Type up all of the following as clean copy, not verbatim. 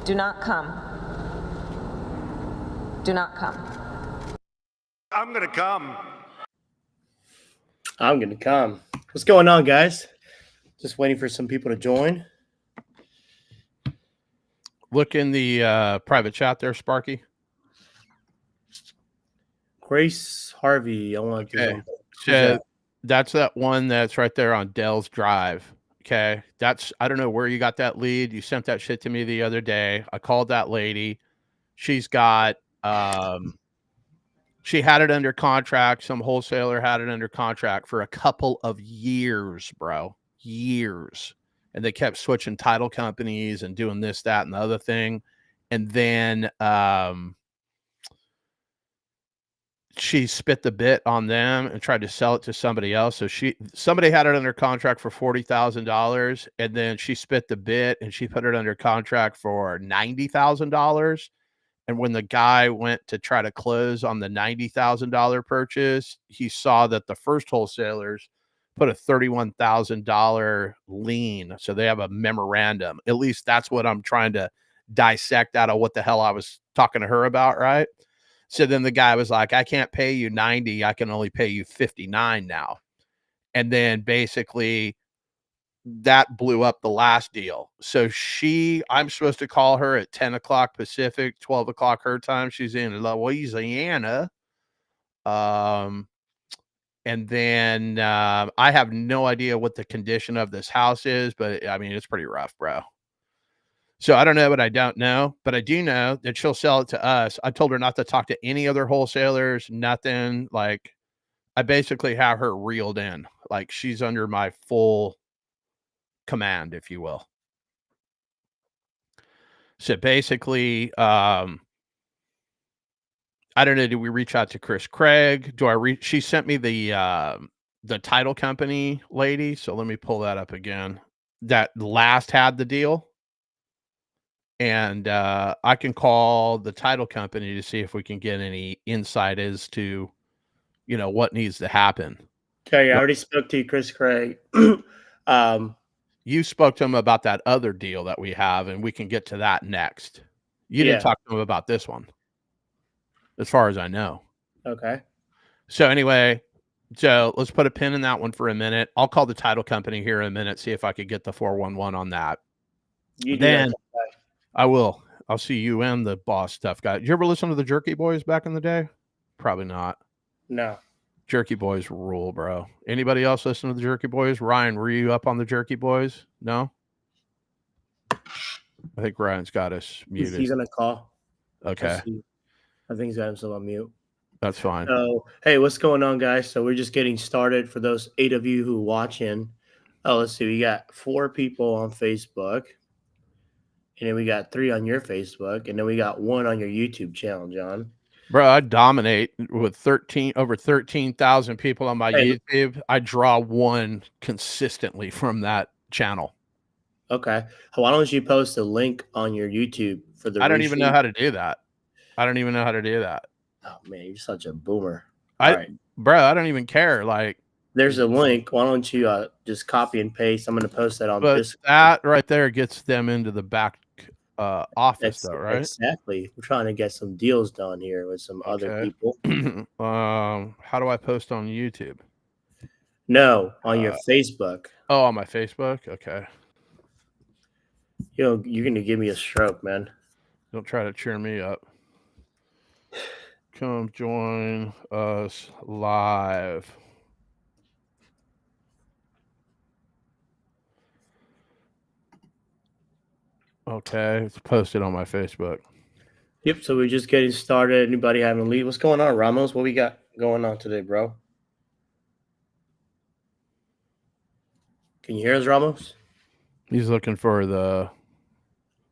Do not come. Do not come. I'm gonna come. I'm gonna come. What's going on, guys? Just waiting for some people to join. Look in the private chat there, Sparky. Grace Harvey. I want to. Okay. So that's that one that's right there on Dell's Drive. Okay. I don't know where you got that lead. You sent that shit to me the other day. I called that lady. She's got, she had it under contract. Some wholesaler had it under contract for a couple of years, bro. Years. And they kept switching title companies and doing this, that, and the other thing. And then she spit the bit on them and tried to sell it to somebody else. So somebody had it under contract for $40,000, and then she spit the bit and she put it under contract for $90,000. And when the guy went to try to close on the $90,000 purchase, he saw that the first wholesalers put a $31,000 lien. So they have a memorandum. At least that's what I'm trying to dissect out of what the hell I was talking to her about, right? So then the guy was like, I can't pay you 90. I can only pay you 59 now. And then basically that blew up the last deal. So I'm supposed to call her at 10 o'clock Pacific, 12 o'clock her time. She's in Louisiana. And then I have no idea what the condition of this house is, but I mean, it's pretty rough, bro. So I don't know what I don't know, but I do know that she'll sell it to us. I told her not to talk to any other wholesalers, nothing. Like, I basically have her reeled in. Like, she's under my full command, if you will. So basically, I don't know. Do we reach out to Chris Craig? She sent me the title company lady. So let me pull that up again. That last had the deal. And I can call the title company to see if we can get any insight as to, what needs to happen. Okay, I already spoke to you, Chris Craig. You spoke to him about that other deal that we have, and we can get to that next. You didn't talk to him about this one, as far as I know. Okay. So anyway, let's put a pin in that one for a minute. I'll call the title company here in a minute, see if I could get the 411 on that. Then I will. I'll see you and the boss stuff guy. Did you ever listen to the Jerky Boys back in the day? Probably not. No. Jerky Boys rule, bro. Anybody else listen to the Jerky Boys? Ryan, were you up on the Jerky Boys? No? I think Ryan's got us muted. He's on a call. Okay. I think he's got himself on mute. That's fine. So, hey, what's going on, guys? So we're just getting started. For those 8 of you who are watching, let's see. We got 4 people on Facebook. And then we got 3 on your Facebook. And then we got 1 on your YouTube channel, John. Bro, I dominate with over 13,000 people on my YouTube. I draw 1 consistently from that channel. Okay. Why don't you post a link on your YouTube for the I don't even know how to do that. Oh, man, you're such a boomer. Bro, I don't even care. Like, there's a link. Why don't you just copy and paste? I'm going to post that on this. That right there gets them into the back office, though, right? Exactly. We're trying to get some deals done here with some other people. How do I post on YouTube? No, on your Facebook. Oh, on my Facebook? Okay. You're going to give me a stroke, man. Don't try to cheer me up. Come join us live. Okay, it's posted on my Facebook. Yep, so we're just getting started. Anybody having a lead? What's going on, Ramos? What we got going on today, bro? Can you hear us, Ramos? He's looking for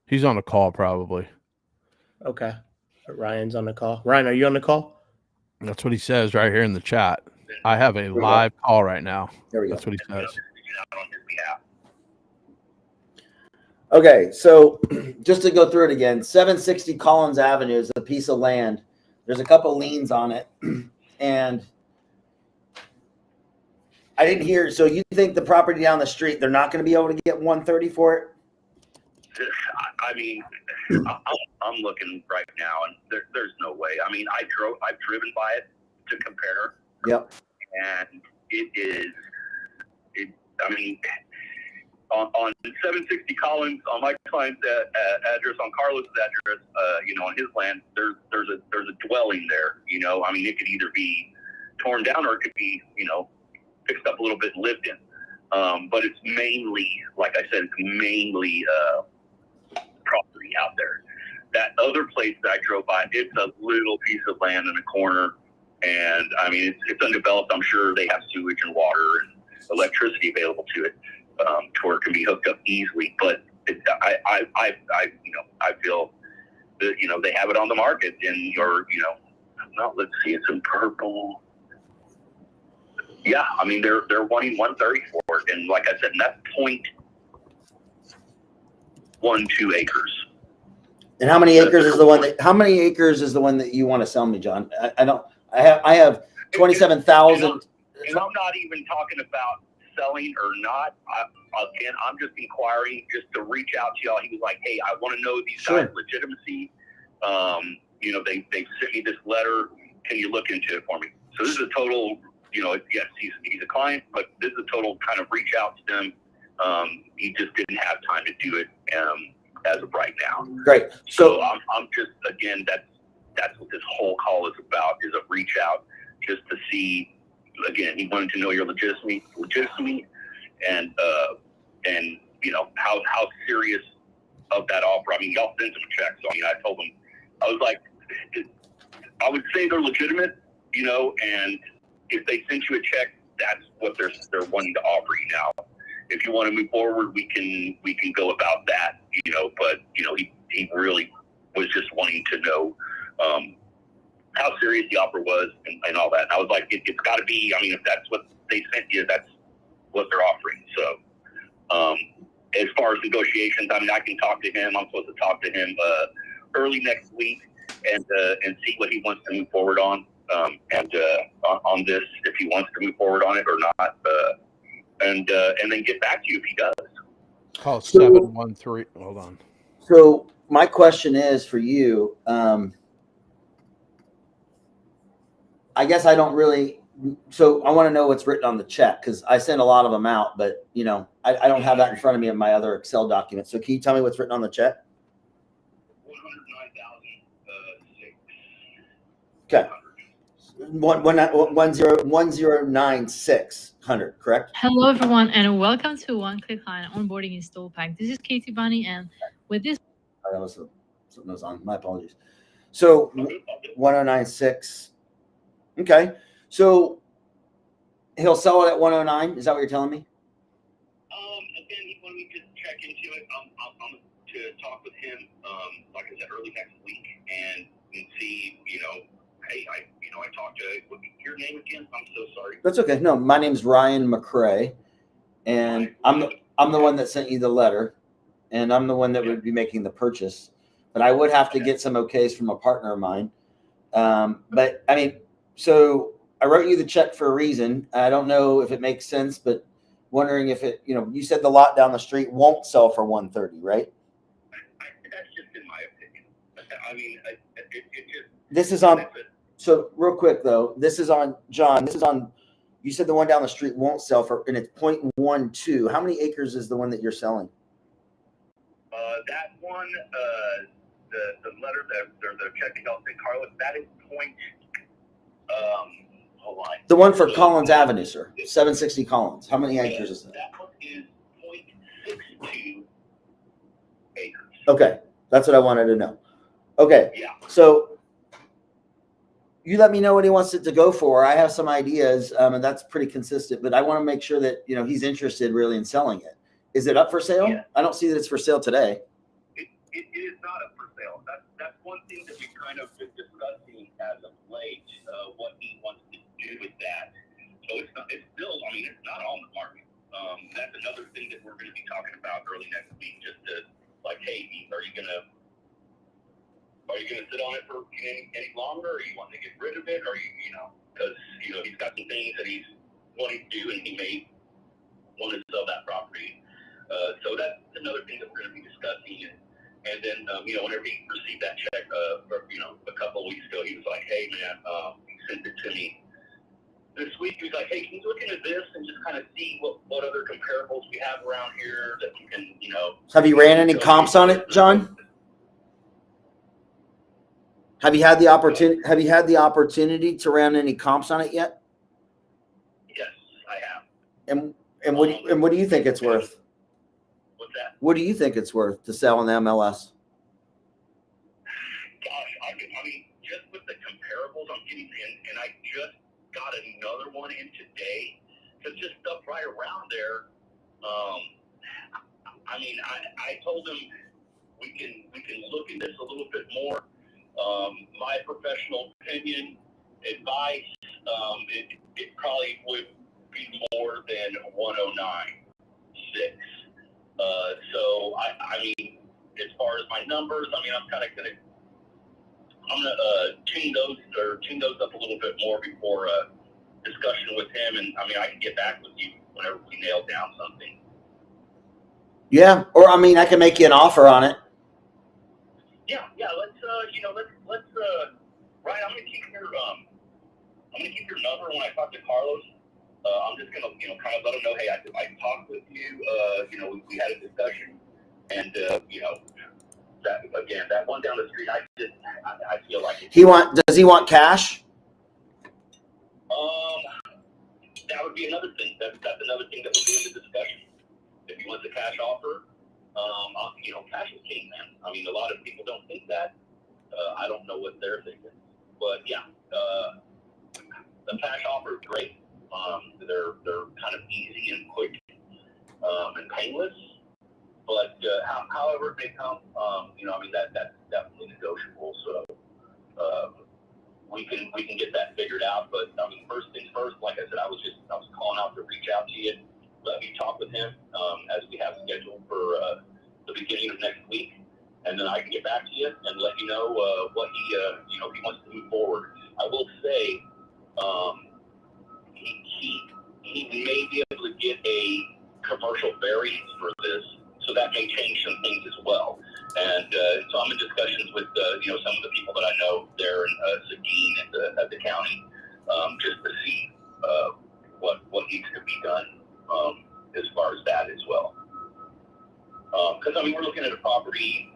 he's on a call probably. Okay. Ryan's on the call. Ryan, are you on the call? That's what he says right here in the chat. I have a live call right now. There we go. That's what he says. Okay, so just to go through it again, 760 Collins Avenue is a piece of land. There's a couple liens on it. And I didn't hear, so you think the property down the street, they're not going to be able to get 130 for it? I mean, I'm looking right now, and there's no way. I mean, I've driven by it to compare. Yep. And I mean, on 760 Collins, on my client's address, on Carlos's address, on his land, there's a dwelling there. I mean, it could either be torn down or it could be, fixed up a little bit and lived in. But it's mainly, like I said, it's mainly property out there. That other place that I drove by, it's a little piece of land in a corner. And I mean, it's undeveloped. I'm sure they have sewage and water and electricity available to it, to where it can be hooked up easily. But I feel that they have it on the market, and let's see, it's in purple. Yeah, I mean they're wanting 130 for it, and like I said, and that's 0.12 acres. And how many acres is the one that? How many acres is the one that you want to sell me, John? I have 27,000. And I'm not even talking about selling or not. I'm just inquiring just to reach out to y'all. He was like, "Hey, I want to know these guys' legitimacy. They sent me this letter. Can you look into it for me?" So this is a total. Yes, he's a client, but this is a total kind of reach out to them. He just didn't have time to do it as of right now. Great. So I'm just, again, that's what this whole call is about, is a reach out just to see. Again, he wanted to know your legitimacy, and how serious of that offer. I mean, y'all sent him a check, so I mean, I told him, I was like, I would say they're legitimate, and if they sent you a check, that's what they're wanting to offer you now. If you want to move forward, we can go about that, but he really was just wanting to know how serious the offer was and all that. And I was like, it's got to be. I mean, if that's what they sent you, that's what they're offering. So, as far as negotiations, I mean, I can talk to him. I'm supposed to talk to him early next week and see what he wants to move forward on, on this, if he wants to move forward on it or not, and then get back to you if he does. Call 713. Hold on. So my question is for you. I guess I don't really. So I want to know what's written on the check, because I sent a lot of them out, but I don't have that in front of me in my other Excel document. So can you tell me what's written on the check? 109,000. Okay. 109,600, correct? Hello, everyone, and welcome to One Click Client Onboarding Install Pack. This is Katie Bunny, and with this, That was something that was on. My apologies. So 109.6. Okay. So he'll sell it at 109. Is that what you're telling me? Again, he wanted me to check into it. I'm to talk with him, like I said, early next week, and see, hey, I talked to, what your name again? I'm so sorry. That's okay. No, my name's Ryan McCrae, and I'm the one that sent you the letter, and I'm the one that would be making the purchase. But I would have to get some okays from a partner of mine. But I mean, so I wrote you the check for a reason. I don't know if it makes sense, but wondering if it, you said the lot down the street won't sell for 130, right? That's just in my opinion. I mean, it just. This is on. So real quick though, this is on John. This is on. You said the one down the street won't sell for, and it's 0.12. How many acres is the one that you're selling? That one, the letter that the check that y'all sent Carlos, that is hold on. The one for Collins Avenue, sir. 760 Collins. How many acres is that? That one is 0.62 acres. Okay, that's what I wanted to know. Okay, Yeah. so you let me know what he wants it to go for. I have some ideas, and that's pretty consistent. But I want to make sure that he's interested really in selling it. Is it up for sale? Yeah. I don't see that it's for sale today. It is not up for sale. That's one thing that we kind of been discussing as of late. What he wants to do with that. So it's still. I mean, it's not on the market. That's another thing that we're going to be talking about early next week. Just to hey, are you gonna sit on it for any longer, or you want to get rid of it, or because he's got some things that he's wanting to do, and he may want to sell that property. So that's another thing that we're going to be discussing, And then, whenever he received that check, a couple of weeks ago, he was like, "Hey, man, he sent it to me this week." He was like, "Hey, can you look into this and just kind of see what other comparables we have around here that we can, Have you ran any comps on it, John? Have you had the opportunity to run any comps on it yet? Yes, I have. And what do you think it's worth? What's that? What do you think it's worth to sell in the MLS? Gosh, I mean, just with the comparables I'm getting in, and I just got another one in today, because just stuff right around there. I mean, I told him we can look at this a little bit more. My professional opinion, advice, it probably would be more than 109.6. So I mean, as far as my numbers, I mean, I'm gonna tune those up a little bit more before discussion with him, and I mean, I can get back with you whenever we nail down something. Yeah, or I mean, I can make you an offer on it. Yeah. Let's Ryan, I'm gonna keep your number when I talk to Carlos. I'm just gonna kind of let him know, hey, I talked with you. We had a discussion, and that one down the street, I feel like Does he want cash? That would be another thing. That's another thing that we'll do in the discussion. If he wants a cash offer, cash is king, man. I mean, a lot of people don't think that. I don't know what they're thinking, but yeah, the cash offer is great. They're kind of easy and quick and painless. But however it may come, I mean that's definitely negotiable. So we can get that figured out. But I mean, first things first. Like I said, I was calling out to reach out to you, let me talk with him as we have scheduled for the beginning of next week, and then I can get back to you and let you know what he if he wants to move forward. I will say he may be able to get a commercial variance for this, so that may change some things as well. And so I'm in discussions with some of the people that I know there in Seguin at the county, just to see what needs to be done as far as that as well. Because I mean, we're looking at a property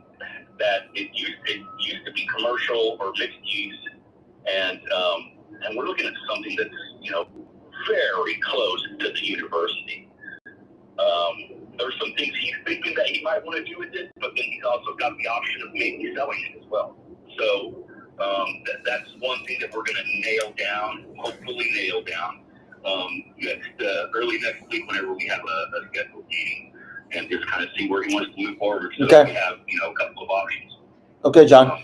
that it used to be commercial or mixed use, and we're looking at something that's very close to the university. There's some things he's thinking that he might want to do with it, but then he's also got the option of maybe selling it as well. So that's one thing that we're going to hopefully nail down early next week whenever we have a scheduled meeting, and just kind of see where he wants to move forward. So Okay. we have a couple of options. Okay, John.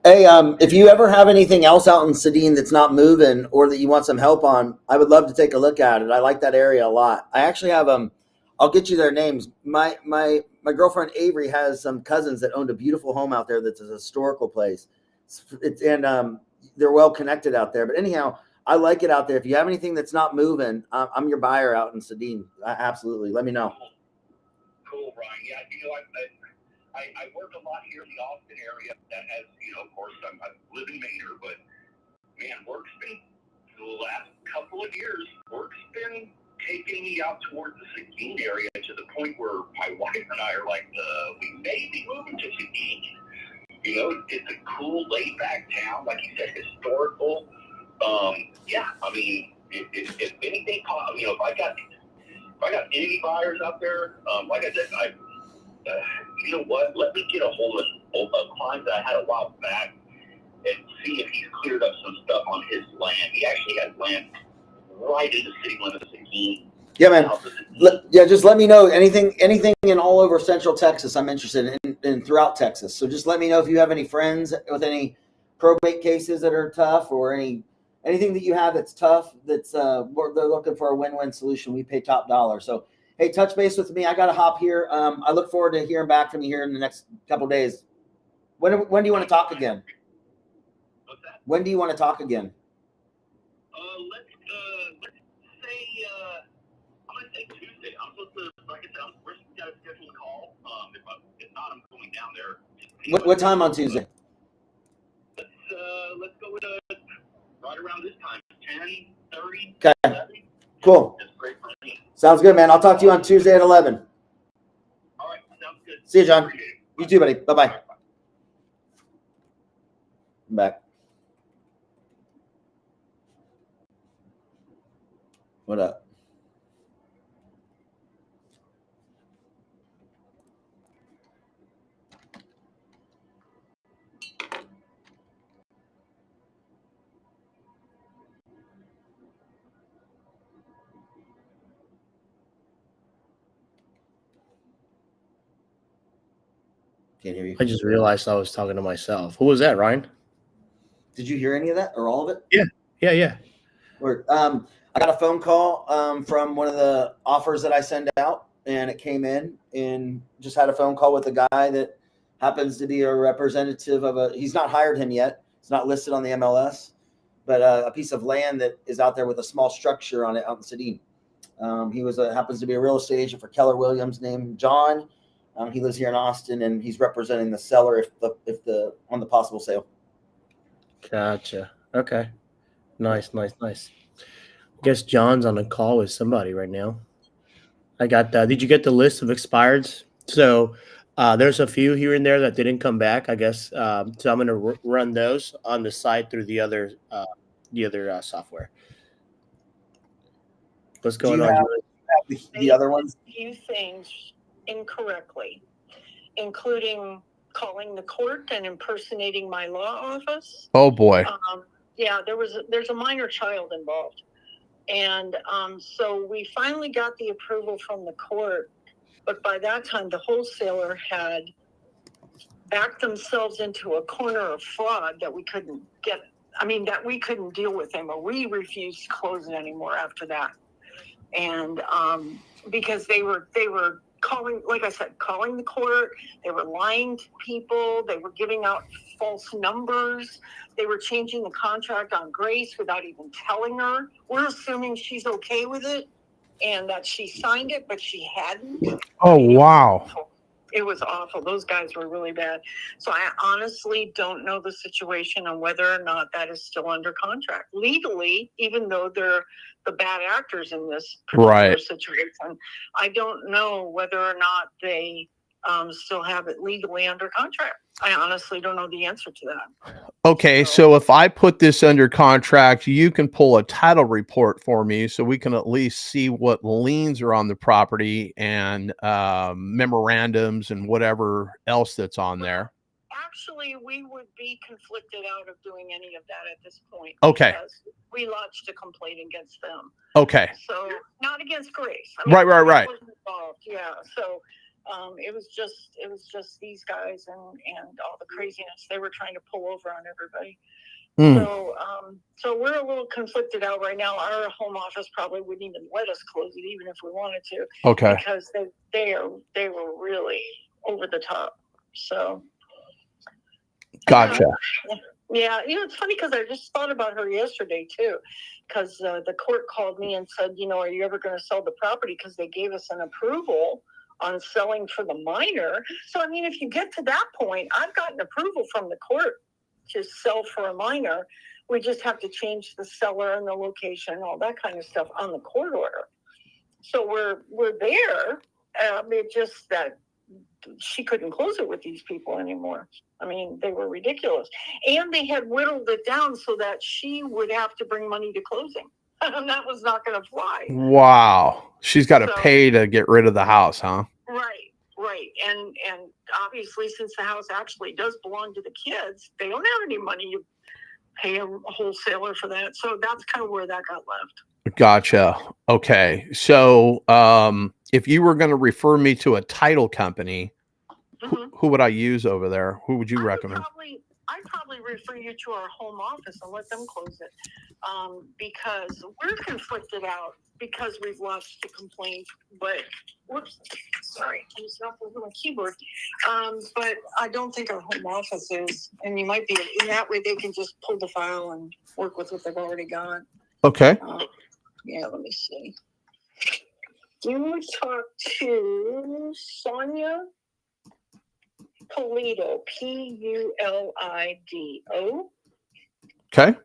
Hey, if you ever have anything else out in Seguin that's not moving or that you want some help on, I would love to take a look at it. I like that area a lot. I actually have I'll get you their names. My girlfriend Avery has some cousins that owned a beautiful home out there that's a historical place. They're well connected out there. But anyhow, I like it out there. If you have anything that's not moving, I'm your buyer out in Seguin. Absolutely. Let me know. Cool, Ryan. Yeah, I work a lot here in the Austin area. That has, of course, I live in Maynard, but man, work's been the last couple of years. Work's been taking me out towards the Seguin area to the point where my wife and I are like, we may be moving to Seguin. It's a cool, laid-back town, like you said, historical. Yeah, I mean, if anything, if I got any buyers out there, like I said, you know what? Let me get a hold of a client that I had a while back and see if he's cleared up some stuff on his land. He actually has land right in the city limits of Seguin. Yeah, man. Just let me know anything in all over Central Texas. I'm interested in throughout Texas. So just let me know if you have any friends with any probate cases that are tough, or anything that you have that's tough. That's they're looking for a win-win solution. We pay top dollar. So hey, touch base with me. I got to hop here. I look forward to hearing back from you here in the next couple of days. When do you want to talk again? What's that? When do you want to talk again? Let's say I'm gonna say Tuesday. I'm supposed to like I said, we got a scheduled call. If not, I'm going down there. What time on Tuesday? Let's go with right around this time, 10:30. Okay. 11. Cool. That's great for me. Sounds good, man. I'll talk to you on Tuesday at 11. All right, sounds good. See you, John. Appreciate it. You too, buddy. Bye-bye. All right, bye. I'm back. What up? Can't hear you. I just realized I was talking to myself. Who was that, Ryan? Did you hear any of that or all of it? Yeah. Or, I got a phone call from one of the offers that I send out, and it came in, and just had a phone call with a guy that happens to be a representative of he's not hired him yet. It's not listed on the MLS, but a piece of land that is out there with a small structure on it out in Sedin. He happens to be a real estate agent for Keller Williams named John. He lives here in Austin, and he's representing the seller on the possible sale. Gotcha. Okay. Nice. Guess John's on a call with somebody right now. I got that. Did you get the list of expireds? So there's a few here and there that didn't come back, I guess. So I'm going to run those on the side through the other software. What's going on? The other ones? A few things incorrectly, including calling the court and impersonating my law office. Oh boy. Yeah, there's a minor child involved. And so we finally got the approval from the court, but by that time the wholesaler had backed themselves into a corner of fraud that we couldn't deal with anymore. We refused to close it anymore after that. And because they were calling, like I said, calling the court, they were lying to people, they were giving out false numbers, they were changing the contract on Grace without even telling her. We're assuming she's okay with it and that she signed it, but she hadn't. Oh, wow. It was awful. Those guys were really bad. So I honestly don't know the situation on whether or not that is still under contract. Legally, even though they're the bad actors in this particular situation, I don't know whether or not they still have it legally under contract. I honestly don't know the answer to that. Okay, so if I put this under contract, you can pull a title report for me so we can at least see what liens are on the property and memorandums and whatever else that's on there. Actually, we would be conflicted out of doing any of that at this point. Okay. Because we lodged a complaint against them. Okay. So not against Grace. Right. Grace wasn't involved. Yeah. So it was just these guys and all the craziness they were trying to pull over on everybody. So we're a little conflicted out right now. Our home office probably wouldn't even let us close it even if we wanted to. Okay. Because they were really over the top. So gotcha. Yeah, it's funny because I just thought about her yesterday too, because the court called me and said, are you ever going to sell the property? Because they gave us an approval on selling for the minor. So, if you get to that point, I've gotten approval from the court to sell for a minor. We just have to change the seller and the location, all that kind of stuff on the court order. So we're there. It's just that she couldn't close it with these people anymore. They were ridiculous. And they had whittled it down so that she would have to bring money to closing. And that was not going to fly. Wow. She's got to pay to get rid of the house, huh? Right. And obviously, since the house actually does belong to the kids, they don't have any money to pay a wholesaler for that. So that's kind of where that got left. Gotcha. Okay. So if you were going to refer me to a title company, who would I use over there? Who would you recommend? I'd probably refer you to our home office and let them close it, because we're conflicted out because we've lost the complaint. But sorry, I'm stuck over my keyboard. But I don't think our home office is, and you might be in that way. They can just pull the file and work with what they've already got. Okay. Yeah, let me see. You talk to Sonia Pulido, Pulido. Okay.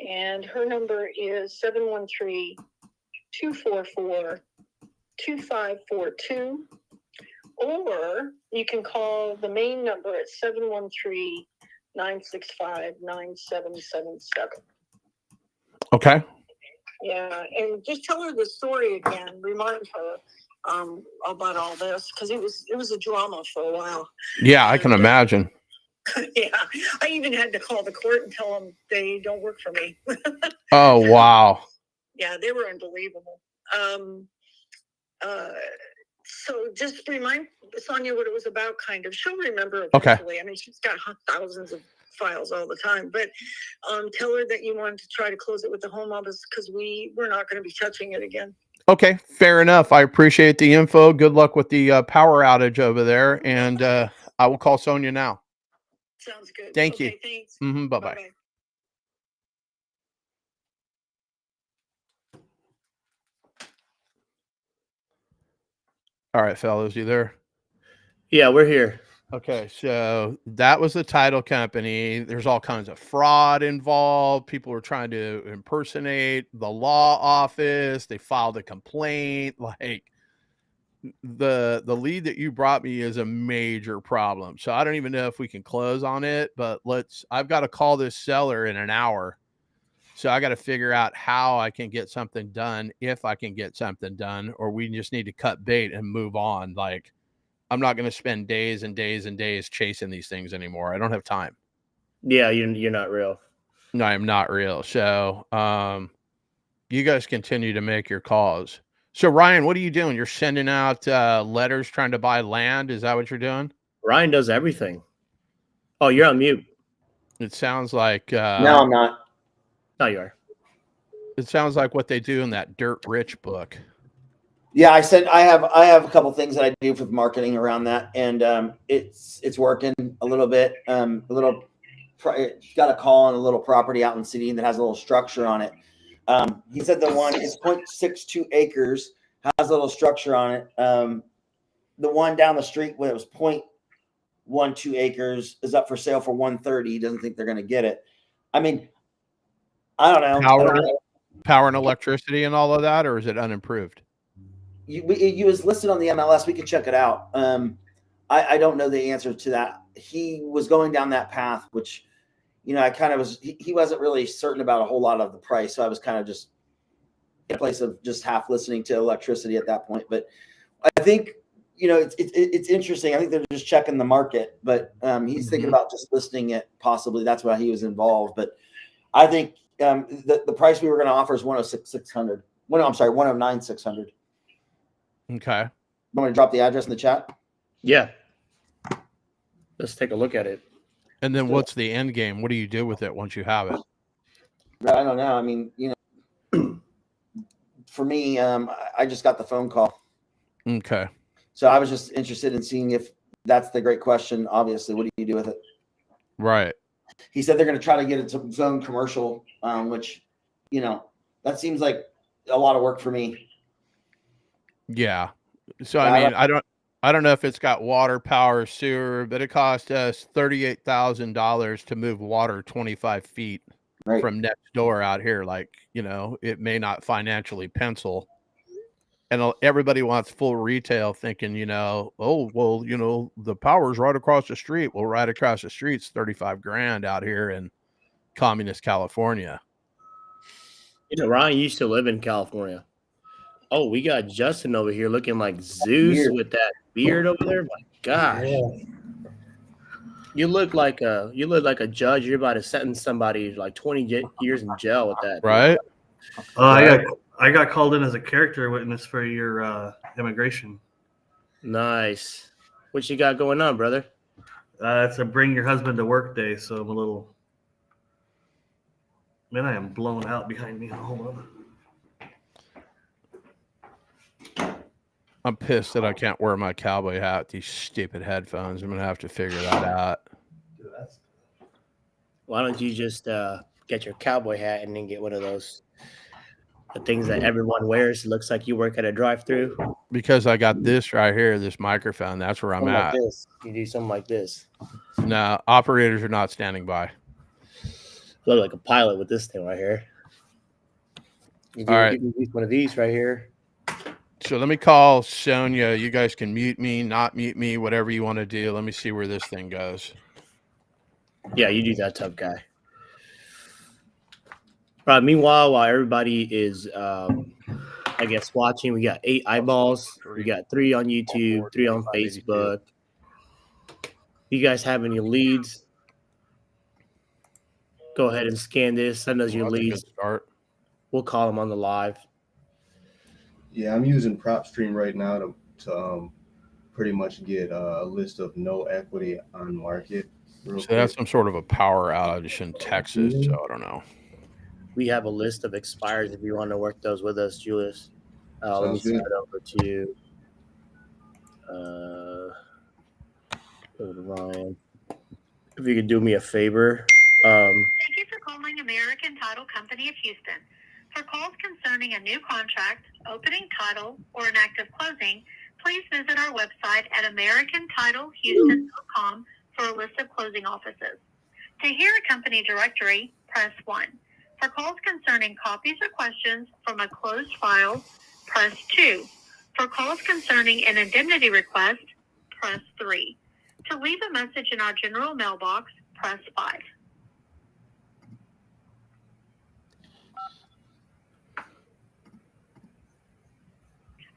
And her number is 713-244-2542. Or you can call the main number at 713-965-9777. Okay. Yeah, and just tell her the story again. Remind her about all this, because it was a drama for a while. Yeah, I can imagine. Yeah, I even had to call the court and tell them they don't work for me. Oh, wow. Yeah, they were unbelievable. So just remind Sonia what it was about, kind of. She'll remember eventually. Okay. I mean, she's got thousands of files all the time, but tell her that you wanted to try to close it with the home office, because we're not going to be touching it again. Okay, fair enough. I appreciate the info. Good luck with the power outage over there, and I will call Sonia now. Sounds good. Thank you. Thanks. Bye-bye. Bye-bye. All right, fellas, you there? Yeah, we're here. Okay, so that was the title company. There's all kinds of fraud involved. People were trying to impersonate the law office. They filed a complaint. Like, the lead that you brought me is a major problem. So I don't even know if we can close on it, but I've got to call this seller in an hour. So I got to figure out how I can get something done, if I can get something done, or we just need to cut bait and move on. Like, I'm not going to spend days and days and days chasing these things anymore. I don't have time. Yeah, you're not real. No, I'm not real. So you guys continue to make your calls. So, Ryan, what are you doing? You're sending out letters trying to buy land? Is that what you're doing? Ryan does everything. Oh, you're on mute. It sounds like... no, I'm not. No, you are. It sounds like what they do in that Dirt Rich book. Yeah, I have a couple things that I do for marketing around that, and it's working a little bit. Got a call on a little property out in the city that has a little structure on it. He said the one is 0.62 acres, has a little structure on it. The one down the street when it was 0.12 acres is up for sale for 130. He doesn't think they're going to get it. I mean, I don't know. Power and electricity and all of that, or is it unimproved? You was listed on the MLS. We can check it out. I don't know the answer to that. He was going down that path, which, I kind of was. He wasn't really certain about a whole lot of the price, so I was kind of just in a place of just half listening to electricity at that point. But I think it's interesting. I think they're just checking the market, but he's thinking about just listing it. Possibly that's why he was involved. But I think the price we were going to offer is 106,600. I'm sorry, 109,600. Okay. You want me to drop the address in the chat? Yeah. Let's take a look at it. And then what's the end game? What do you do with it once you have it? I don't know. I mean, for me, I just got the phone call. Okay. So I was just interested in seeing if that's the great question. Obviously, what do you do with it? Right. He said they're going to try to get it to zone commercial, which, that seems like a lot of work for me. Yeah. So I mean, I don't know if it's got water, power, sewer, but it cost us $38,000 to move water 25 feet from next door out here. Like, it may not financially pencil. And everybody wants full retail thinking, oh, well, the power's right across the street. Well, right across the street's $35,000 out here in communist California. Ryan used to live in California. Oh, we got Justin over here looking like Zeus with that beard over there. My gosh. Yeah. You look like a judge. You're about to sentence somebody like 20 years in jail with that. Right? I got called in as a character witness for your immigration. Nice. What you got going on, brother? It's a bring your husband to work day, so I'm a little... Man, I am blown out behind me. Hold on. I'm pissed that I can't wear my cowboy hat with these stupid headphones. I'm going to have to figure that out. Why don't you just get your cowboy hat and then get one of those the things that everyone wears. It looks like you work at a drive-through. Because I got this right here, this microphone. That's where I'm Something like at. this. You do something like this. No, operators are not standing by. Look like a pilot with this thing right here. You All right. can use one of these right here. So let me call Sonia. You guys can mute me, not mute me, whatever you want to do. Let me see where this thing goes. Yeah, you do that, tough guy. Right. Meanwhile, while everybody is, I guess, watching, we got 8 eyeballs. We got 3 on YouTube, 3 on Facebook. You guys have any leads? Go ahead and scan this. Send us your Well, that's a good leads. start. We'll call them on the live. Yeah, I'm using PropStream right now to pretty much get a list of no equity on market. So that's some sort of a power outage in Texas. So I don't know. We have a list of expires if you want to work those with us, Julius. Let me send it over to you. Go to Ryan. If you could do me a favor. Thank you for calling American Title Company of Houston. For calls concerning a new contract, opening title, or an active closing, please visit our website at americantitlehouston.com for a list of closing offices. To hear a company directory, press 1. For calls concerning copies or questions from a closed file, press 2. For calls concerning an indemnity request, press 3. To leave a message in our general mailbox, press 5.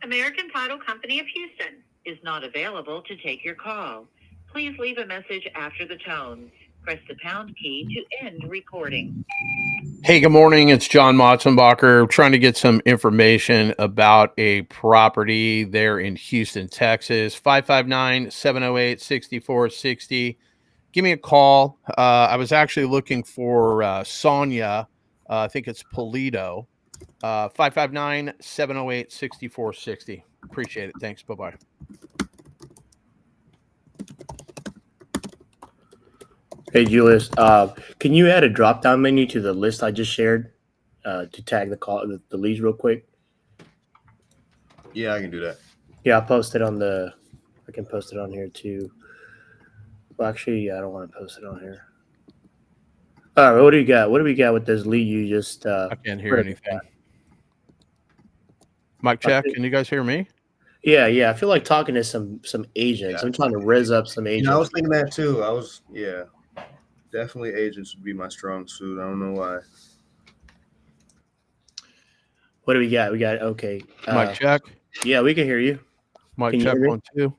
American Title Company of Houston is not available to take your call. Please leave a message after the tone. Press the pound key to end recording. Hey, good morning. It's John Motzenbacher trying to get some information about a property there in Houston, Texas. 559-708-6460. Give me a call. I was actually looking for Sonia. I think it's Polito. 559-708-6460. Appreciate it. Thanks. Bye-bye. Hey, Julius, can you add a drop-down menu to the list I just shared to tag the leads real quick? Yeah, I can do that. Yeah, I can post it on here too. Well, actually, yeah, I don't want to post it on here. All right, what do you got? What do we got with this lead you just I can't hear anything. Mic check. Can you guys hear me? Yeah. I feel like talking to some agents. Yeah. I'm trying to rizz up some agents. I was thinking that too. Definitely agents would be my strong suit. I don't know why. What do we got? We got okay. Mic check. Yeah, we can hear you. Mic check 1 2.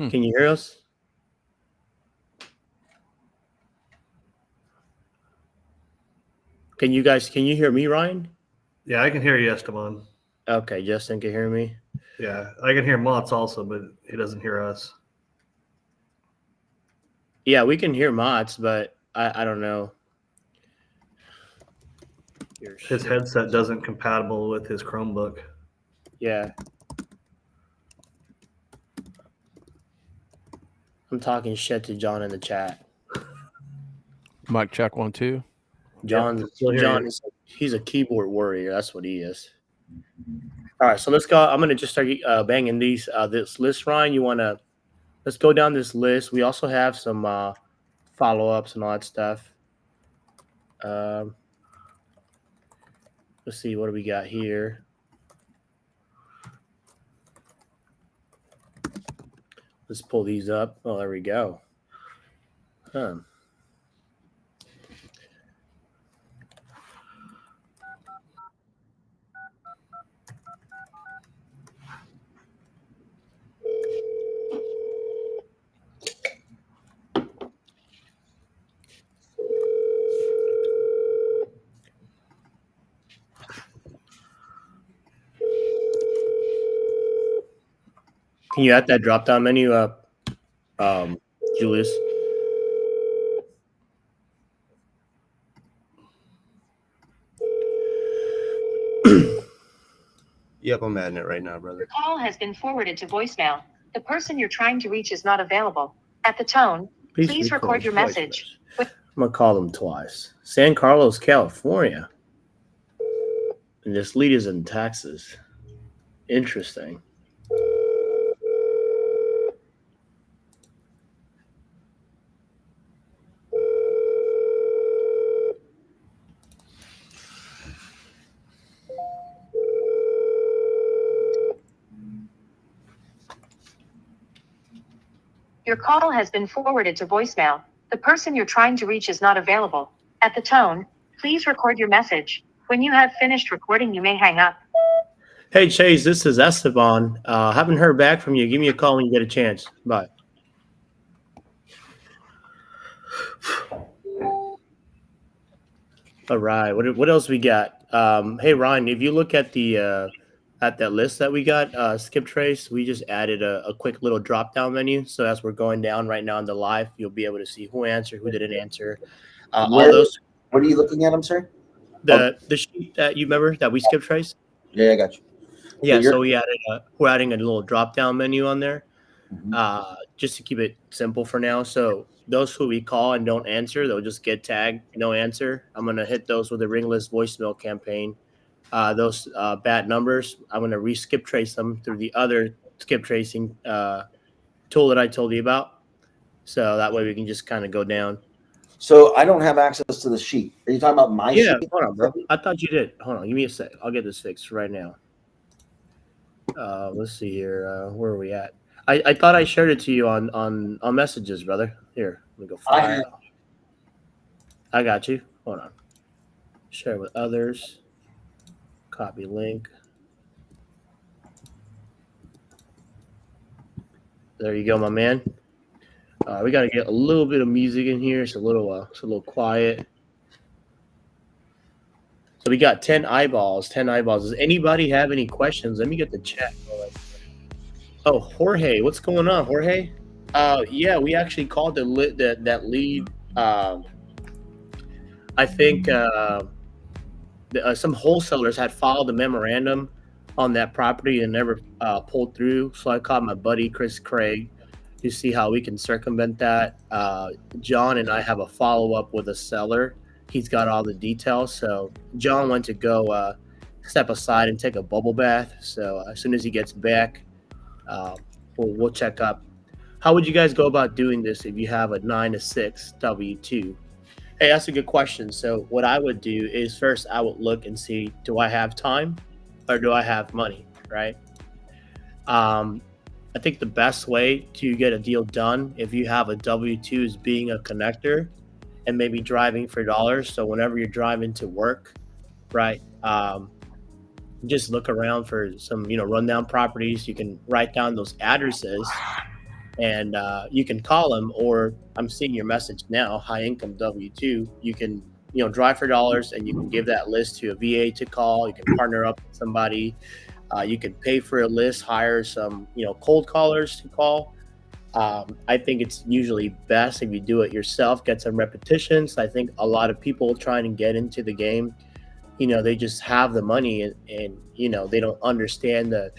Can you hear us? Can you hear me, Ryan? Yeah, I can hear you, Esteban. Okay, Justin can hear me. Yeah, I can hear Mott's also, but he doesn't hear us. Yeah, we can hear Mott's, but I don't know. His headset doesn't compatible with his Chromebook. Yeah. I'm talking shit to John in the chat. Mic check 1 2. John he's a keyboard warrior. That's what he is. All right, so let's go. I'm gonna just start banging this list, Ryan. Let's go down this list. We also have some follow-ups and all that stuff. Let's see, what do we got here? Let's pull these up. Oh, there we go. Can you add that drop-down menu up, Julius? Yep, I'm adding it right now, brother. Your call has been forwarded to voicemail. The person you're trying to reach is not available. At the tone, please record your message. I'm going to call them twice. San Carlos, California. And this lead is in Texas. Interesting. Your call has been forwarded to voicemail. The person you're trying to reach is not available. At the tone, please record your message. When you have finished recording, you may hang up. Hey, Chase, this is Esteban. Haven't heard back from you. Give me a call when you get a chance. Bye. All right. What else we got? Hey, Ryan, if you look at the at that list that we got, skip trace, we just added a quick little drop down menu. So as we're going down right now in the live, you'll be able to see who answered, who didn't answer. All those. What are you looking at? I'm sorry. The sheet that you remember that we skip trace. Yeah, I got you. Yeah. So we added we're adding a little drop down menu on there, just to keep it simple for now. So those who we call and don't answer, they'll just get tagged no answer. I'm gonna hit those with a ringless voicemail campaign. Those bad numbers, I'm gonna re-skip trace them through the other skip tracing tool that I told you about. So that way we can just kind of go down. So I don't have access to the sheet. Are you talking about my sheet? Yeah, hold on, bro. I thought you did. Hold on, give me a sec. I'll get this fixed right now. Let's see here. Where are we at? I thought I shared it to you on messages, brother. Here, let me go file. I got you. Hold on. Share with others. Copy link. There you go, my man. We got to get a little bit of music in here. It's a little quiet. So we got 10 eyeballs. 10 eyeballs. Does anybody have any questions? Let me get the chat going. Oh, Jorge, what's going on, Jorge? Yeah, we actually called that lead. I think some wholesalers had filed a memorandum on that property and never pulled through. So I called my buddy Chris Craig to see how we can circumvent that. John and I have a follow-up with a seller. He's got all the details. So John went to go step aside and take a bubble bath. So as soon as he gets back, we'll check up. How would you guys go about doing this if you have a 9 to 6 W-2? Hey, that's a good question. So what I would do is first I would look and see, do I have time or do I have money, right? I think the best way to get a deal done if you have a W-2 is being a connector and maybe driving for dollars. So whenever you're driving to work, right, just look around for some, rundown properties. You can write down those addresses and you can call them, or I'm seeing your message now, high income W-2. You can, drive for dollars and you can give that list to a VA to call. You can partner up with somebody. You can pay for a list, hire some, cold callers to call. I think it's usually best if you do it yourself, get some repetitions. I think a lot of people trying to get into the game, they just have the money and they don't understand the,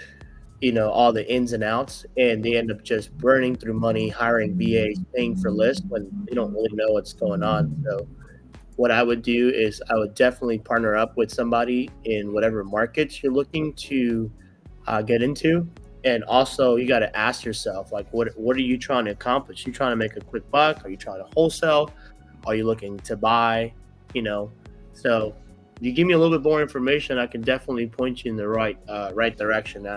all the ins and outs, and they end up just burning through money, hiring VAs, paying for lists when they don't really know what's going on. So what I would do is I would definitely partner up with somebody in whatever markets you're looking to get into. And also you got to ask yourself, like, what are you trying to accomplish? You trying to make a quick buck? Are you trying to wholesale? Are you looking to buy? So if you give me a little bit more information, I can definitely point you in the right direction.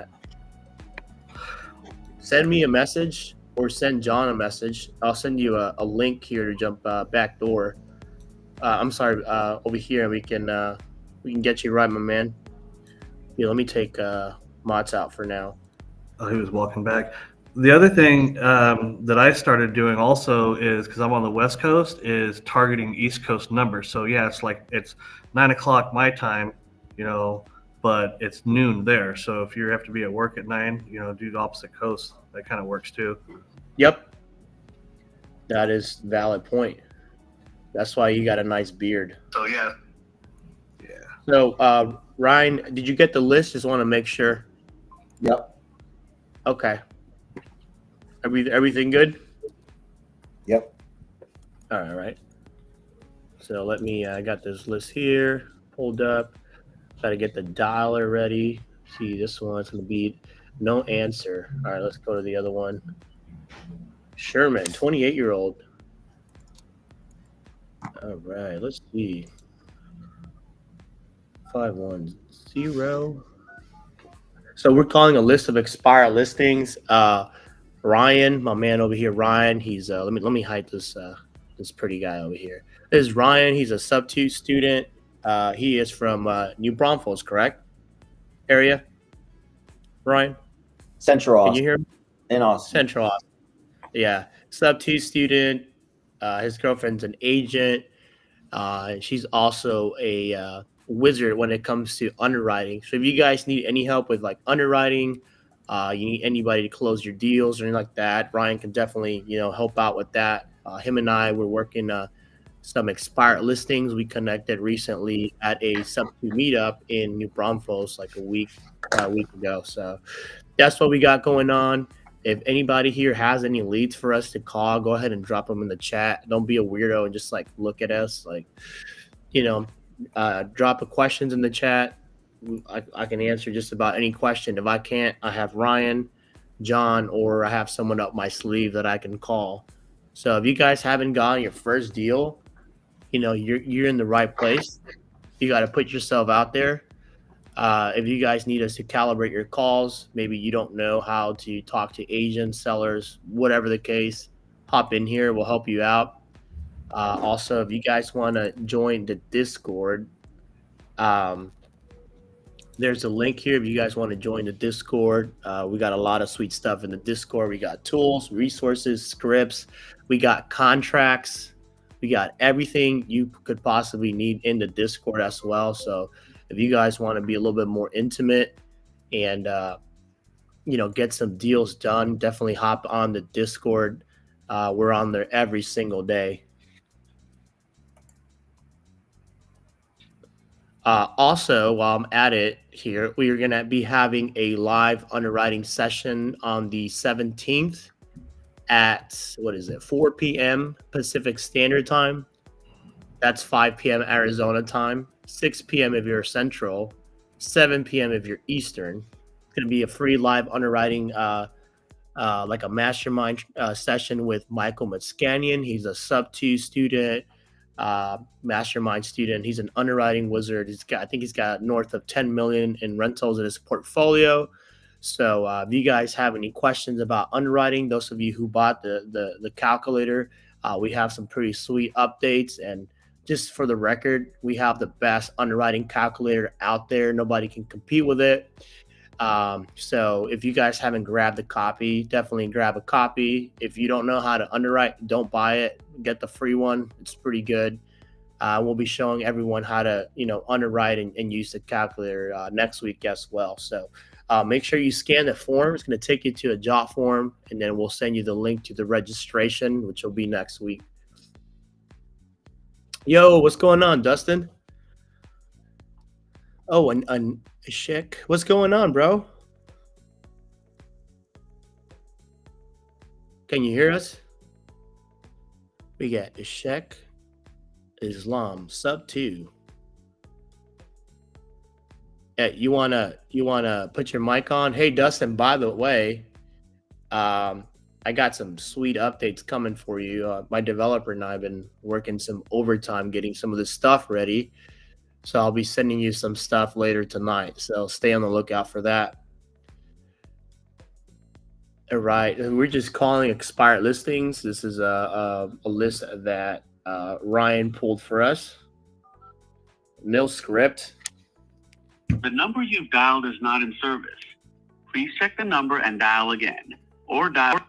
Send me a message or send John a message. I'll send you a link here to jump back door. I'm sorry, over here, and we can get you right, my man. Yeah, let me take mods out for now. Oh, he was walking back. The other thing that I started doing also is, because I'm on the West Coast, is targeting East Coast numbers. So yeah, it's 9 o'clock my time, but it's noon there. So if you have to be at work at 9, do the opposite coast. That kind of works too. Yep, that is a valid point. That's why you got a nice beard. So yeah. So Ryan, did you get the list? Just want to make sure. Yep. Okay. Everything good? Yep. All right. So let me. I got this list here pulled up. Gotta get the dialer ready. See, this one's gonna be no answer. All right, let's go to the other one. Sherman, 28-year-old. All right, let's see. 510. So we're calling a list of expired listings. Ryan, my man over here, Ryan. He's let me hide this this pretty guy over here. This is Ryan. He's a sub-2 student. He is from New Braunfels, correct? Area. Ryan, Central can you Austin. hear me? In Austin. Central Austin. Yeah, sub-2 student. His girlfriend's an agent. And she's also a wizard when it comes to underwriting. So if you guys need any help with like underwriting, you need anybody to close your deals or anything like that, Ryan can definitely help out with that. Him and I were working some expired listings. We connected recently at a sub-2 meetup in New Braunfels like a week ago. So that's what we got going on. If anybody here has any leads for us to call, go ahead and drop them in the chat. Don't be a weirdo and just like look at us. Like, drop a questions in the chat. I can answer just about any question. If I can't, I have Ryan, John, or I have someone up my sleeve that I can call. So if you guys haven't gotten your first deal, you're in the right place. You got to put yourself out there. If you guys need us to calibrate your calls, maybe you don't know how to talk to agents, sellers, whatever the case, hop in here. We'll help you out. Also, if you guys want to join the Discord, there's a link here. If you guys want to join the Discord, we got a lot of sweet stuff in the Discord. We got tools, resources, scripts. We got contracts. We got everything you could possibly need in the Discord as well. So if you guys want to be a little bit more intimate and get some deals done, definitely hop on the Discord. We're on there every single day. Also, while I'm at it here, we are going to be having a live underwriting session on the 17th at 4 p.m. Pacific Standard Time. That's 5 p.m. Arizona time, 6 p.m. if you're Central, 7 p.m. if you're Eastern. It's going to be a free live underwriting, like a mastermind session with Michael Matscanian. He's a sub-2 student, mastermind student. He's an underwriting wizard. I think he's got north of 10 million in rentals in his portfolio. So if you guys have any questions about underwriting, those of you who bought the calculator, we have some pretty sweet updates. And just for the record, we have the best underwriting calculator out there. Nobody can compete with it. So if you guys haven't grabbed the copy, definitely grab a copy. If you don't know how to underwrite, don't buy it. Get the free one. It's pretty good. We'll be showing everyone how to, underwrite and use the calculator next week as well. So make sure you scan the form. It's going to take you to a job form, and then we'll send you the link to the registration, which will be next week. Yo, what's going on, Dustin? Oh, and Shik, what's going on, bro? Can you hear us? We got Ishek, Islam, sub-2. You wanna put your mic on? Hey, Dustin. By the way, I got some sweet updates coming for you. My developer and I have been working some overtime getting some of this stuff ready. So I'll be sending you some stuff later tonight. So stay on the lookout for that. All right. We're just calling expired listings. This is a list that Ryan pulled for us. No script. The number you've dialed is not in service. Please check the number and dial again. Or dial.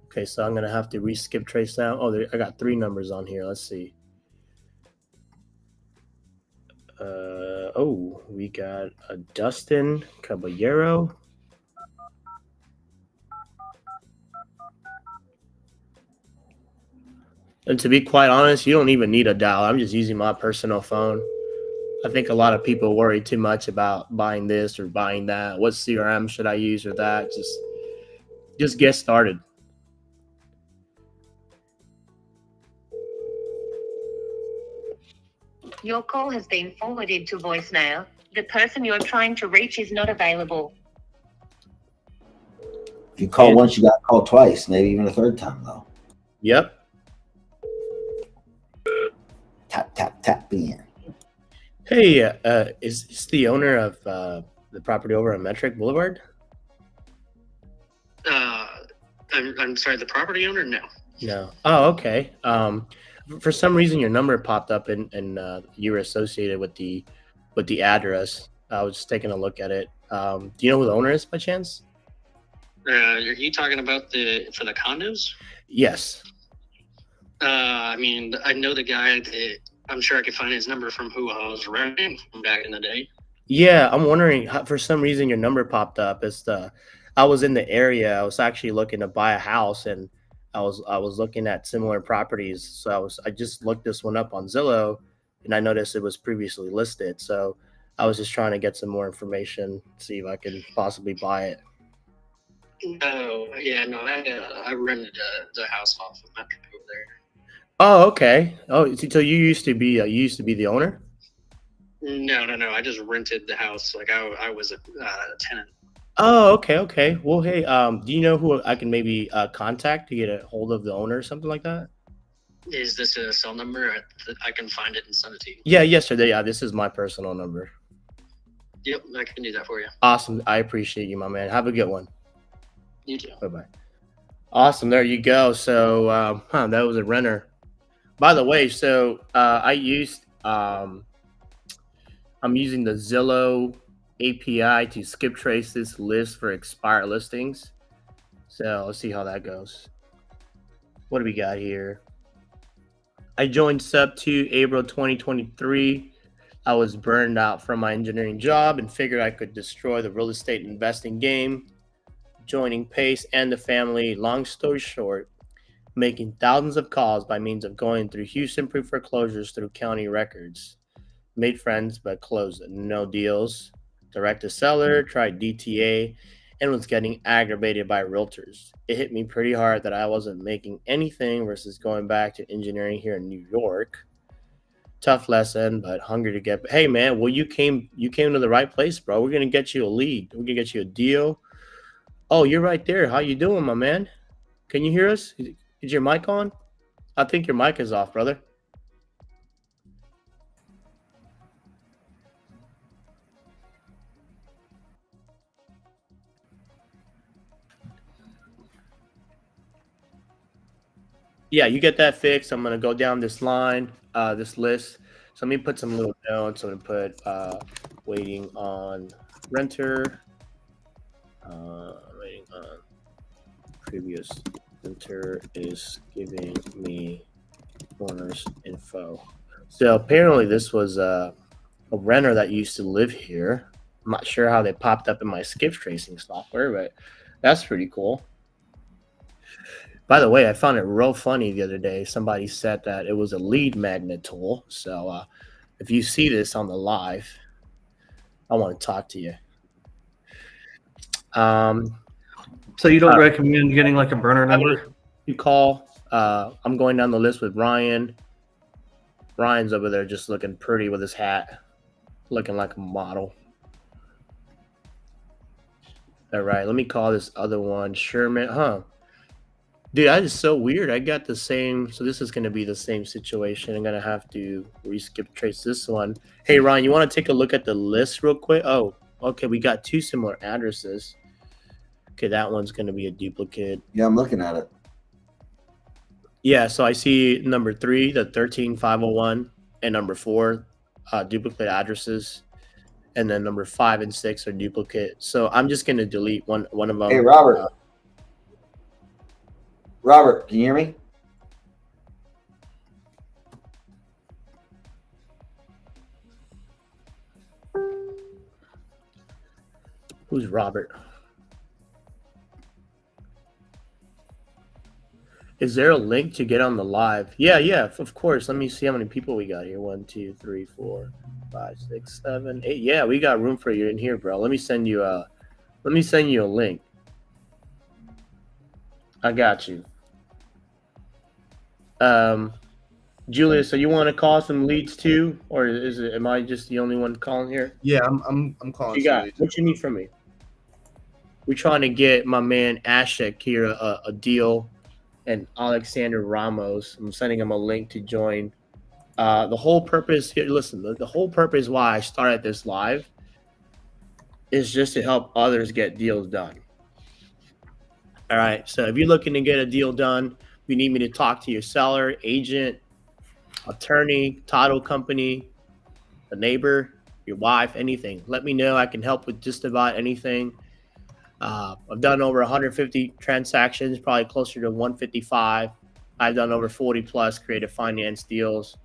Okay, so I'm going to have to re-skip trace now. Oh, I got 3 numbers on here. Let's see. We got a Dustin Caballero. And to be quite honest, you don't even need a dial. I'm just using my personal phone. I think a lot of people worry too much about buying this or buying that. What CRM should I use or that? Just get started. Your call has been forwarded to voicemail. The person you're trying to reach is not available. If you call once, you got to call twice, maybe even a third time, though. Yep. Tap, tap, tap in. Hey, is this the owner of the property over on Metric Boulevard? I'm sorry, the property owner? No. No. Oh, okay. For some reason, your number popped up and you were associated with the address. I was just taking a look at it. Do you know who the owner is by chance? Are you talking about for the condos? Yes. I mean, I know the guy. I'm sure I could find his number from who I was renting from back in the day. Yeah, I'm wondering for some reason your number popped up. I was in the area. I was actually looking to buy a house, and I was looking at similar properties. So I just looked this one up on Zillow, and I noticed it was previously listed. So I was just trying to get some more information, see if I can possibly buy it. Oh, yeah, no, I rented the house off of Metric over there. Oh, okay. Oh, so you used to be the owner? No. I just rented the house. Like I was a tenant. Oh, okay. Well, hey, do you know who I can maybe contact to get a hold of the owner or something like that? Is this a cell number? I can find it and send it to you. Yeah, yesterday. Yeah, this is my personal number. Yep, I can do that for you. Awesome. I appreciate you, my man. Have a good one. You too. Bye-bye. Awesome. There you go. So, that was a renter. By the way, so I'm using the Zillow API to skip trace this list for expired listings. So let's see how that goes. What do we got here? I joined Sub 2 April 2023. I was burned out from my engineering job and figured I could destroy the real estate investing game. Joining Pace and the family, long story short, making thousands of calls by means of going through Houston pre-foreclosures through county records. Made friends, but closed no deals. Direct to seller, tried DTA, and was getting aggravated by realtors. It hit me pretty hard that I wasn't making anything versus going back to engineering here in New York. Tough lesson, but hungry to get. Hey man, well you came to the right place, bro. We're gonna get you a lead. We're gonna get you a deal. Oh, you're right there. How you doing, my man? Can you hear us? Is your mic on? I think your mic is off, brother. Yeah, you get that fixed. I'm gonna go down this line, this list. So let me put some little notes. I'm gonna put waiting on renter, waiting on previous renter is giving me owner's info. So apparently this was a renter that used to live here. I'm not sure how they popped up in my skip tracing software, but that's pretty cool. By the way, I found it real funny the other day. Somebody said that it was a lead magnet tool. So if you see this on the live, I want to talk to you. So you don't recommend getting like a burner number? You call. I'm going down the list with Ryan. Ryan's over there just looking pretty with his hat, looking like a model. All right, let me call this other one. Sherman, Dude, that is so weird. I got the same. So this is going to be the same situation. I'm going to have to re-skip trace this one. Hey, Ryan, you want to take a look at the list real quick? Oh, okay. We got two similar addresses. Okay, that one's going to be a duplicate. Yeah, I'm looking at it. Yeah, so I see number 3, the 13501, and number 4, duplicate addresses. And then number 5 and 6 are duplicate. So I'm just going to delete one of them. Hey, Robert. Robert, can you hear me? Who's Robert? Is there a link to get on the live? Yeah, of course. Let me see how many people we got here. 1, 2, 3, 4, 5, 6, 7, 8. Yeah, we got room for you in here, bro. Let me send you a link. I got you. Julius, so you want to call some leads too, or am I just the only one calling here? Yeah, I'm calling You some got leads. what you need from me? We're trying to get my man Ashek here a deal, and Alexander Ramos. I'm sending him a link to join. The whole purpose here, listen, the whole purpose why I started this live is just to help others get deals done. All right. So if you're looking to get a deal done, you need me to talk to your seller, agent, attorney, title company, a neighbor, your wife, anything. Let me know. I can help with just about anything. I've done over 150 transactions, probably closer to 155. I've done over 40 plus creative finance deals.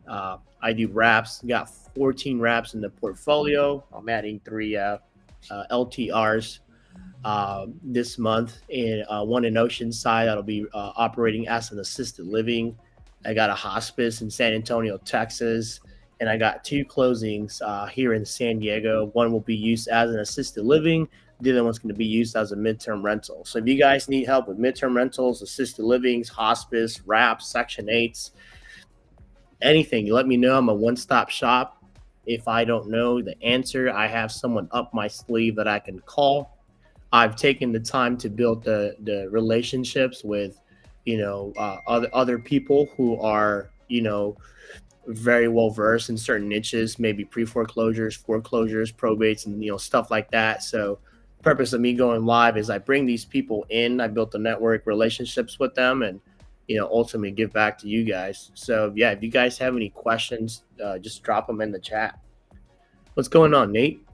I do wraps. Got 14 wraps in the portfolio. I'm adding 3 LTRs this month, and one in Oceanside that'll be operating as an assisted living. I got a hospice in San Antonio, Texas, and I got 2 closings here in San Diego. One will be used as an assisted living. The other one's going to be used as a midterm rental. So if you guys need help with midterm rentals, assisted livings, hospice, wraps, Section 8s, anything, you let me know. I'm a one-stop shop. If I don't know the answer, I have someone up my sleeve that I can call. I've taken the time to build the relationships with, other people who are, very well versed in certain niches, maybe pre-foreclosures, foreclosures, probates, and stuff like that. So the purpose of me going live is I bring these people in. I built the network relationships with them, and ultimately give back to you guys. So yeah, if you guys have any questions, just drop them in the chat. What's going on, Nate?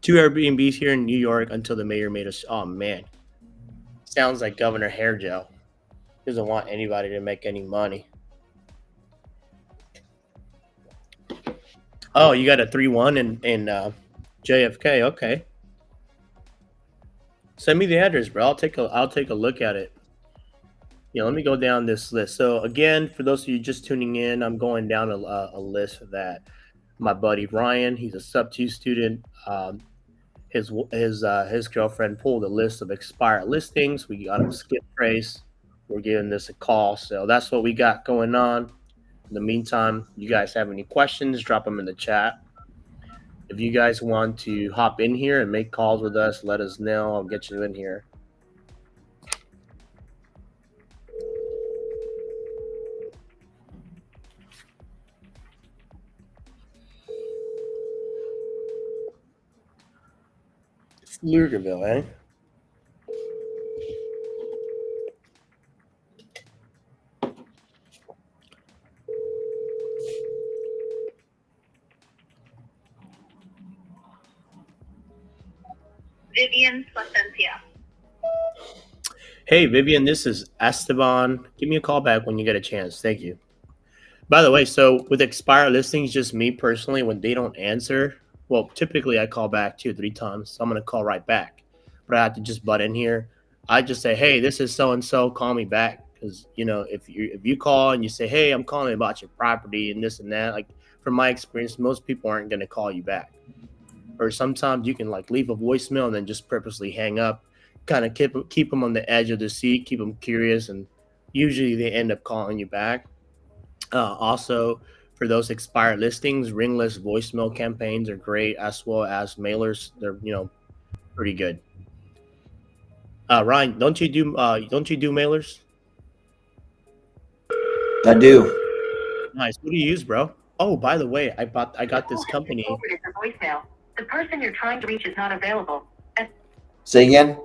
2 Airbnbs here in New York until the mayor made us. Oh man, sounds like Governor Hairgel doesn't want anybody to make any money. Oh, you got a 3-1 in JFK. Okay, send me the address, bro. I'll take a look at it. Let me go down this list. So again, for those of you just tuning in, I'm going down a list that my buddy Ryan, he's a sub-2 student. His girlfriend pulled a list of expired listings. We got him skip trace. We're giving this a call. So that's what we got going on. In the meantime, you guys have any questions, drop them in the chat. If you guys want to hop in here and make calls with us, let us know. I'll get you in here. Pflugerville, eh? Vivian Placencia. Hey, Vivian, this is Esteban. Give me a call back when you get a chance. Thank you. By the way, so with expired listings, just me personally, when they don't answer, well, typically I call back 2 or 3 times. So I'm going to call right back. But I have to just butt in here. I just say, hey, this is so-and-so, call me back. Because, if you call and you say, hey, I'm calling about your property and this and that, like from my experience, most people aren't going to call you back. Or sometimes you can like leave a voicemail and then just purposely hang up, kind of keep them on the edge of the seat, keep them curious, and usually they end up calling you back. Also, for those expired listings, ringless voicemail campaigns are great, as well as mailers. They're pretty good. Ryan, don't you do mailers? I do. Nice. What do you use, bro? Oh, by the way, I got this company. Voicemail. The person you're trying to reach is not available. Say again?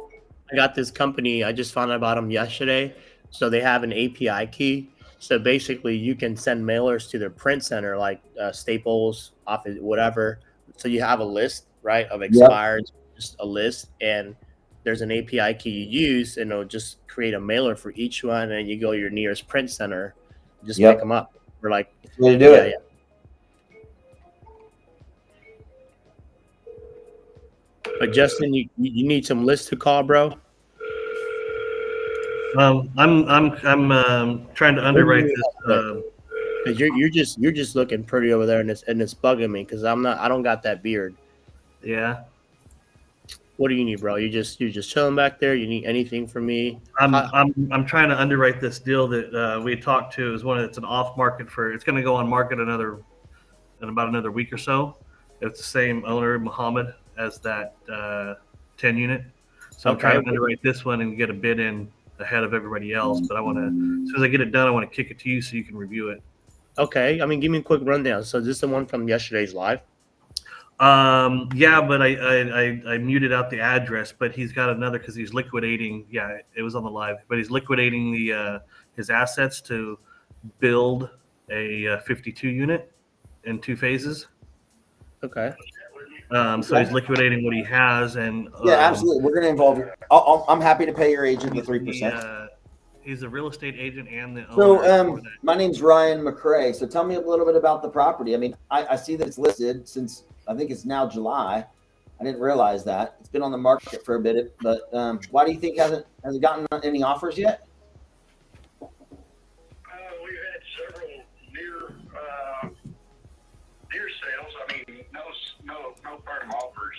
I got this company. I just found out about them yesterday. So they have an API key. So basically, you can send mailers to their print center, like Staples, Office, whatever. So you have a list, right, of expired, just a list, and there's an API key you use, and it'll just create a mailer for each one, and you go to your nearest print center, just pick them up. We're like, way to do it. Yeah. But Justin, you need some lists to call, bro. I'm trying to underwrite this. Cause you're just looking pretty over there, and it's bugging me because I don't got that beard. Yeah. What do you need, bro? You just chilling back there? You need anything from me? I'm trying to underwrite this deal that we talked to. Is one that's an off market for. It's going to go on market in about another week or so. It's the same owner, Muhammad, as that 10 unit. So I'm trying to underwrite this one and get a bid in ahead of everybody else. But I want to, as soon as I get it done, I want to kick it to you so you can review it. Okay. I mean, give me a quick rundown. So this is the one from yesterday's live? Yeah, but I muted out the address, but he's got another because he's liquidating. Yeah, it was on the live, but he's liquidating the his assets to build a 52 unit in 2 phases. Okay. So he's liquidating what he has, and yeah, absolutely. We're going to involve you. I'm happy to pay your agent the 3%. He's a real estate agent and the So, owner. my name's Ryan McCrae. So tell me a little bit about the property. I mean, I see that it's listed since I think it's now July. I didn't realize that it's been on the market for a bit, but why do you think has it gotten any offers yet? We've had several near sales. I mean, no firm offers.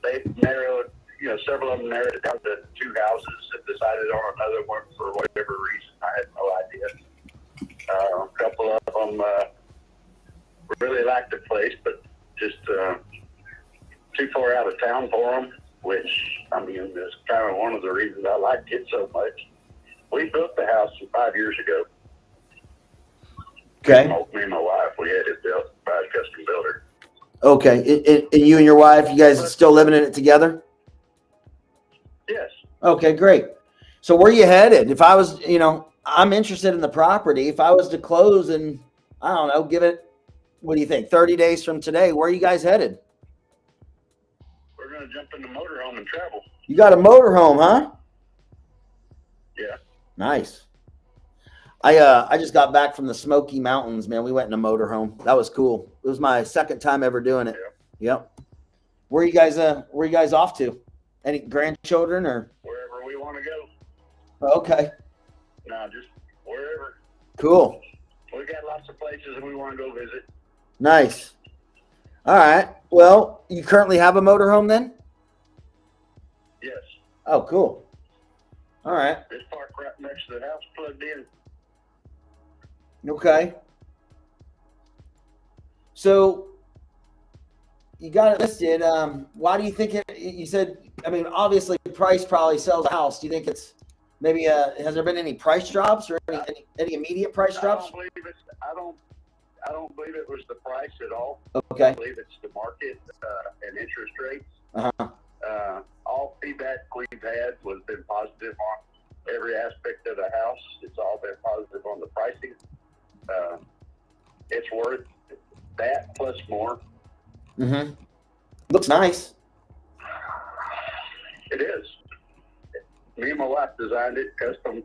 They've narrowed, several of them narrowed it down to 2 houses and decided on another one for whatever reason. I had no idea. A couple of them really liked the place, but just too far out of town for them, which, I mean, is kind of one of the reasons I liked it so much. We built the house 5 years ago. Okay. Me and my wife, we had it built by a custom builder. Okay. And you and your wife, you guys are still living in it together? Yes. Okay, great. So where are you headed? If I was, I'm interested in the property. If I was to close and, I don't know, give it, what do you think, 30 days from today, where are you guys headed? We're going to jump in the motorhome and travel. You got a motorhome, huh? Yeah. Nice. I just got back from the Smoky Mountains, man. We went in a motorhome. That was cool. It was my second time ever doing it. Yeah. Yep. Where are you guys off to? Any grandchildren or? Wherever we want to go. Okay. No, just wherever. Cool. We got lots of places that we want to go visit. Nice. All right. Well, you currently have a motorhome then? Yes. Oh, cool. All right. It's parked right next to the house, plugged in. Okay. So you got it listed. Why do you think you said, I mean, obviously price probably sells a house. Do you think it's maybe, has there been any price drops or any immediate price drops? I don't believe it was the price at all. Okay. I believe it's the market and interest rates. Uh-huh. All feedback we've had has been positive on every aspect of the house. It's all been positive on the pricing. It's worth that plus more. Mm-hmm. Looks nice. It is. Me and my wife designed it custom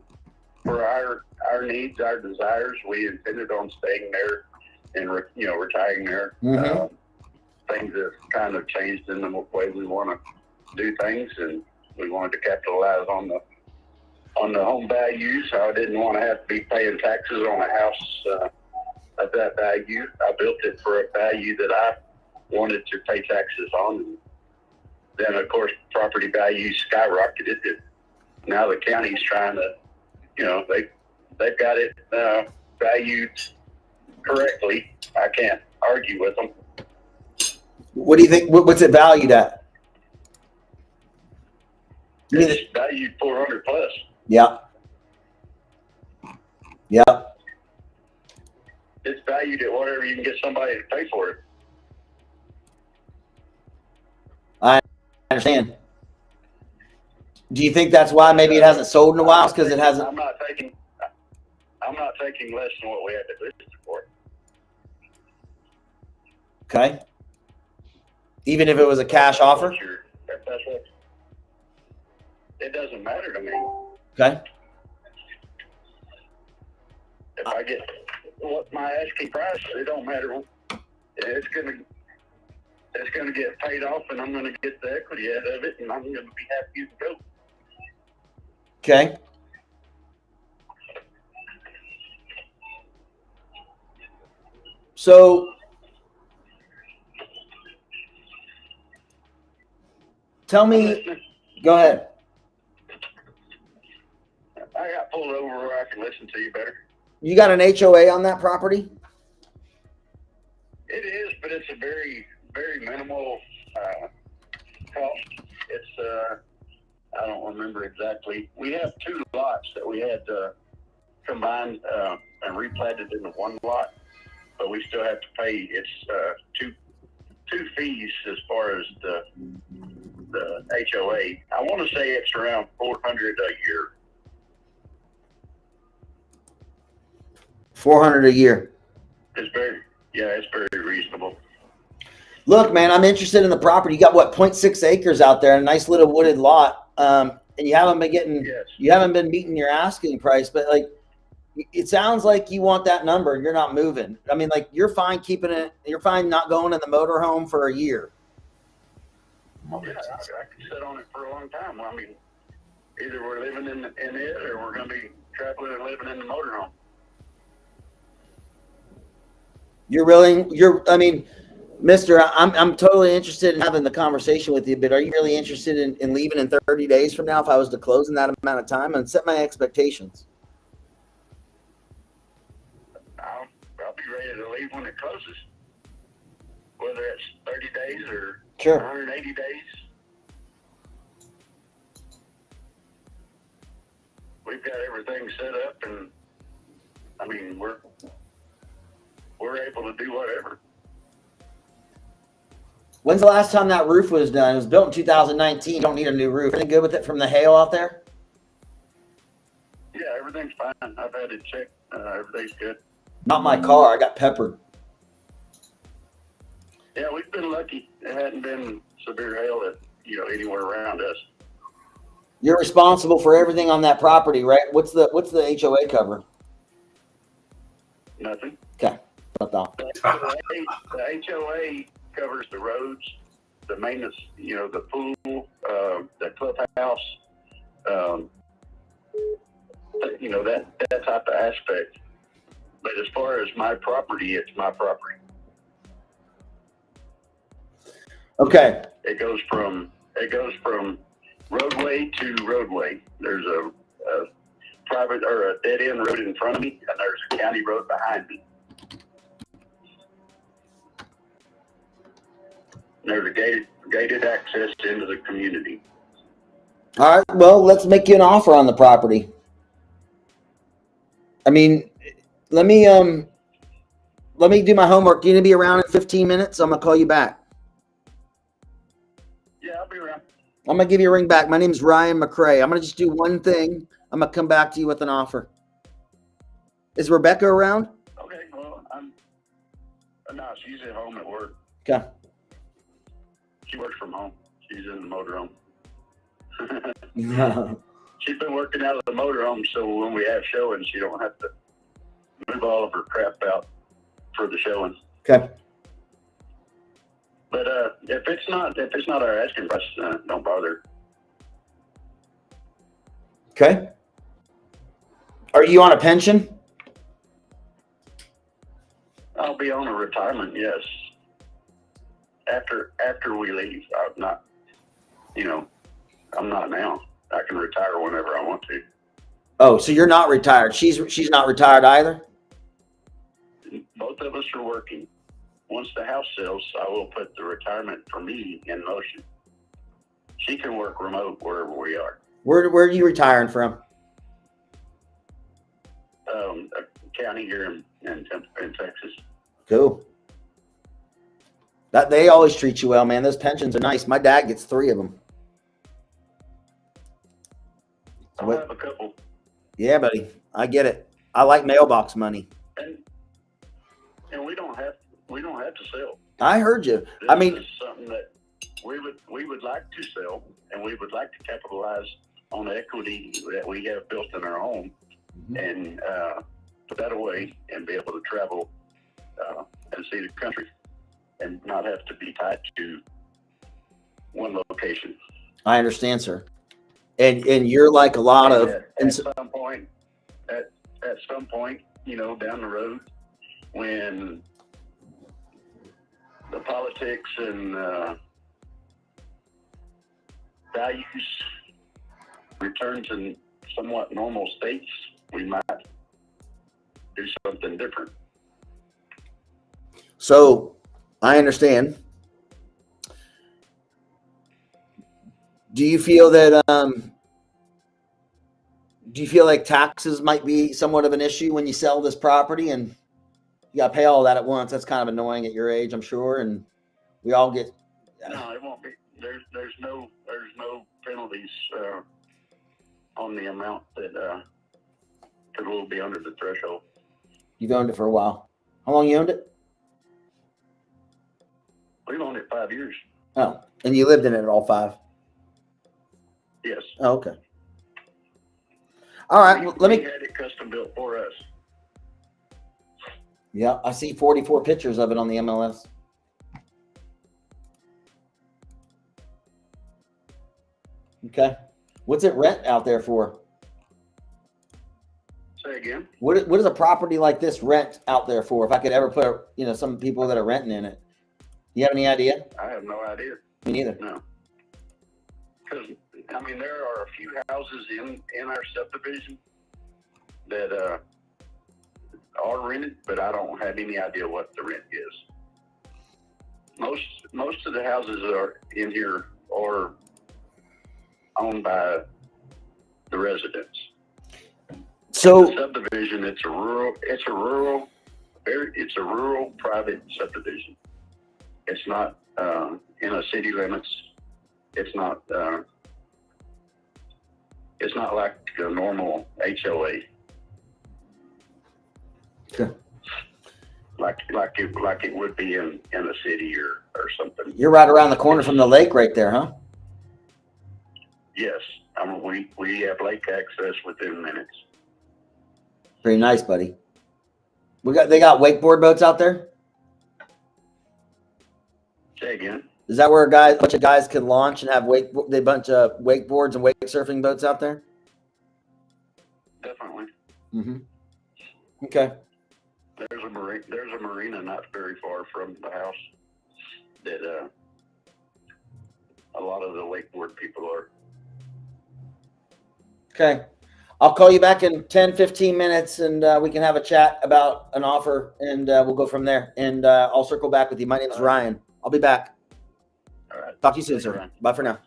for our needs, our desires. We intended on staying there and retiring there. Mm-hmm. Things have kind of changed in the way we want to do things, and we wanted to capitalize on the home value. So I didn't want to have to be paying taxes on a house of that value. I built it for a value that I wanted to pay taxes on. And then, of course, property values skyrocketed. And now the county's trying to, they've got it valued correctly. I can't argue with them. What do you think? What's it valued at? It's valued 400 plus. Yeah. Yeah. It's valued at whatever you can get somebody to pay for it. I understand. Do you think that's why maybe it hasn't sold in a while? Because it hasn't. I'm not taking less than what we had to list it for. Okay. Even if it was a cash offer? It doesn't matter to me. Okay. If I get what my asking price, it don't matter. It's gonna get paid off, and I'm gonna get the equity out of it, and I'm gonna be happy to go. Okay. So Tell me, go ahead. I got pulled over where I can listen to you better. You got an HOA on that property? It is, but it's a very, very minimal cost. It's, I don't remember exactly. We have 2 lots that we had combined and replatted into 1 lot, but we still have to pay. It's two fees as far as the HOA. I want to say it's around $400 a year. $400 a year. It's very reasonable. Look, man, I'm interested in the property. You got what, 0.6 acres out there, a nice little wooded lot, and you haven't been meeting your asking price, but like, it sounds like you want that number and you're not moving. I mean, like, you're fine keeping it. You're fine not going in the motorhome for a year. Oh, yeah, I could sit on it for a long time. I mean, either we're living in it or we're going to be traveling and living in the motorhome. I mean, Mister, I'm totally interested in having the conversation with you, but are you really interested in leaving in 30 days from now if I was to close in that amount of time? And set my expectations. I'll be ready to leave when it closes, whether it's 30 days or 180 days. We've got everything set up, and I mean, we're able to do whatever. When's the last time that roof was done? It was built in 2019. You don't need a new roof. Anything good with it from the hail out there? Yeah, everything's fine. I've had it checked. Everything's good. Not my car. I got peppered. Yeah, we've been lucky. It hadn't been severe hail anywhere around us. You're responsible for everything on that property, right? What's the HOA cover? Nothing. Okay. The HOA covers the roads, the maintenance, the pool, the clubhouse, that type of aspect. But as far as my property, it's my property. Okay. It goes from roadway to roadway. There's a private or a dead end road in front of me, and there's a county road behind me. There's a gated access into the community. All right. Well, let's make you an offer on the property. I mean, let me do my homework. You gonna be around in 15 minutes? I'm gonna call you back. Yeah, I'll be around. I'm gonna give you a ring back. My name's Ryan McCrae. I'm gonna just do one thing. I'm gonna come back to you with an offer. Is Rebecca around? Okay. Well, no, she's at home at work. Okay. She works from home. She's in the motorhome. No. She's been working out of the motorhome, so when we have showings, she don't have to move all of her crap out for the showings. Okay. But if it's not our asking price, don't bother. Okay. Are you on a pension? I'll be on a retirement, yes. After we leave, I'm not. I'm not now. I can retire whenever I want to. Oh, so you're not retired. She's not retired either? Both of us are working. Once the house sells, I will put the retirement for me in motion. She can work remote wherever we are. Where are you retiring from? A county here in Texas. Cool. That they always treat you well, man. Those pensions are nice. My dad gets 3 of them. I'll have a couple. Yeah, buddy. I get it. I like mailbox money. And we don't have to sell. I heard you. This is something that we would like to sell, and we would like to capitalize on the equity that we have built in our home, and put that away and be able to travel and see the country, and not have to be tied to one location. I understand, sir. And you're like a lot of at some point, down the road, when the politics and values return to somewhat normal states, we might do something different. So I understand. Do you feel that do you feel like taxes might be somewhat of an issue when you sell this property and you got to pay all that at once? That's kind of annoying at your age, I'm sure, and we all get. No, it won't be. There's no penalties on the amount that because we'll be under the threshold. You've owned it for a while. How long you owned it? We've owned it 5 years. Oh, and you lived in it all 5? Yes. Oh, okay. All right. Well, let me. We had it custom built for us. Yeah, I see 44 pictures of it on the MLS. Okay. What's it rent out there for? Say again. What does a property like this rent out there for? If I could ever put, some people that are renting in it. You have any idea? I have no idea. Me neither. No. Because, there are a few houses in our subdivision that are rented, but I don't have any idea what the rent is. Most of the houses that are in here are owned by the residents. So the subdivision, it's a rural private subdivision. It's not in a city limits. It's not like a normal HOA. Okay. Like it would be in a city or something. You're right around the corner from the lake right there, huh? Yes. We have lake access within minutes. Pretty nice, buddy. They got wakeboard boats out there? Say again. Is that where a bunch of guys can launch and have a bunch of wakeboards and wake surfing boats out there? Definitely. Mm-hmm. Okay. There's a marina not very far from the house that a lot of the wakeboard people are. Okay. I'll call you back in 10, 15 minutes and we can have a chat about an offer and we'll go from there. And I'll circle back with you. My name is Ryan. I'll be back. All right. Talk to you soon, sir. Bye for now.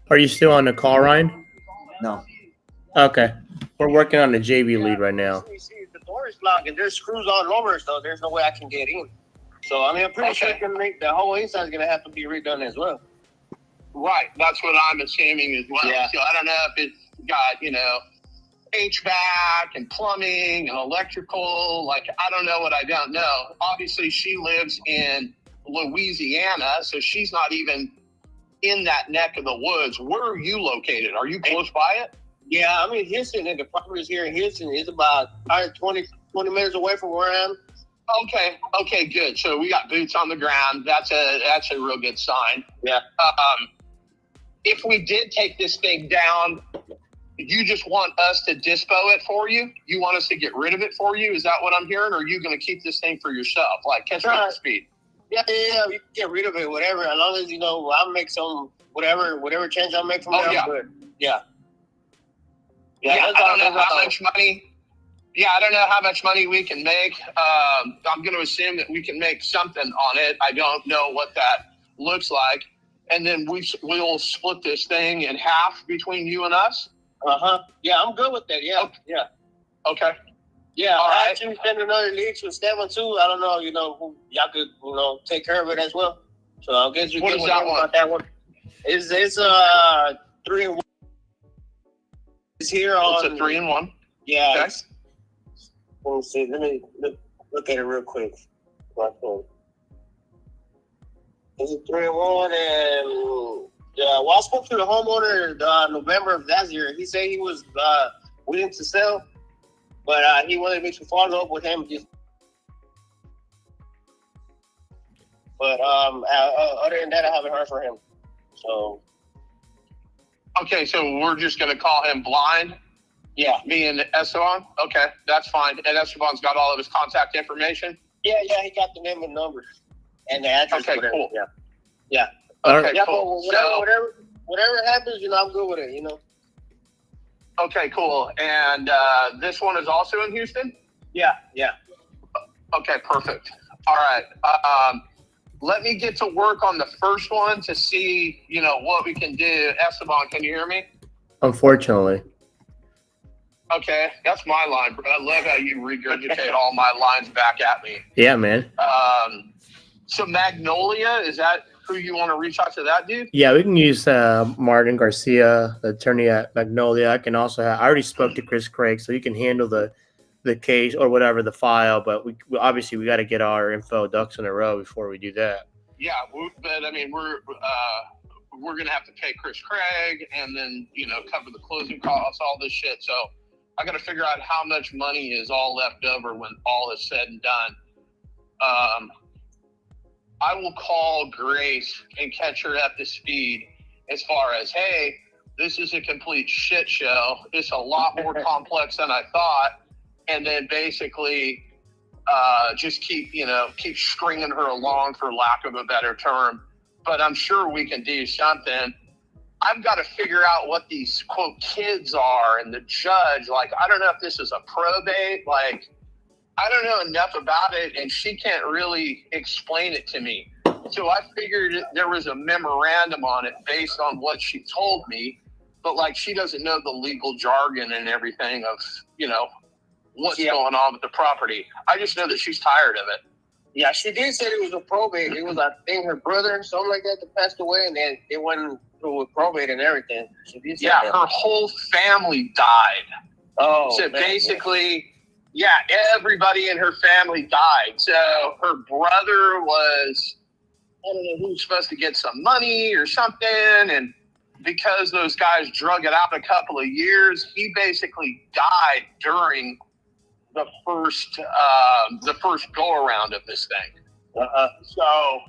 Are you still on the call, Ryan? No. Okay. We're working on the JV lead right now. The door is locked and there's screws all over, so there's no way I can get in. So I'm pretty sure the whole inside is gonna have to be redone as well. Right, that's what I'm assuming as well. Yeah. So I don't know if it's got, HVAC and plumbing and electrical. I don't know what I don't know. Obviously, she lives in Louisiana, so she's not even in that neck of the woods. Where are you located? Are you close by it? Yeah, I'm in Houston, and the property is here in Houston. It's about 20 minutes away from where I am. Okay, good. So we got boots on the ground. That's a real good sign. Yeah. If we did take this thing down, you just want us to dispo it for you? You want us to get rid of it for you? Is that what I'm hearing? Or are you going to keep this thing for yourself? Catch me up to speed. Yeah. You can get rid of it, whatever. As long as I'll make some whatever change I'll make from there. Yeah. Good. Yeah. I don't know how much money. Yeah, I don't know how much money we can make. I'm going to assume that we can make something on it. I don't know what that looks like. And then we'll split this thing in half between you and us. Yeah, I'm good with that. Yeah. Yeah. Okay. Yeah, All I'll right. actually send another lead to Stefan too. I don't know, who y'all could, take care of it as well. So I guess you What get is that one? about that one. It's 3-in-1. It's here on. It's a 3-in-1. Yeah. Okay. Let me see. Let me look at it real quick. My phone. It's a 3-in-1, and I spoke to the homeowner November of last year. He said he was willing to sell, but he wanted me to follow up with him. But other than that, I haven't heard from him. So. Okay, so we're just going to call him Blind? Yeah. Me and Esteban? Okay, that's fine. And Esteban's got all of his contact information? Yeah, he got the name and number and the address. Okay, whatever. cool. Yeah. Okay, Yeah, cool. but whatever happens, I'm good with it, Okay, cool. And this one is also in Houston? Yeah. Okay, perfect. All right. Let me get to work on the first one to see, what we can do. Esteban, can you hear me? Unfortunately. Okay, that's my line, bro. I love how you regurgitate all my lines back at me. Yeah, man. So Magnolia, is that who you want to reach out to, that dude? Yeah, we can use Martin Garcia, the attorney at Magnolia. I can also I already spoke to Chris Craig, so he can handle the case or whatever, the file. But we obviously got to get our info ducks in a row before we do that. Yeah, but I mean, we're gonna have to pay Chris Craig and then cover the closing costs, all this shit. So I got to figure out how much money is all left over when all is said and done. I will call Grace and catch her up to speed as far as, hey, this is a complete shit show. It's a lot more complex than I thought. And then basically just keep stringing her along, for lack of a better term. But I'm sure we can do something. I've got to figure out what these, quote, kids are, and the judge, I don't know if this is a probate, I don't know enough about it, and she can't really explain it to me. So I figured there was a memorandum on it based on what she told me, but she doesn't know the legal jargon and everything of, what's going on with the property. I just know that she's tired of it. Yeah, she did say it was a probate. It was, I think, her brother or something like that passed away, and then it went through with probate and everything. She did say that. Her whole family died. Oh, so man, basically, everybody in her family died. So her brother was, I don't know, he was supposed to get some money or something, and because those guys drug it out a couple of years, he basically died during the first go around of this thing. So,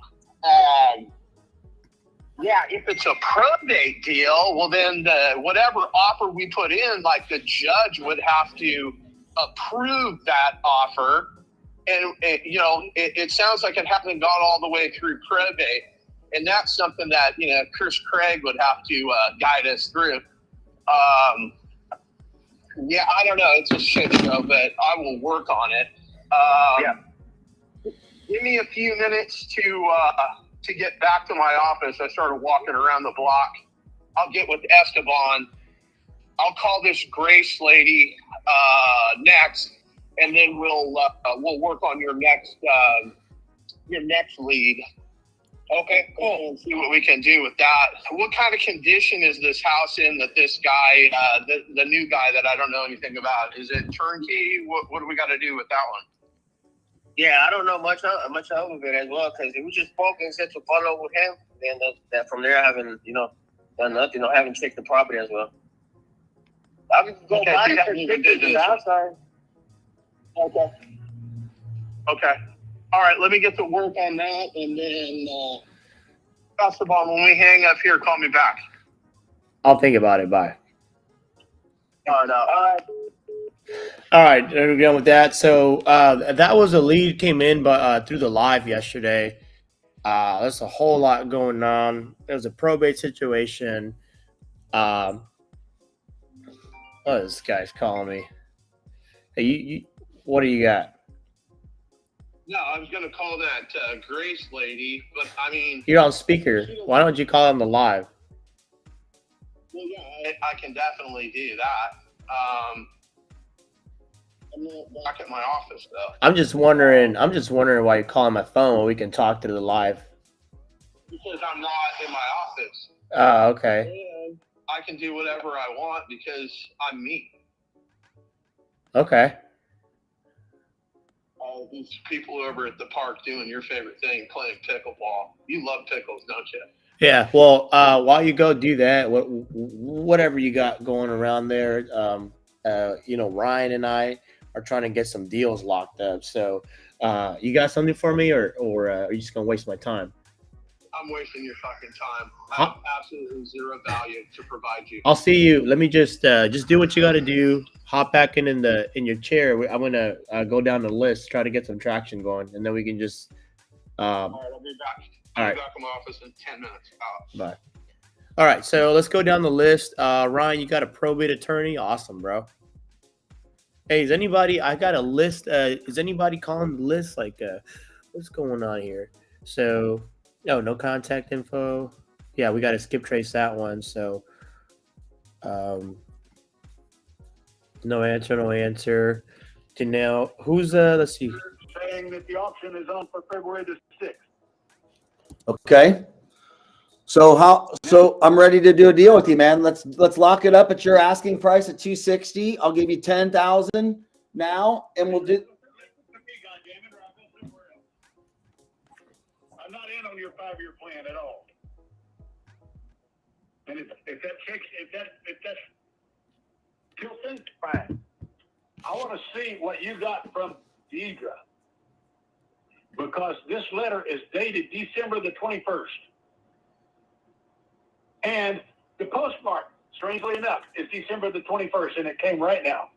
if it's a probate deal, well then whatever offer we put in, the judge would have to approve that offer, and it sounds like it hasn't gone all the way through probate, and that's something that Chris Craig would have to guide us through. I don't know. It's a shit show, but I will work on it. Give me a few minutes to get back to my office. I started walking around the block. I'll get with Esteban. I'll call this Grace lady next, and then we'll work on your next lead. Okay, cool. And see what we can do with that. What kind of condition is this house in that this guy, the new guy that I don't know anything about, is it turnkey? What do we got to do with that one? Yeah, I don't know much of it as well, because we just spoke and said to follow up with him, and that from there I haven't, done nothing. I haven't checked the property as well. I can go by and take pictures of the outside. Okay. All right, let me get to work on that, and then Esteban, when we hang up here, call me back. I'll think about it. Bye. All right. All right, we're done with that. So that was a lead came in through the live yesterday. There's a whole lot going on. There's a probate situation. This guy's calling me. Hey, you what do you got? No, I was going to call that Grace lady, but I mean... You're on speaker. Why don't you call on the live? Well, yeah, I can definitely do that. I'm not back at my office, though. I'm just wondering why you're calling my phone when we can talk to the live. Because I'm not in my office. Oh, okay. And I can do whatever I want because I'm me. Okay. These people over at the park doing your favorite thing, playing pickleball. You love pickles, don't you? Yeah. Well, while you go do that, whatever you got going around there, Ryan and I are trying to get some deals locked up. So, you got something for me, or are you just gonna waste my time? I'm wasting your fucking time. I have absolutely zero value to provide you. I'll see you. Let me just do what you got to do. Hop back in your chair. I'm gonna go down the list, try to get some traction going, and then we can just. All right, I'll be back. All right. I'll be back in my office in 10 minutes. Bye. All right, so let's go down the list. Ryan, you got a probate attorney? Awesome, bro. Hey, is anybody? I got a list. Is anybody calling the list? Like, what's going on here? So, no contact info. Yeah, we got to skip trace that one. So, no answer. Janelle, who's let's see. Saying that the auction is on for February the 6th. Okay. So I'm ready to do a deal with you, man. Let's lock it up at your asking price at 260. I'll give you 10,000 now, and we'll do. I'm not in on your 5-year plan at all. And if that's Tilton, fine. I want to see what you got from Deidre, because this letter is dated December the 21st. And the postmark, strangely enough, is December the 21st, and it came right now.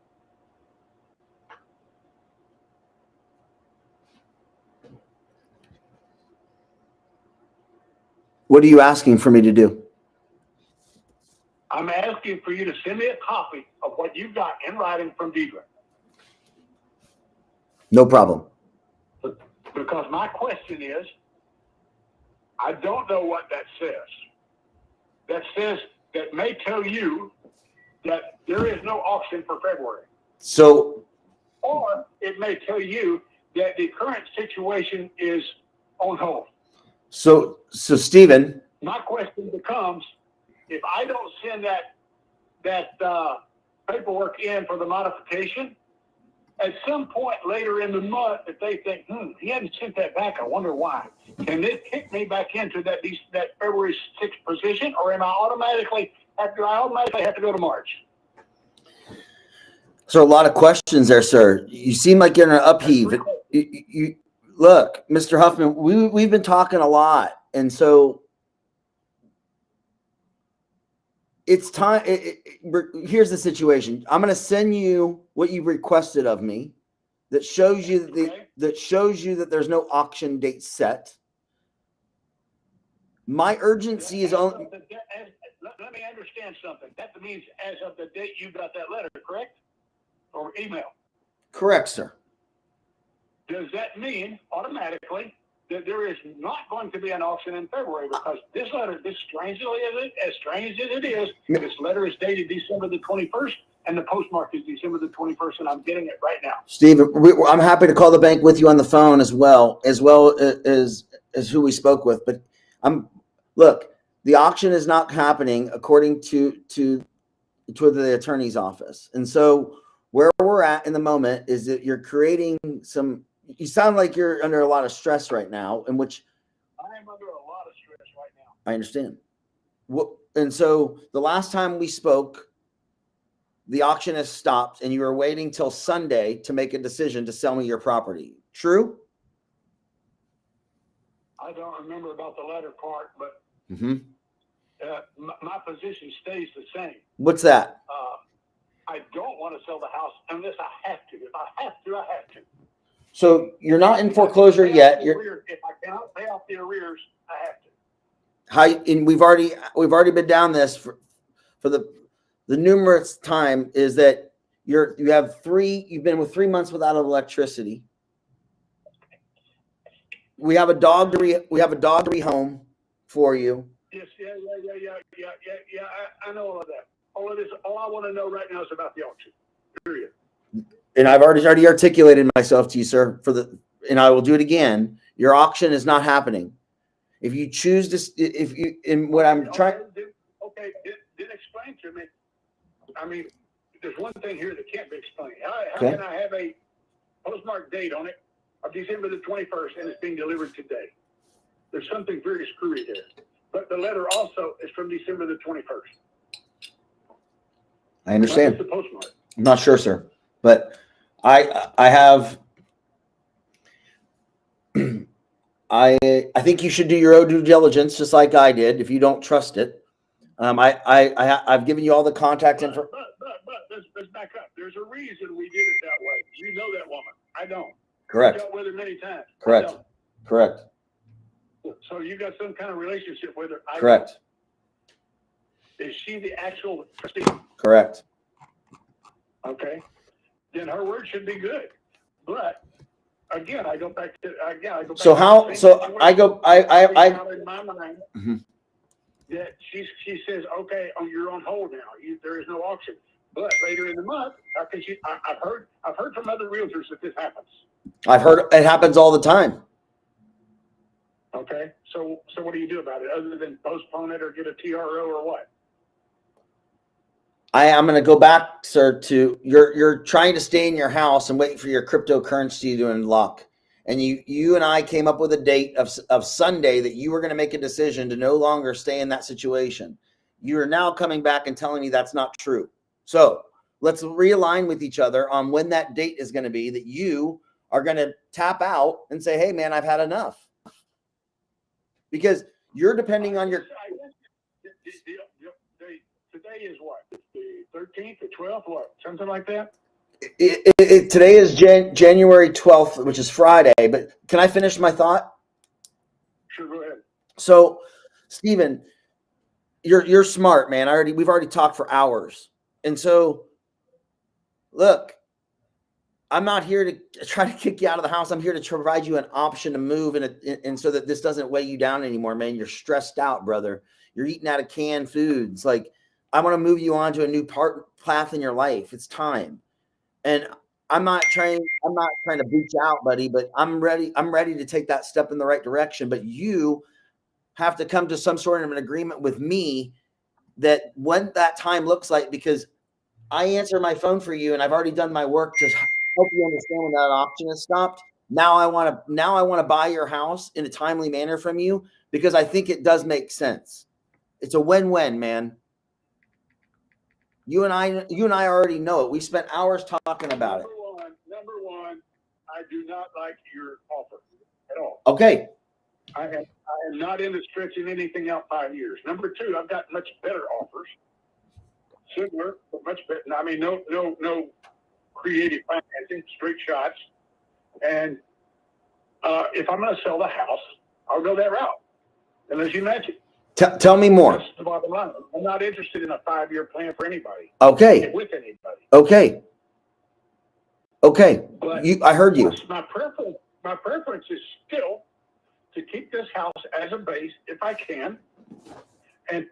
What are you asking for me to do? I'm asking for you to send me a copy of what you got in writing from Deidre. No problem. Because my question is, I don't know what that says. That may tell you that there is no auction for February. So, or it may tell you that the current situation is on hold. So Stephen. My question becomes, if I don't send that paperwork in for the modification, at some point later in the month, if they think, he hadn't sent that back, I wonder why. Can they kick me back into that February 6th position, or am I automatically have to go to March? So a lot of questions there, sir. You seem like you're in an upheave. You look, Mr. Huffman, we've been talking a lot, and so it's time. Here's the situation. I'm going to send you what you requested of me, that shows you that there's no auction date set. My urgency is on. Let me understand something. That means as of the date you got that letter, correct? Or email? Correct, sir. Does that mean automatically that there is not going to be an auction in February? Because this letter, as strange as it is, this letter is dated December the 21st, and the postmark is December the 21st, and I'm getting it right now. Steve, I'm happy to call the bank with you on the phone as well as who we spoke with. But look, the auction is not happening according to the attorney's office, and so where we're at in the moment is that you're creating some. You sound like you're under a lot of stress right now, in which I am under a lot of stress right now. I understand. And so the last time we spoke, the auction has stopped, and you were waiting till Sunday to make a decision to sell me your property. True? I don't remember about the latter part, but my position stays the same. What's that? I don't want to sell the house unless I have to. If I have to, I have to. So you're not in foreclosure yet. If I cannot pay off the arrears, I have to. And we've already been down this for the numerous time, is that you've been with 3 months without electricity. We have a dog to rehome for you. Yes, yeah. I know all of that. All I want to know right now is about the auction. Period. And I've already articulated myself to you, sir, and I will do it again. Your auction is not happening. If you choose to, Okay, then explain to me. I mean, there's one thing here that can't be explained. How can I have a postmark date on it of December the 21st and it's being delivered today? There's something very screwy there. But the letter also is from December the 21st. I understand. The postmark. I'm not sure, sir, but I I think you should do your own due diligence, just like I did. If you don't trust it, I've given you all the contact info. But let's back up. There's a reason we did it that way. You know that woman. I don't. Correct. You dealt with her many times. Correct. Correct. So you got some kind of relationship with her. Correct. Is she the actual trustee? Correct. Okay. Then her word should be good. But again, I go back to So how? So I go. I. In my mind, Mm-hmm. that she says, okay, you're on hold now. There is no auction. But later in the month, because I've heard from other realtors that this happens. I've heard it happens all the time. Okay, so what do you do about it other than postpone it or get a TRO or what? I'm going to go back, sir, to you're trying to stay in your house and wait for your cryptocurrency to unlock. And you and I came up with a date of Sunday that you were going to make a decision to no longer stay in that situation. You are now coming back and telling me that's not true. So let's realign with each other on when that date is going to be that you are going to tap out and say, hey, man, I've had enough. Because you're depending on your... Today is what? The 13th, the 12th, what? Something like that? Today is January 12th, which is Friday. But can I finish my thought? Sure, go ahead. So, Stephen, you're smart, man. We've already talked for hours. And so, look, I'm not here to try to kick you out of the house. I'm here to provide you an option to move and so that this doesn't weigh you down anymore, man. You're stressed out, brother. You're eating out of canned foods. Like, I want to move you on to a new path in your life. It's time. And I'm not trying to boot you out, buddy, but I'm ready to take that step in the right direction. But you have to come to some sort of an agreement with me that when that time looks like, because I answer my phone for you and I've already done my work to help you understand when that auction has stopped. Now I want to buy your house in a timely manner from you because I think it does make sense. It's a win-win, man. You and I already know it. We spent hours talking about it. Number one, I do not like your offer at all. Okay. I am not into stretching anything out 5 years. Number two, I've got much better offers. Similar, but much better. I mean, no creative financing, straight shots. And if I'm going to sell the house, I'll go that route. Unless you match it. Tell me more. That's the bottom line. I'm not interested in a 5-year plan for anybody. Okay. With anybody. Okay. But I heard you. My preference is still to keep this house as a base if I can, and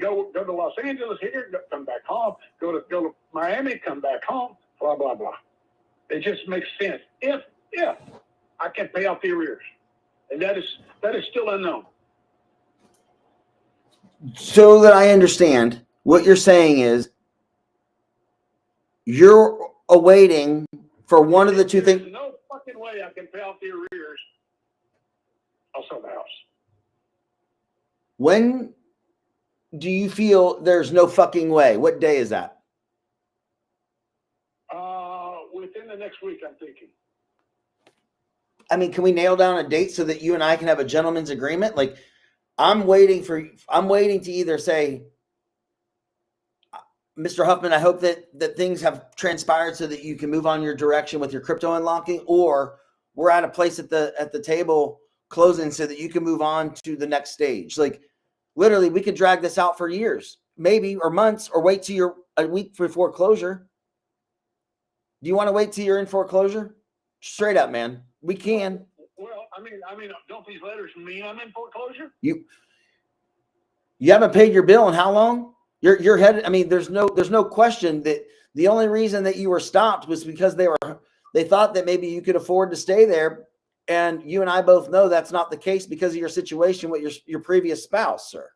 go to Los Angeles here, come back home, go to Miami, come back home, blah blah blah. It just makes sense if I can pay off the arrears, and that is still unknown. So that I understand, what you're saying is you're awaiting for one of the two things. There's no fucking way I can pay off the arrears. I'll sell the house. When do you feel there's no fucking way? What day is that? Within the next week, I'm thinking. I mean, can we nail down a date so that you and I can have a gentleman's agreement? Like, I'm waiting to either say, Mr. Huffman, I hope that things have transpired so that you can move on your direction with your crypto unlocking, or we're at a place at the table closing so that you can move on to the next stage. Like, literally, we could drag this out for years, maybe, or months, or wait till a week for foreclosure. Do you want to wait till you're in foreclosure? Straight up, man. We can. Well, I mean, don't these letters mean I'm in foreclosure? You haven't paid your bill in how long? You're headed. I mean, there's no question that the only reason that you were stopped was because they thought that maybe you could afford to stay there, and you and I both know that's not the case because of your situation with your previous spouse, sir.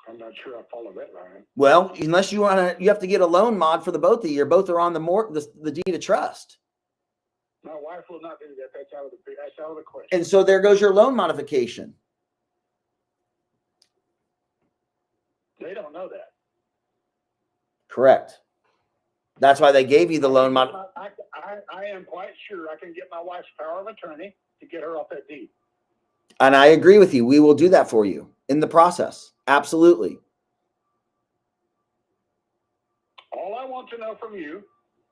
I'm not sure I follow that line. Well, unless you have to get a loan mod for the both of you. Both are on the deed of trust. My wife will not do that. That's out of the question. And so there goes your loan modification. They don't know that. Correct. That's why they gave you the loan mod. I I am quite sure I can get my wife's power of attorney to get her off that deed. And I agree with you. We will do that for you in the process. Absolutely. All I want to know from you,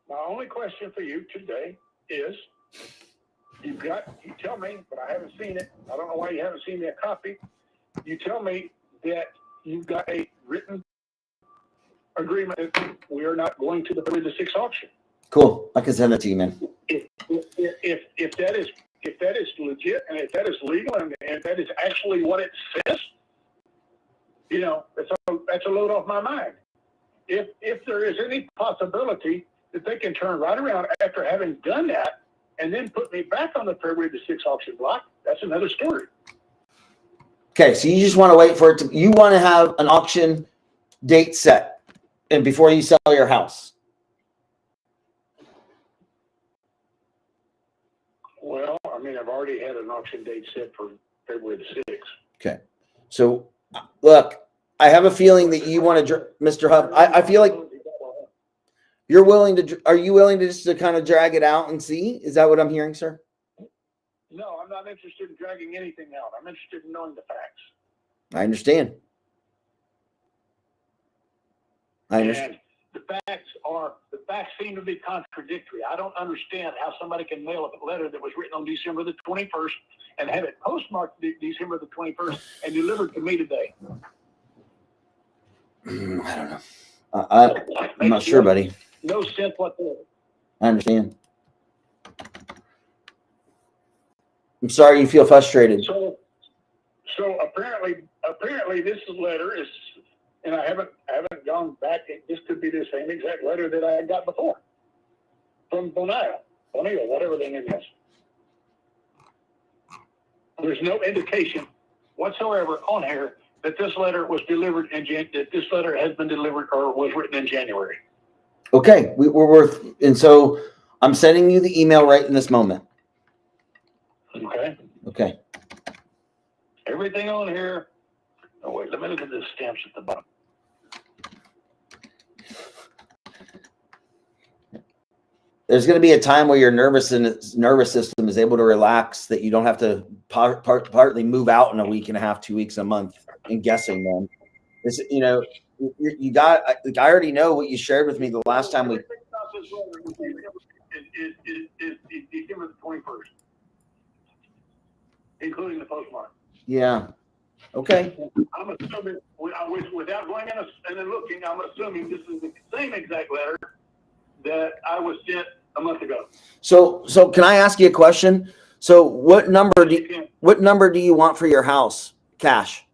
my only question for you today is, you tell me, but I haven't seen it. I don't know why you haven't seen me a copy. You tell me that you've got a written agreement that we are not going to the 6 auction. Cool. I can send it to you, man. If that is legit and if that is legal and if that is actually what it says, that's a load off my mind. If there is any possibility that they can turn right around after having done that and then put me back on the February the 6th auction block, that's another story. Okay, so you just want to wait for it to, you want to have an auction date set and before you sell your house. Well, I mean, I've already had an auction date set for February the 6th. Okay. So look, I have a feeling that you want to, Mr. Huff, I feel like you're willing to, are you willing to just to kind of drag it out and see? Is that what I'm hearing, sir? No, I'm not interested in dragging anything out. I'm interested in knowing the facts. I understand. And the facts seem to be contradictory. I don't understand how somebody can mail a letter that was written on December the 21st and have it postmarked December the 21st and delivered to me today. I don't know. I'm not sure, buddy. No sense whatsoever. I understand. I'm sorry you feel frustrated. So apparently this letter is, and I haven't gone back. This could be the same exact letter that I got before from Bonilla, whatever the name is. There's no indication whatsoever on here that this letter was delivered that this letter has been delivered or was written in January. Okay, and so I'm sending you the email right in this moment. Okay. Okay. Everything on here. Oh wait, let me look at the stamps at the bottom. There's going to be a time where your nervous system is able to relax, that you don't have to partly move out in a week and a half, 2 weeks, a month, and guessing, man. It's, you got. I already know what you shared with me the last time we. Is December the 21st, including the postmark. Yeah. Okay. I'm assuming, without going in and looking, I'm assuming this is the same exact letter that I was sent a month ago. So can I ask you a question? So what number do you want for your house cash?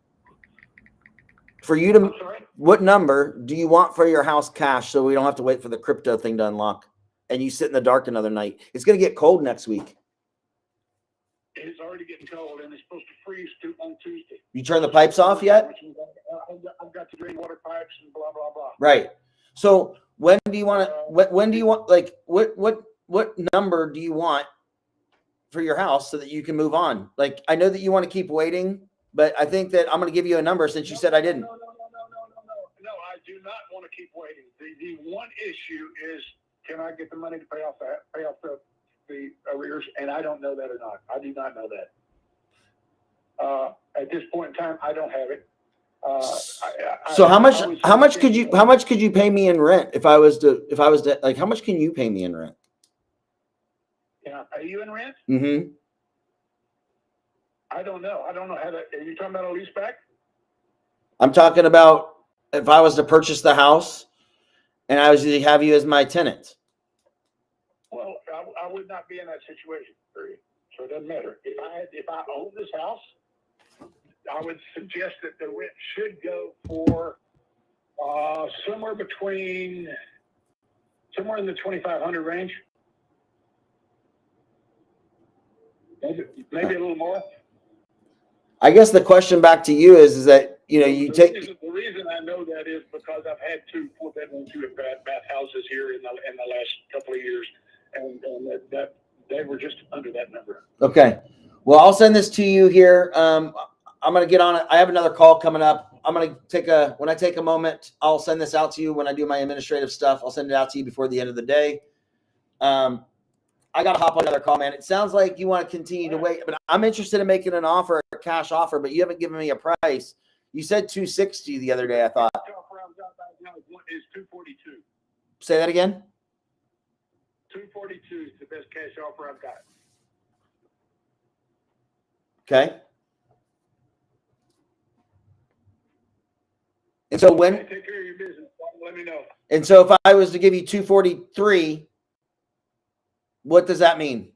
For you to, what number do you want for your house cash so we don't have to wait for the crypto thing to unlock and you sit in the dark another night? It's going to get cold next week. It's already getting cold and it's supposed to freeze on Tuesday. You turn the pipes off yet? I've got the drain water pipes and blah, blah, blah. Right. So when do you want to, when do you want, like, what number do you want for your house so that you can move on? Like, I know that you want to keep waiting, but I think that I'm going to give you a number since you said I didn't. No, I do not want to keep waiting. The one issue is, can I get the money to pay off the arrears? And I don't know that or not. I do not know that. At this point in time, I don't have it. So how much could you pay me in rent if I was to like, how much can you pay me in rent? Can I pay you in rent? Mm-hmm. I don't know. I don't know how to, are you talking about a lease back? I'm talking about if I was to purchase the house and I was to have you as my tenant. Well, I would not be in that situation, period. So it doesn't matter. If I own this house, I would suggest that the rent should go for somewhere in the 2,500 range. Maybe a little more. I guess the question back to you is that, you know, The reason I know that is because I've had 2 4-bedroom, 2-bath houses here in the last couple of years, and that they were just under that number. Okay. Well, I'll send this to you here. I'm going to get on it. I have another call coming up. I'm going to when I take a moment, I'll send this out to you when I do my administrative stuff. I'll send it out to you before the end of the day. I got to hop on another call, man. It sounds like you want to continue to wait, but I'm interested in making an offer, a cash offer, but you haven't given me a price. You said 260 the other day, I thought. Is 242. Say that again. 242 is the best cash offer I've got. Okay. And so when, take care of your business, let me know. and so if I was to give you 243, what does that mean?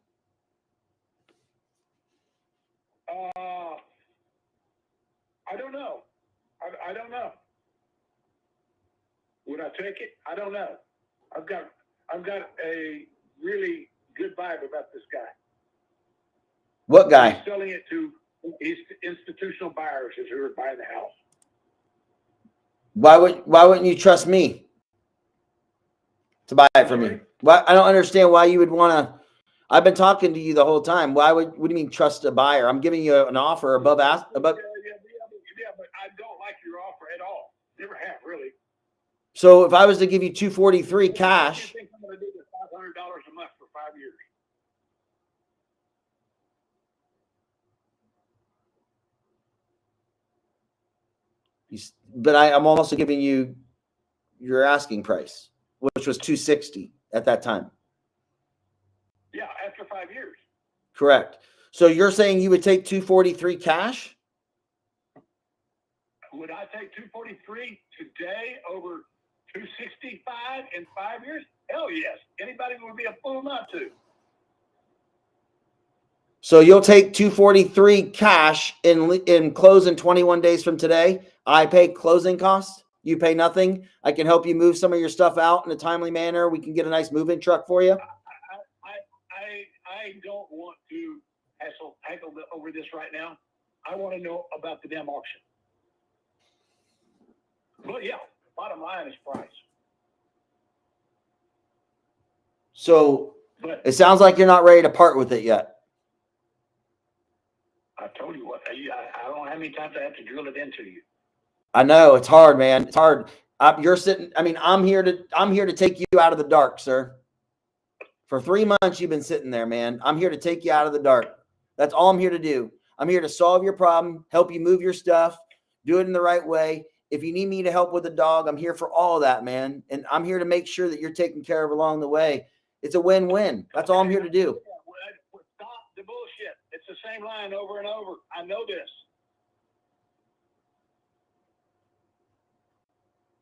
I don't know. I don't know. Would I take it? I don't know. I've got a really good vibe about this guy. What guy? He's selling it to institutional buyers who are buying the house. Why wouldn't you trust me to buy it from you? Why? I don't understand why you would want to. I've been talking to you the whole time. What do you mean trust a buyer? I'm giving you an offer above. Yeah, but I don't like your offer at all. Never have, really. So if I was to give you 243 cash, I think I'm going to do this $500 a month for 5 years. but I'm also giving you your asking price, which was 260 at that time. Yeah, after 5 years. Correct. So you're saying you would take 243 cash? Would I take 243 today over 265 in 5 years? Hell yes. Anybody would be a fool not to. So you'll take 243 cash in close in 21 days from today. I pay closing costs. You pay nothing. I can help you move some of your stuff out in a timely manner. We can get a nice moving truck for you. I don't want to haggle over this right now. I want to know about the damn auction. But yeah, bottom line is price. So it sounds like you're not ready to part with it yet. I told you what. I don't know how many times I have to drill it into you. I know it's hard, man. It's hard. You're sitting. I mean, I'm here to take you out of the dark, sir. For 3 months, you've been sitting there, man. I'm here to take you out of the dark. That's all I'm here to do. I'm here to solve your problem, help you move your stuff, do it in the right way. If you need me to help with the dog, I'm here for all of that, man. And I'm here to make sure that you're taken care of along the way. It's a win-win. That's all I'm here to do. Stop the bullshit. It's the same line over and over. I know this.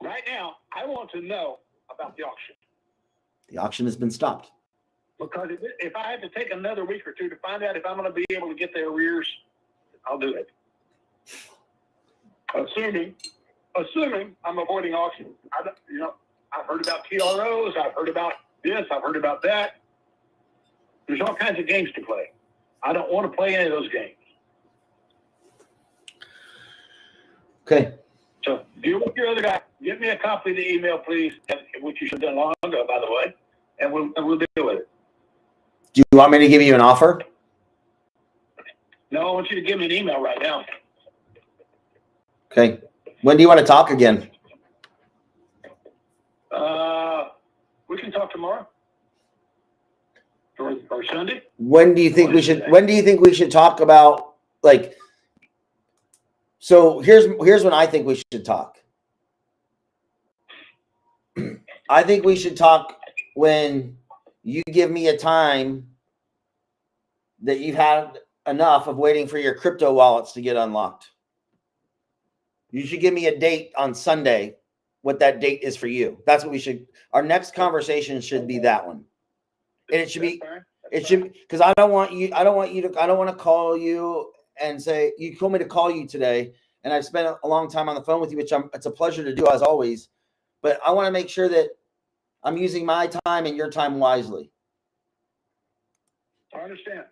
Right now, I want to know about the auction. The auction has been stopped. Because if I have to take another week or two to find out if I'm going to be able to get the arrears, I'll do it. Assuming I'm avoiding auction. I've heard about TROs. I've heard about this. I've heard about that. There's all kinds of games to play. I don't want to play any of those games. Okay. So deal with your other guy. Get me a copy of the email, please, which you should have done long ago, by the way, and we'll deal with it. Do you want me to give you an offer? No, I want you to give me an email right now. Okay. When do you want to talk again? We can talk tomorrow or Sunday. When do you think we should talk about, like, so here's when I think we should talk. I think we should talk when you give me a time that you've had enough of waiting for your crypto wallets to get unlocked. You should give me a date on Sunday, what that date is for you. That's what we should, our next conversation should be that one. And it should be, because I don't want to call you and say, you told me to call you today, and I've spent a long time on the phone with you, which it's a pleasure to do as always, but I want to make sure that I'm using my time and your time wisely. I understand.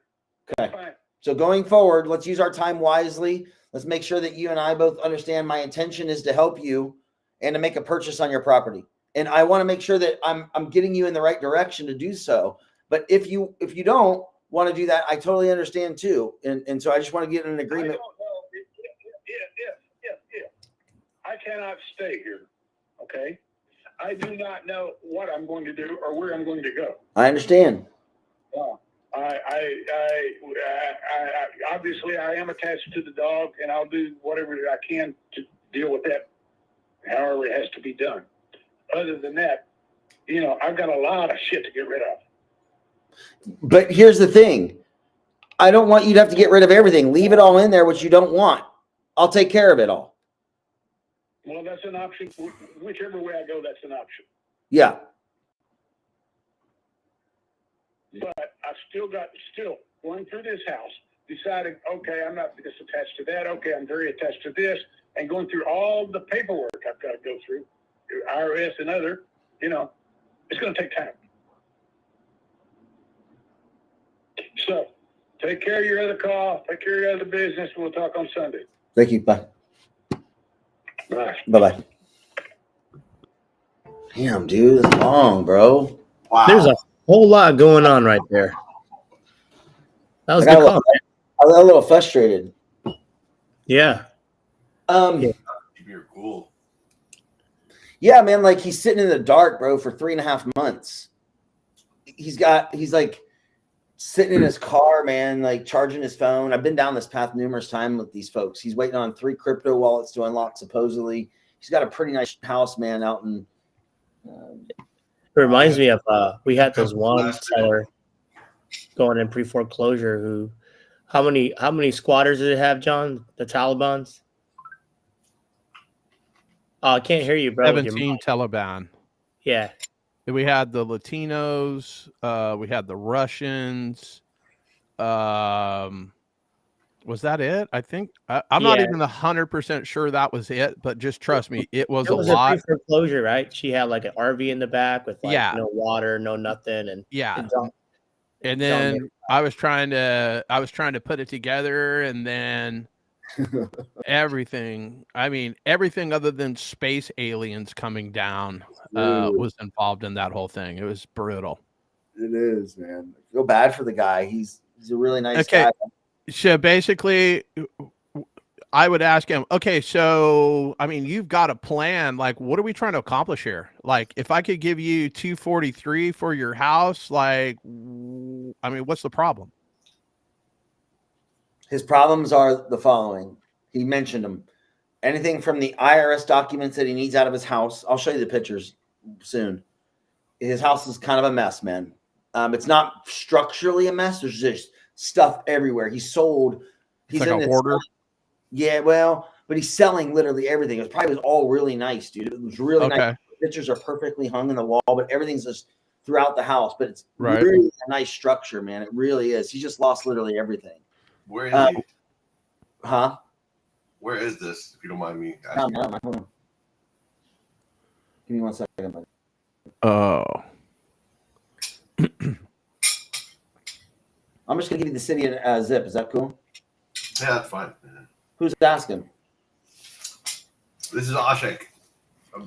Okay. Fine. So going forward, let's use our time wisely. Let's make sure that you and I both understand my intention is to help you and to make a purchase on your property. And I want to make sure that I'm getting you in the right direction to do so. But if you don't want to do that, I totally understand too. And so I just want to get in an agreement. I don't know if I cannot stay here. Okay. I do not know what I'm going to do or where I'm going to go. I understand. Obviously I am attached to the dog, and I'll do whatever I can to deal with that, however it has to be done. Other than that, I've got a lot of shit to get rid of. But here's the thing. I don't want you to have to get rid of everything. Leave it all in there, which you don't want. I'll take care of it all. Well, that's an option. Whichever way I go, that's an option. Yeah. But I've still going through this house, deciding, okay, I'm not this attached to that. Okay, I'm very attached to this, and going through all the paperwork I've got to go through, IRS and other, it's going to take time. So take care of your other call, take care of your other business. We'll talk on Sunday. Thank you. Bye. Bye. Bye-bye. Damn, dude, it's long, bro. Wow. There's a whole lot going on right there. That was I good call. got a little frustrated. Yeah. You're cool. Yeah, man, like he's sitting in the dark, bro, for 3.5 months. He's like sitting in his car, man, like charging his phone. I've been down this path numerous times with these folks. He's waiting on 3 crypto wallets to unlock, supposedly. He's got a pretty nice house, man, out in. It reminds me of we had this one seller going in pre-foreclosure who, how many squatters did it have, John? The Taliban's? Oh, I can't hear you, bro. 17 Taliban. Yeah. We had the Latinos. We had the Russians. Was that it? I think I'm not even 100% sure that was it, but just trust me, it was a lot. A pre-foreclosure, right? She had like an RV in the back with no water, no nothing, and and then I was trying to put it together, and then everything other than space aliens coming down was involved in that whole thing. It was brutal. It is, man. I feel bad for the guy. He's a really nice guy. So basically, I would ask him, okay, so, you've got a plan. Like, what are we trying to accomplish here? Like, if I could give you 243 for your house, like, what's the problem? His problems are the following. He mentioned them. Anything from the IRS documents that he needs out of his house. I'll show you the pictures soon. His house is kind of a mess, man. It's not structurally a mess. There's just stuff everywhere. He's sold. He's like a hoarder. Yeah, well, but he's selling literally everything. It was all really nice, dude. It was really nice. The pictures are perfectly hung in the wall, but everything's just throughout the house. But it's really a nice structure, man. It really is. He just lost literally everything. Where is he? Huh? Where is this, if you don't mind me asking? asking? Give me 1 second, buddy. Oh. I'm just going to give you the city in zip. Is that cool? Yeah, that's fine. Who's asking? This is Ashek.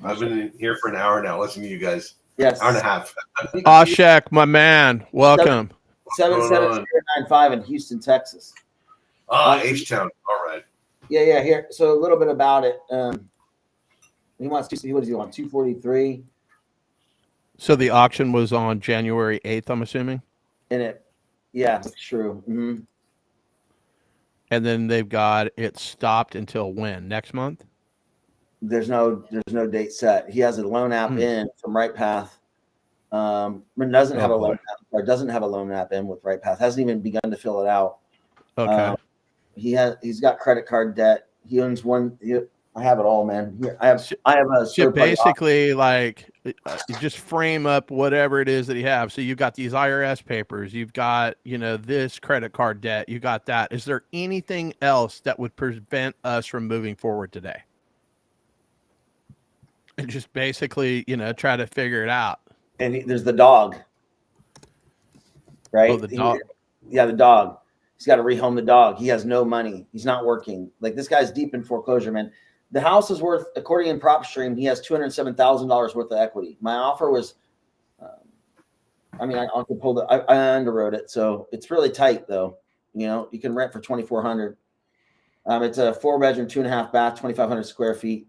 I've been here for an hour now listening to you guys. Yes. Hour and a half. Ashek, my man. Welcome. 77095 in Houston, Texas. H-Town. All right. Yeah. Here. So a little bit about it. He wants to see, what does he want? 243. So the auction was on January 8th, I'm assuming? Yeah, that's true. Mm-hmm. And then they've got it stopped until when? Next month? There's no date set. He has a loan app in from RightPath. Doesn't have a loan app in with RightPath. Hasn't even begun to fill it out. Okay. He's got credit card debt. He owns one. I have it all, man. Here, I have a. So basically, like, you just frame up whatever it is that he has. So you've got these IRS papers. You've got, this credit card debt. You got that. Is there anything else that would prevent us from moving forward today? And just basically, try to figure it out. And there's the dog. Right? Oh, the dog. The dog. He's got to rehome the dog. He has no money. He's not working. Like, this guy's deep in foreclosure, man. The house is worth, according to PropStream, he has $207,000 worth of equity. My offer was, I underwrote it, so it's really tight though. You can rent for $2,400. It's a 4-bedroom, 2.5 bath, 2,500 square feet,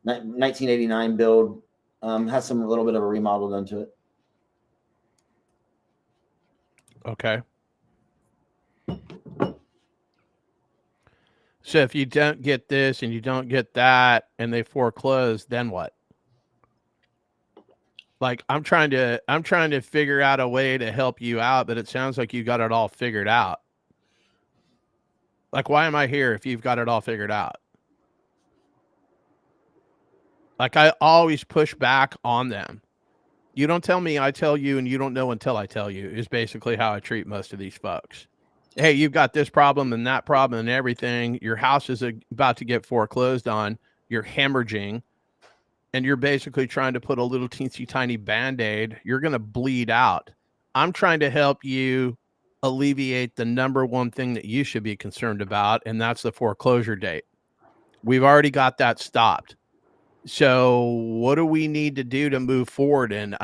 1989 build. Has some a little bit of a remodel done to it. Okay. So if you don't get this and you don't get that and they foreclose, then what? Like I'm trying to figure out a way to help you out, but it sounds like you got it all figured out. Like, why am I here if you've got it all figured out? Like, I always push back on them. You don't tell me, I tell you, and you don't know until I tell you, is basically how I treat most of these folks. Hey, you've got this problem and that problem and everything. Your house is about to get foreclosed on. You're hemorrhaging, and you're basically trying to put a little teensy tiny Band-Aid. You're going to bleed out. I'm trying to help you alleviate the number one thing that you should be concerned about, and that's the foreclosure date. We've already got that stopped. So what do we need to do to move forward? And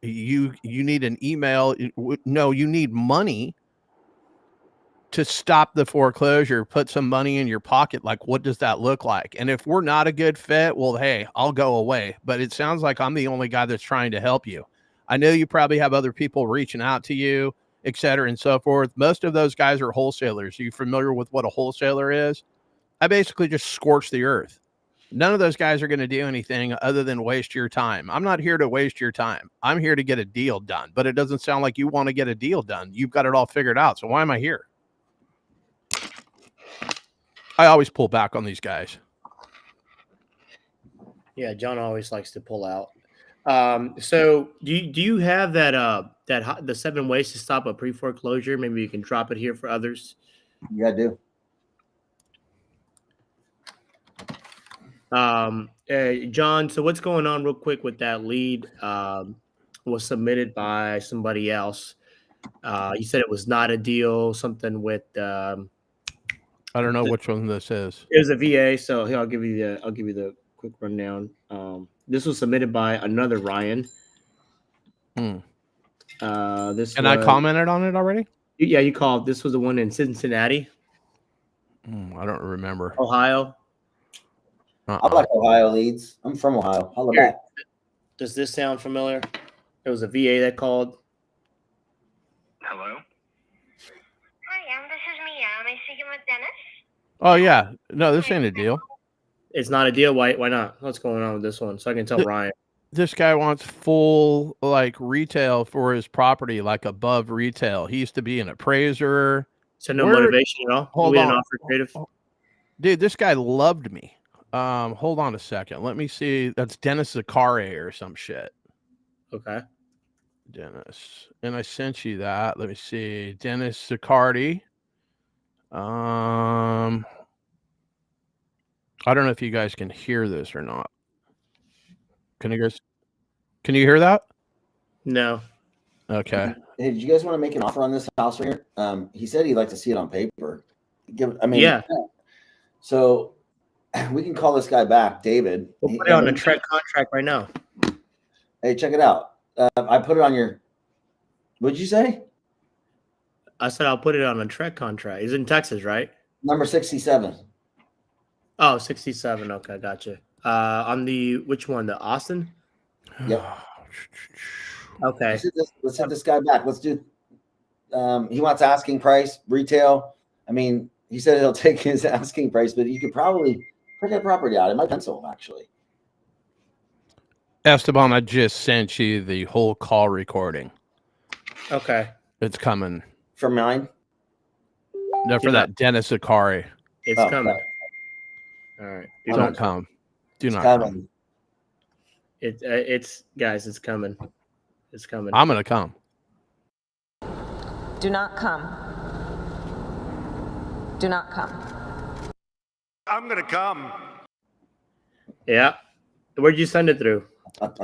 you need an email. No, you need money to stop the foreclosure. Put some money in your pocket. Like, what does that look like? And if we're not a good fit, well, hey, I'll go away. But it sounds like I'm the only guy that's trying to help you. I know you probably have other people reaching out to you, et cetera, and so forth. Most of those guys are wholesalers. Are you familiar with what a wholesaler is? I basically just scorch the earth. None of those guys are going to do anything other than waste your time. I'm not here to waste your time. I'm here to get a deal done, but it doesn't sound like you want to get a deal done. You've got it all figured out. So why am I here? I always pull back on these guys. Yeah, John always likes to pull out. So do you have that the 7 ways to stop a pre-foreclosure? Maybe you can drop it here for others. Yeah, I do. John, so what's going on real quick with that lead? Was submitted by somebody else. You said it was not a deal, something with I don't know which one this is. It was a VA, so here I'll give you the quick rundown. This was submitted by another Ryan. And I commented on it already? Yeah, you called. This was the one in Cincinnati. I don't remember. Ohio. I like Ohio leads. I'm from Ohio. I love that. Does this sound familiar? It was a VA that called. Hello? Hi, this is Mia. Am I speaking with Dennis? Oh, yeah. No, this ain't a deal. It's not a deal. Why not? What's going on with this one? So I can tell Ryan. This guy wants full like retail for his property, like above retail. He used to be an appraiser. So no motivation at all? Hold on. Offer creative? Dude, this guy loved me. Hold on a second. Let me see. That's Dennis Zacare or some shit. Okay. Dennis. And I sent you that. Let me see. Dennis Zacare. I don't know if you guys can hear this or not. Can you hear that? No. Okay. Hey, did you guys want to make an offer on this house right here? He said he'd like to see it on paper. Yeah. So we can call this guy back, David. We'll put it on a TREC contract right now. Hey, check it out. I put it on your. What'd you say? I said I'll put it on a TREC contract. It's in Texas, right? Number 67. Oh, 67. Okay, gotcha. On the which one? The Austin? Yep. Okay. Let's hit this guy back. Let's do. He wants asking price retail. I mean, he said he'll take his asking price, but you could probably pick that property out. It might pencil actually. Esteban, I just sent you the whole call recording. Okay. It's coming. For mine? No, for that Dennis Zacare. It's coming. Okay. All right. Don't come. Do not come. It's guys, it's coming. It's coming. I'm gonna come. Do not come. Do not come. I'm gonna come. Yeah. Where'd you send it through?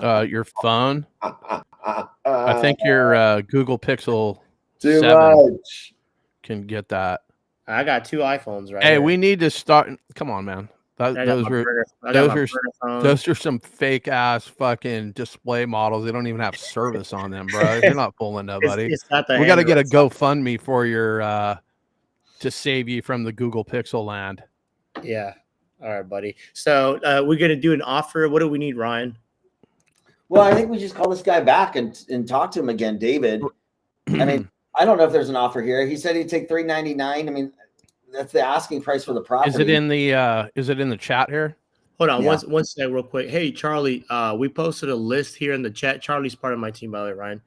Your phone. I think your Google Pixel Too 7 much. can get that. I got 2 iPhones right Hey, here. we need to start. Come on, man. Those are some fake ass fucking display models. They don't even have service on them, bro. You're not fooling nobody. It's not the We got to get a Android stuff. GoFundMe for your to save you from the Google Pixel land. Yeah. All right, buddy. So we're gonna do an offer. What do we need, Ryan? Well, I think we just call this guy back and talk to him again, David. I mean, I don't know if there's an offer here. He said he'd take $399. I mean, that's the asking price for the property. Is it in the chat here? Hold on, one second, real quick. Hey, Charlie, we posted a list here in the chat. Charlie's part of my team, by the way, Ryan.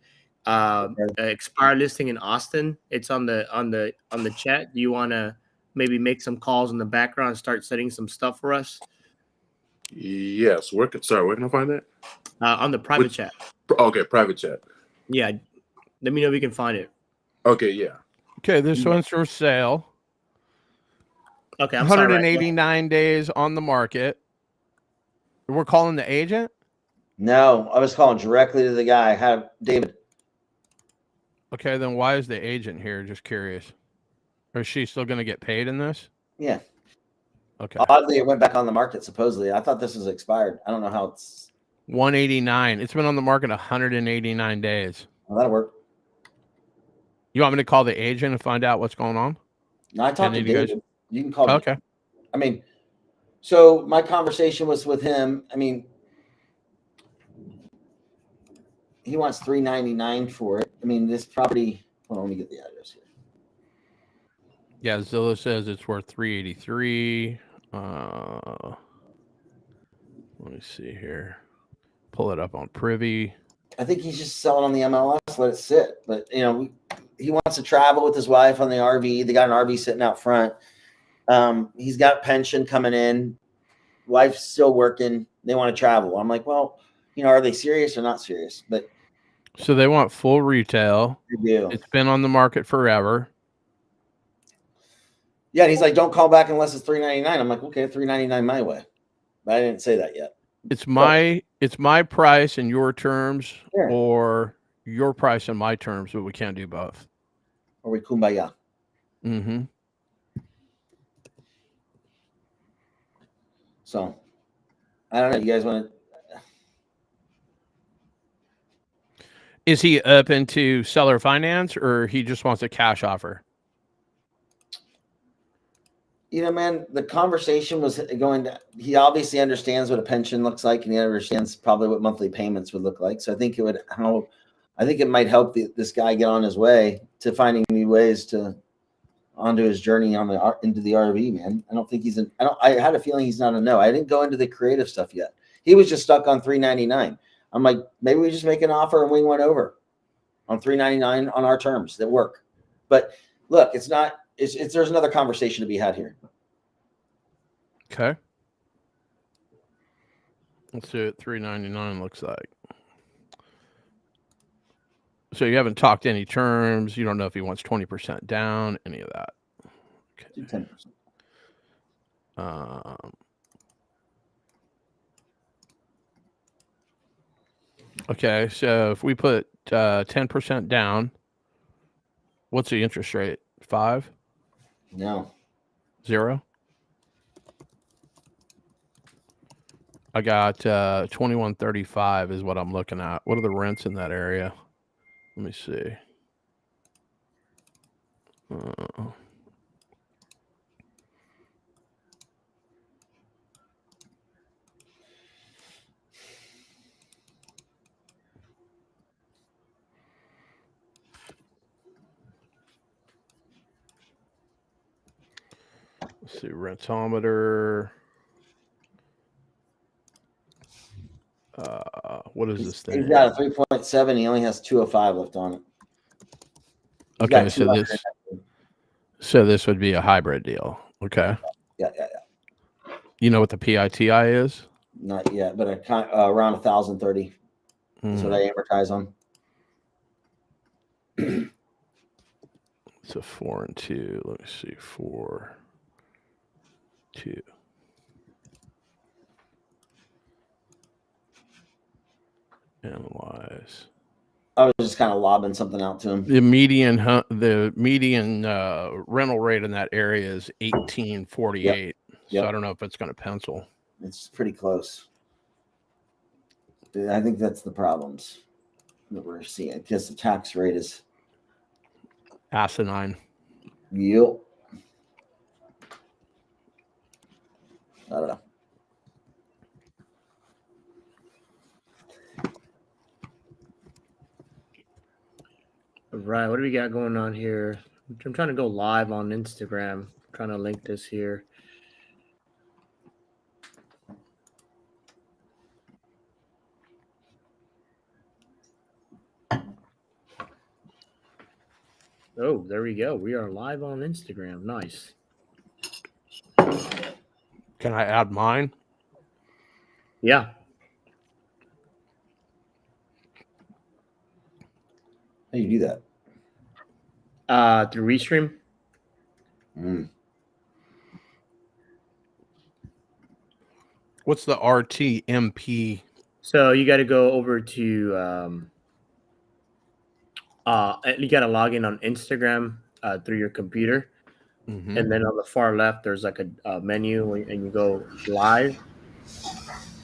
Expired listing in Austin. It's on the chat. Do you want to maybe make some calls in the background and start setting some stuff for us? Yes. Where can I find that? On the private chat. Okay, private chat. Yeah. Let me know if we can find it. Okay, yeah. Okay, this one's for sale. Okay, I'm 189 days on the market. We're calling the agent? No, I was calling directly to the guy. Have David. Okay, then why is the agent here? Just curious. Or is she still going to get paid in this? Yeah. Okay. Oddly, it went back on the market, supposedly. I thought this was expired. I don't know how it's 189. It's been on the market 189 days. Well, that'll work. You want me to call the agent and find out what's going on? No, I talked to David. You can call me. Okay. I mean, so my conversation was with him. I mean, he wants $399 for it. I mean, this property. Hold on, let me get the address here. Yeah, Zillow says it's worth 383. Let me see here. Pull it up on Privy. I think he's just selling on the MLS. Let it sit. But you know, he wants to travel with his wife on the RV. They got an RV sitting out front. He's got pension coming in. Wife's still working. They want to travel. I'm like, well, you know, are they serious or not serious? But so they want full retail. They do. It's been on the market forever. Yeah, and he's like, don't call back unless it's $399. I'm like, okay, $399 my way. But I didn't say that yet. It's my price and your terms, or your price and my terms, but we can't do both. Or we kumbaya. Mm-hmm. So I don't know. You guys want to? Is he up into seller finance, or he just wants a cash offer? You know, man, the conversation was going to, he obviously understands what a pension looks like, and he understands probably what monthly payments would look like. So I think it would help. I think it might help this guy get on his way to finding new ways to onto his journey into the RV, man. I don't think he's I had a feeling he's not a no. I didn't go into the creative stuff yet. He was just stuck on $399. I'm like, maybe we just make an offer and we went over on $399 on our terms that work. But look, it's not. There's another conversation to be had here. Okay. Let's see what $399 looks like. So you haven't talked any terms. You don't know if he wants 20% down, any of that. Okay. 10%. Okay, so if we put 10% down, what's the interest rate? 5? No. 0? I got 2135 is what I'm looking at. What are the rents in that area? Let me see. Let's see, rentometer. What is this thing? He's got a 3.7. He only has 205 left on it. Okay, so this would be a hybrid deal. Okay. Yeah. You know what the PITI is? Not yet, but around 1,030. That's what I amortize on. It's a 4 and 2. Let me see. 4, 2. Analyze. I was just kind of lobbing something out to him. The median rental rate in that area is $18.48. Yep. So I don't know if it's going to pencil. It's pretty close. I think that's the problems that we're seeing, because the tax rate is asinine. Yep. I don't know. Right. What do we got going on here? I'm trying to go live on Instagram. I'm trying to link this here. Oh, there we go. We are live on Instagram. Nice. Can I add mine? Yeah. How do you do that? Through Restream. What's the RTMP? So you got to go over to you got to log in on Instagram through your computer, Mhm. and then on the far left there's like a menu, and you go live,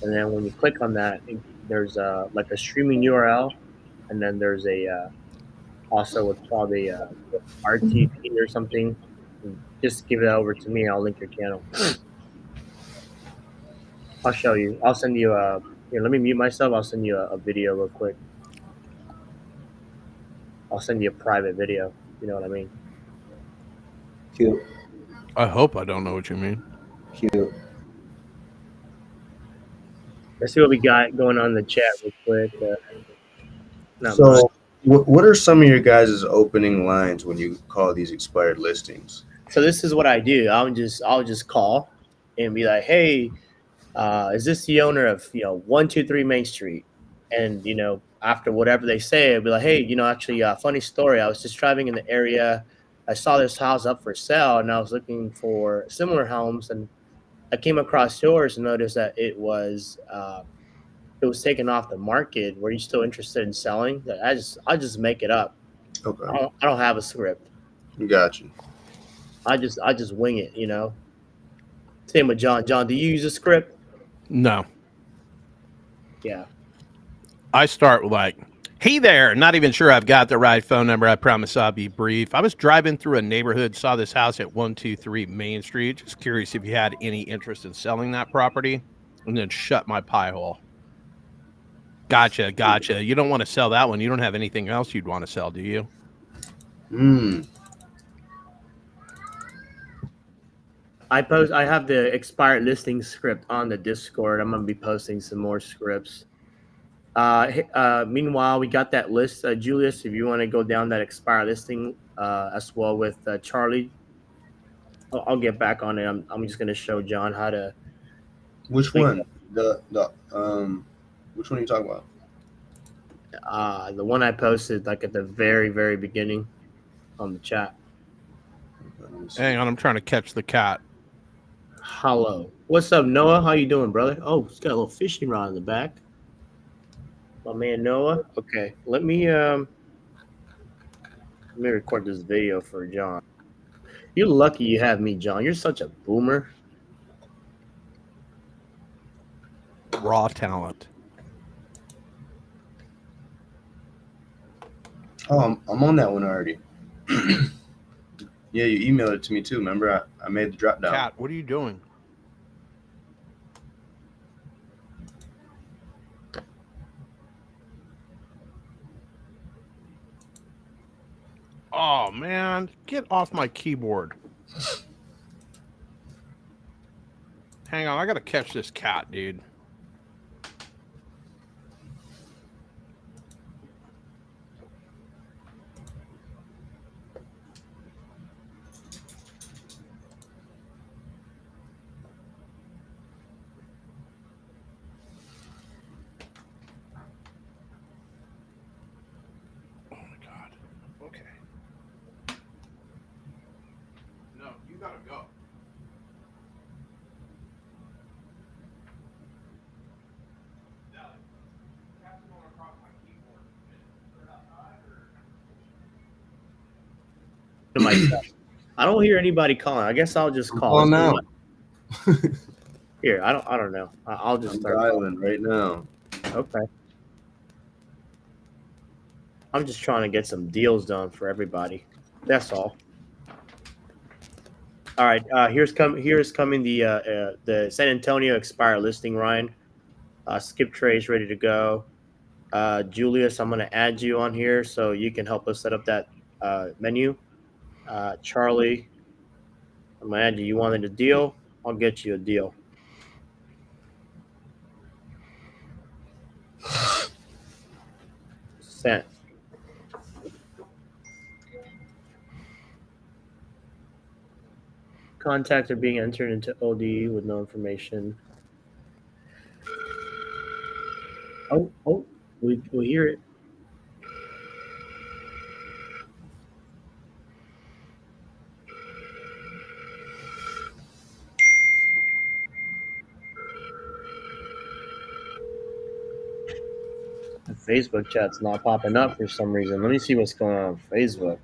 and then when you click on that, there's like a streaming URL, and then there's a also what's called a RTP or something. Just give it over to me. I'll link your channel. I'll show you. I'll send you a. Here, let me mute myself. I'll send you a video real quick. I'll send you a private video. You know what I mean? Cute. I hope I don't know what you mean. Cute. Let's see what we got going on in the chat real quick. Not much. So, what are some of your guys' opening lines when you call these expired listings? So this is what I do. I'll just call and be like, hey, is this the owner of 123 Main Street? And after whatever they say, I'll be like, hey, actually, funny story. I was just driving in the area. I saw this house up for sale, and I was looking for similar homes, and I came across yours and noticed that it was taken off the market. Were you still interested in selling? I just make it up. Okay. I don't have a script. Got you. I just wing it, Same with John. John, do you use a script? No. Yeah. I start with like, hey there, not even sure I've got the right phone number. I promise I'll be brief. I was driving through a neighborhood, saw this house at 123 Main Street. Just curious if you had any interest in selling that property, and then shut my pie hole. Gotcha. You don't want to sell that one. You don't have anything else you'd want to sell, do you? I have the expired listing script on the Discord. I'm gonna be posting some more scripts. Meanwhile, we got that list, Julius. If you want to go down that expired listing as well with Charlie, I'll get back on it. I'm just gonna show John how to. Which one? The which one are you talking about? The one I posted like at the very, very beginning on the chat. Hang on, I'm trying to catch the cat. Hello. What's up, Noah? How you doing, brother? Oh, he's got a little fishing rod in the back. My man Noah. Okay, let me record this video for John. You're lucky you have me, John. You're such a boomer. Raw talent. Oh, I'm on that one already. Yeah, you emailed it to me too. Remember, I made the drop down. Cat, what are you doing? Oh man, get off my keyboard. Hang on, I gotta catch this cat, dude. Oh my god. Okay. No, you gotta go. To myself. I don't hear anybody calling. I guess I'll just call. Call now. Here, I don't know. I'll just start dialing right now. Okay. I'm just trying to get some deals done for everybody. That's all. All right. Here's coming the San Antonio expired listing, Ryan. Skip trade's ready to go. Julius, I'm going to add you on here so you can help us set up that menu. Charlie, I'm going to add you. You wanted a deal? I'll get you a deal. Sent. Contacts are being entered into OD with no information. Oh, we hear it. The Facebook chat's not popping up for some reason. Let me see what's going on Facebook.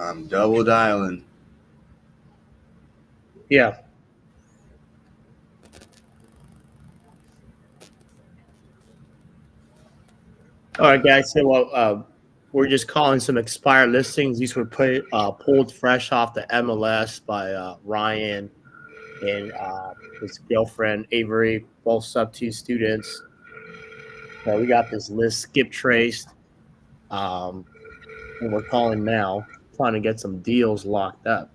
I'm double dialing. Yeah. All right, guys. So we're just calling some expired listings. These were pulled fresh off the MLS by Ryan and his girlfriend Avery, both sub 2 students. So we got this list skip traced, and we're calling now, trying to get some deals locked up.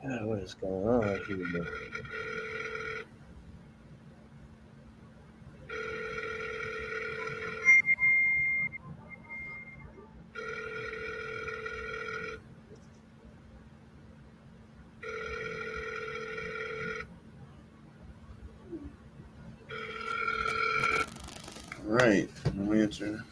What is going on here? All right, no answer.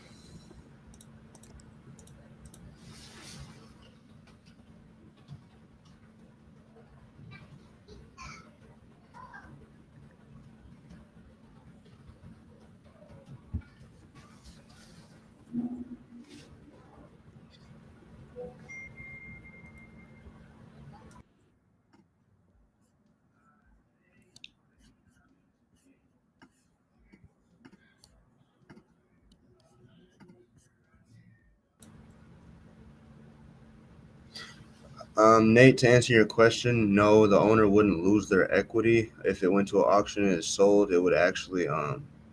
Nate, to answer your question, no, the owner wouldn't lose their equity. If it went to an auction and it's sold, it would actually,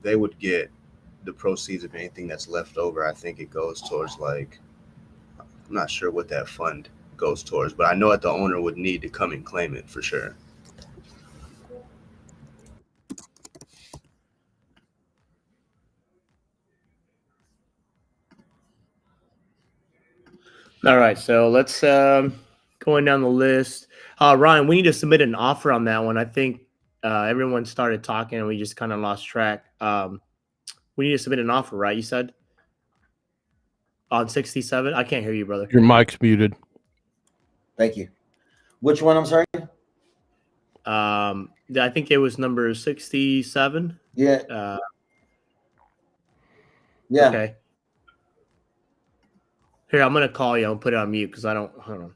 they would get the proceeds of anything that's left over. I think it goes towards I'm not sure what that fund goes towards, but I know that the owner would need to come and claim it for sure. All right, so let's going down the list. Ryan, we need to submit an offer on that one. I think everyone started talking and we just kind of lost track. We need to submit an offer, right? You said on 67. I can't hear you, brother. Your mic's muted. Thank you. Which one? I'm sorry. I think it was number 67. Yeah. Yeah. Okay. Here, I'm gonna call you. I'll put it on mute because I don't. Hold on.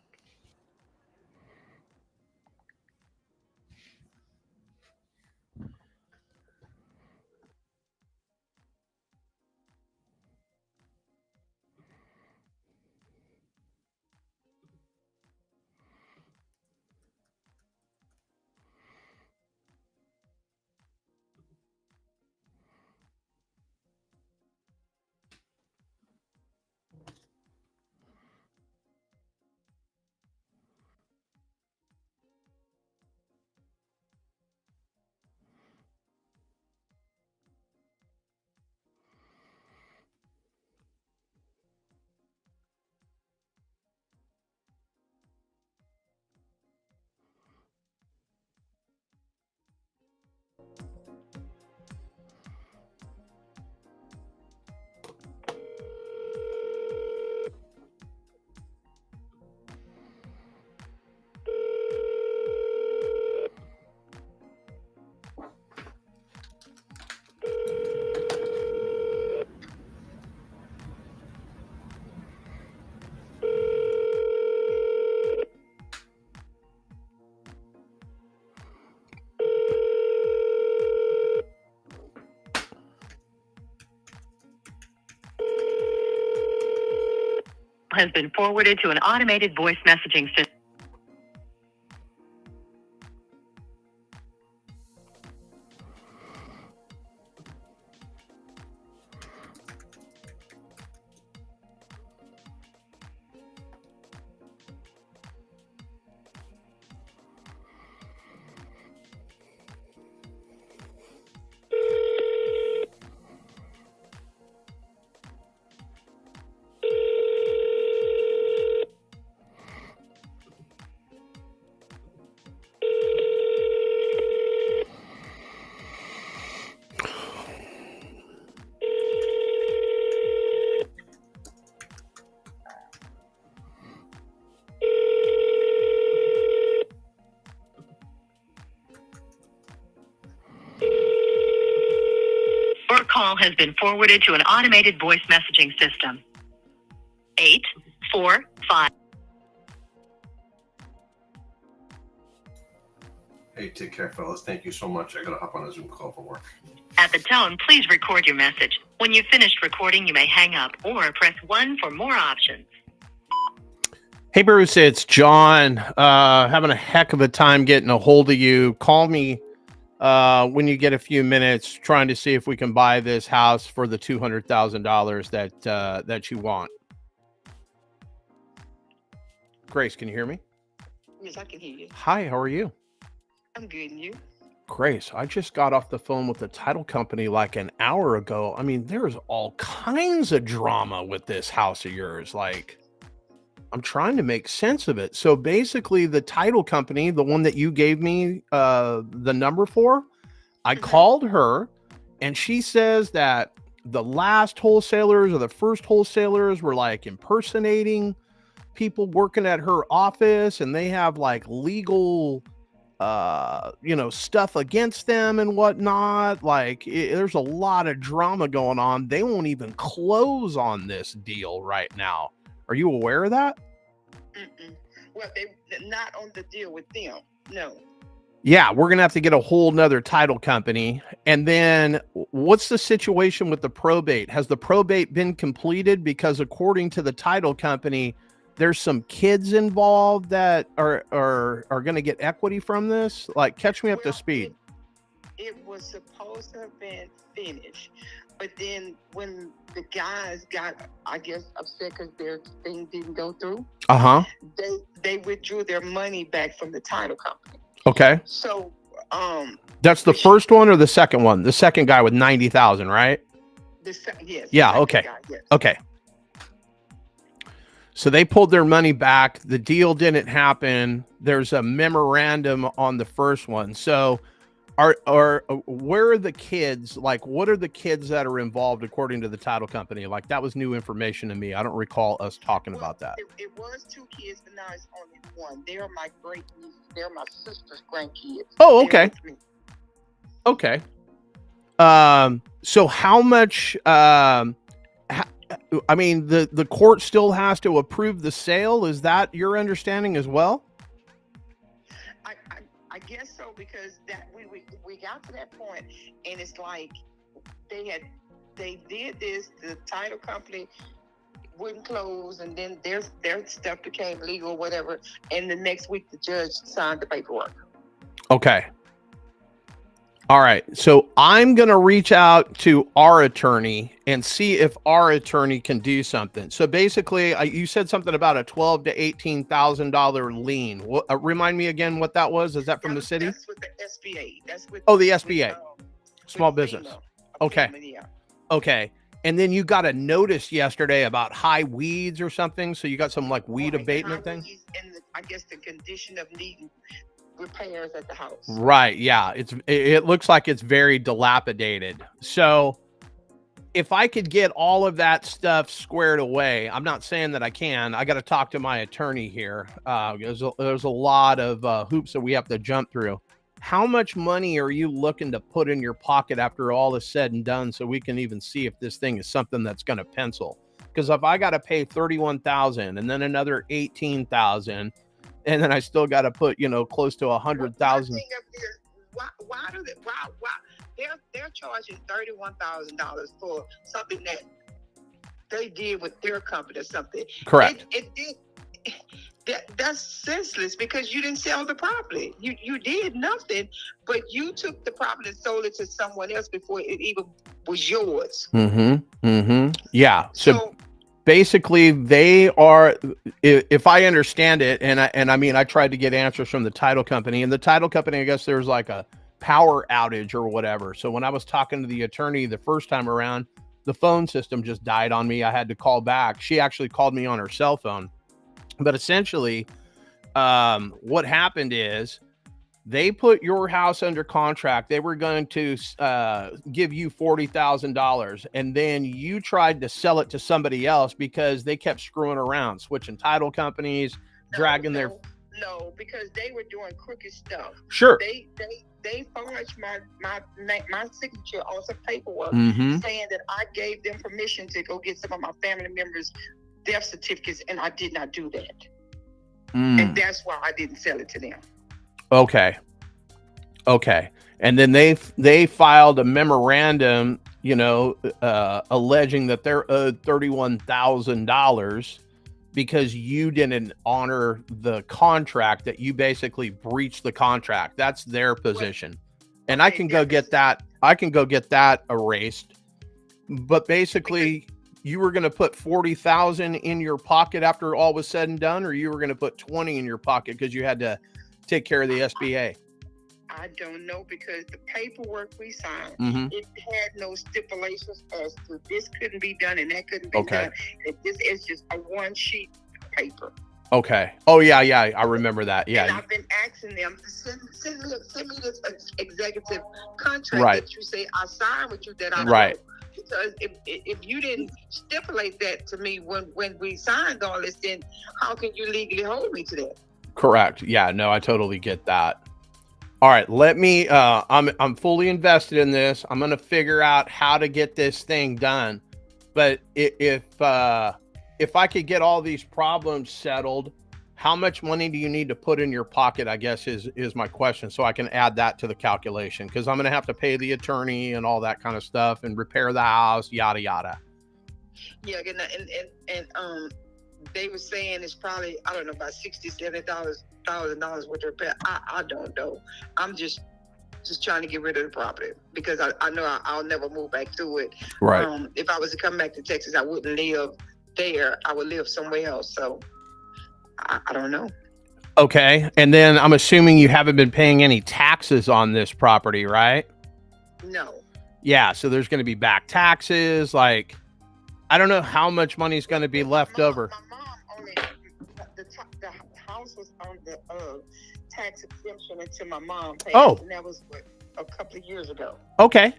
has been forwarded to an automated voice messaging system. Your call has been forwarded to an automated voice messaging system. 845. Hey, take care, fellas. Thank you so much. I gotta hop on a Zoom call for work. At the tone, please record your message. When you've finished recording, you may hang up or press 1 for more options. Hey, Bruce, it's John. Having a heck of a time getting a hold of you. Call me when you get a few minutes, trying to see if we can buy this house for the $200,000 that you want. Grace, can you hear me? Yes, I can hear you. Hi, how are you? I'm good, and you? Grace, I just got off the phone with the title company like an hour ago. I mean, there's all kinds of drama with this house of yours. Like, I'm trying to make sense of it. So basically, the title company, the one that you gave me the number for, I called her, and she says that the last wholesalers or the first wholesalers were like impersonating people working at her office, and they have like legal stuff against them and whatnot. Like there's a lot of drama going on. They won't even close on this deal right now. Are you aware of that? Well, they're not on the deal with them. No. Yeah, we're gonna have to get a whole nother title company. And then what's the situation with the probate? Has the probate been completed? Because according to the title company, there's some kids involved that are going to get equity from this. Like, catch me up to speed. It was supposed to have been finished, but then when the guys got, I guess, upset because their thing didn't go through, they withdrew their money back from the title company. Okay. So, that's the first one or the second one? The second guy with 90,000, right? Yes. Yeah. Okay. Guy, yes. Okay. So they pulled their money back. The deal didn't happen. There's a memorandum on the first one. So where are the kids? Like, what are the kids that are involved according to the title company? Like, that was new information to me. I don't recall us talking about that. It was 2 kids, but now it's only 1. They're my great nieces. They're my sister's grandkids. Oh, okay. Okay. So how much, I mean, the court still has to approve the sale. Is that your understanding as well? I guess so, because that we got to that point, and it's like they did this. The title company wouldn't close, and then their stuff became legal, whatever. And the next week, the judge signed the paperwork. Okay. All right. So I'm going to reach out to our attorney and see if our attorney can do something. So basically, you said something about a $12,000 to $18,000 lien. Remind me again what that was. Is that from the city? That's with the SBA. That's with the SBA. Small business. Okay. Yeah. Okay. And then you got a notice yesterday about high weeds or something. So you got some like weed abatement thing? And I guess the condition of needing repairs at the house. Right. Yeah. It looks like it's very dilapidated. So if I could get all of that stuff squared away, I'm not saying that I can. I got to talk to my attorney here. There's a lot of hoops that we have to jump through. How much money are you looking to put in your pocket after all is said and done, so we can even see if this thing is something that's going to pencil? Because if I got to pay $31,000 and then another $18,000, and then I still got to put, close to $100,000. Why they're charging $31,000 for something that they did with their company or something. Correct. That's senseless because you didn't sell the property. You did nothing, but you took the property and sold it to someone else before it even was yours. Yeah. So basically, they are, if I understand it, and I mean, I tried to get answers from the title company, and the title company, I guess there was like a power outage or whatever. So when I was talking to the attorney the first time around, the phone system just died on me. I had to call back. She actually called me on her cell phone. But essentially, what happened is they put your house under contract. They were going to give you $40,000, and then you tried to sell it to somebody else because they kept screwing around, switching title companies, dragging their. No, because they were doing crooked stuff. Sure. They forged my signature on some paperwork saying that I gave them permission to go get some of my family members' death certificates, and I did not do that. And that's why I didn't sell it to them. Okay. And then they filed a memorandum, alleging that they're owed $31,000 because you didn't honor the contract, that you basically breached the contract. That's their position. And I can go get that. I can go get that erased. But basically, you were going to put $40,000 in your pocket after all was said and done, or you were going to put 20 in your pocket because you had to take care of the SBA? I don't know, because the paperwork we signed, it had no stipulations as to this couldn't be done and that couldn't be done. This is just a one sheet paper. Okay. Oh yeah, I remember that. Yeah. And I've been asking them to send me this executive contract that you say I signed with you that I wrote. Because if you didn't stipulate that to me when we signed all this, then how can you legally hold me to that? Correct. Yeah. No, I totally get that. All right. Let me. I'm fully invested in this. I'm going to figure out how to get this thing done. But if I could get all these problems settled, how much money do you need to put in your pocket, I guess is my question, so I can add that to the calculation, because I'm going to have to pay the attorney and all that kind of stuff and repair the house, yada yada. Yeah, and they were saying it's probably, I don't know, about $60,000-$70,000 worth of repair. I don't know. I'm just trying to get rid of the property because I know I'll never move back to it. Right. If I was to come back to Texas, I wouldn't live there. I would live somewhere else. So I don't know. Okay. And then I'm assuming you haven't been paying any taxes on this property, right? No. Yeah. So there's going to be back taxes. Like, I don't know how much money is going to be left over. My mom only, the house was on the tax exemption until my mom paid. Oh. And that was a couple of years ago. Okay.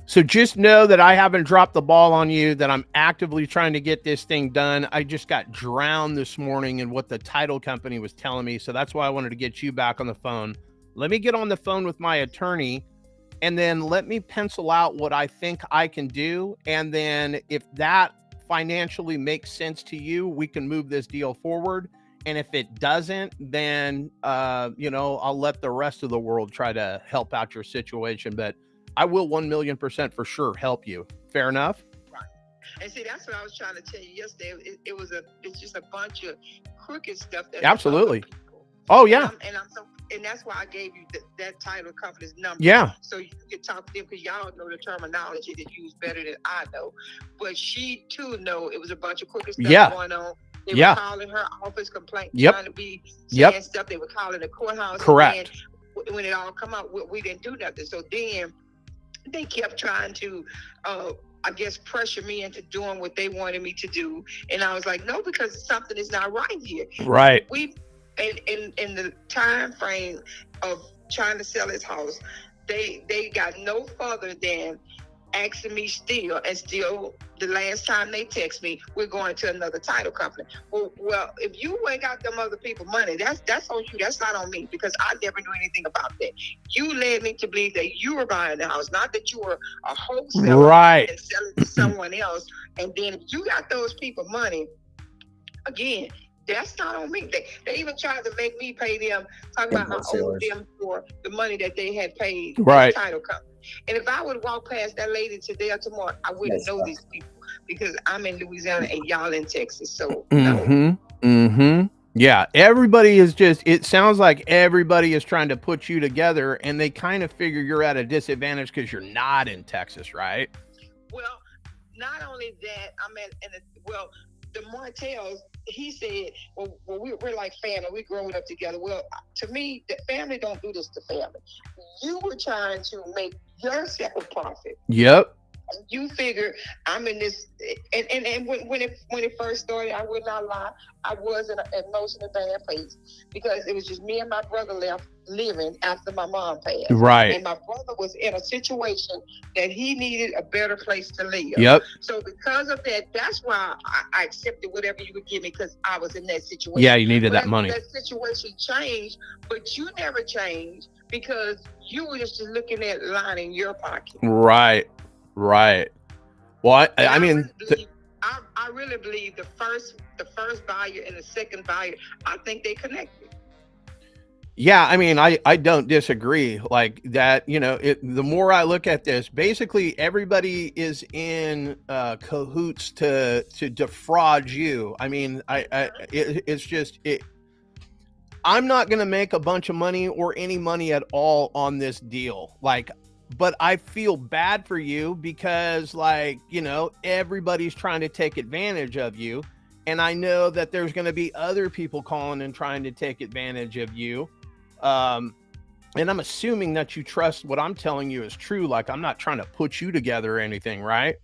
So just know that I haven't dropped the ball on you, that I'm actively trying to get this thing done. I just got drowned this morning in what the title company was telling me. So that's why I wanted to get you back on the phone. Let me get on the phone with my attorney, and then let me pencil out what I think I can do. And then if that financially makes sense to you, we can move this deal forward. And if it doesn't, then, I'll let the rest of the world try to help out your situation. But I will 1,000,000% for sure help you. Fair enough? Right. And see, that's what I was trying to tell you yesterday. It's just a bunch of crooked stuff. Absolutely. Oh yeah. And that's why I gave you that title company's number. Yeah. So you can talk to them, because y'all know the terminology that you use better than I know. But she too know it was a bunch of crooked stuff going on. They were calling her office, trying to be saying stuff. They were calling the courthouse. Correct. And when it all come out, we didn't do nothing. So then they kept trying to, I guess, pressure me into doing what they wanted me to do. And I was like, no, because something is not right here. Right. In the time frame of trying to sell his house, they got no further than asking me still the last time they text me, we're going to another title company. Well, if you ain't got them other people money, that's on you. That's not on me, because I never knew anything about that. You led me to believe that you were buying the house, not that you were a wholesaler and selling to someone else. And then if you got those people money, again, that's not on me. They even tried to make me pay them, talking about how I owed them for the money that they had paid the title company. And if I would walk past that lady today or tomorrow, I wouldn't know these people because I'm in Louisiana and y'all in Texas. So Yeah, everybody is just, it sounds like everybody is trying to put you together, and they kind of figure you're at a disadvantage because you're not in Texas, right? Well, not only that, I'm at, well, the Martells, he said, well we're like family. We growing up together. Well, to me, the family don't do this to family. You were trying to make yourself a profit. Yep. You figure I'm in this, and when it first started, I would not lie, I was in an emotional bad place because it was just me and my brother left living after my mom passed. Right. And my brother was in a situation that he needed a better place to live. Yep. So because of that, that's why I accepted whatever you would give me because I was in that situation. Yeah, you needed that money. That situation changed, but you never changed because you were just looking at lining your pocket. Right. Right. Well, I mean, I really believe the first buyer and the second buyer, I think they connected. Yeah, I mean, I don't disagree like that. You know, the more I look at this, basically everybody is in cahoots to defraud you. I mean, it's just I'm not going to make a bunch of money or any money at all on this deal. Like, but I feel bad for you because, like, you know, everybody's trying to take advantage of you. And I know that there's going to be other people calling and trying to take advantage of you. And I'm assuming that you trust what I'm telling you is true. Like, I'm not trying to put you together or anything, right?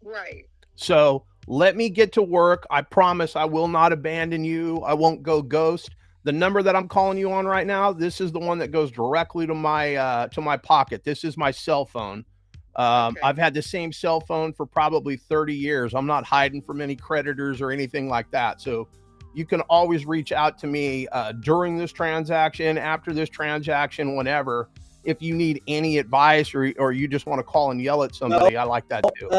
Right. So let me get to work. I promise I will not abandon you. I won't go ghost. The number that I'm calling you on right now, this is the one that goes directly to my pocket. This is my cell phone. Okay. I've had the same cell phone for probably 30 years. I'm not hiding from any creditors or anything like that. So you can always reach out to me during this transaction, after this transaction, whenever, if you need any advice or you just want to call and yell at somebody. I like that too.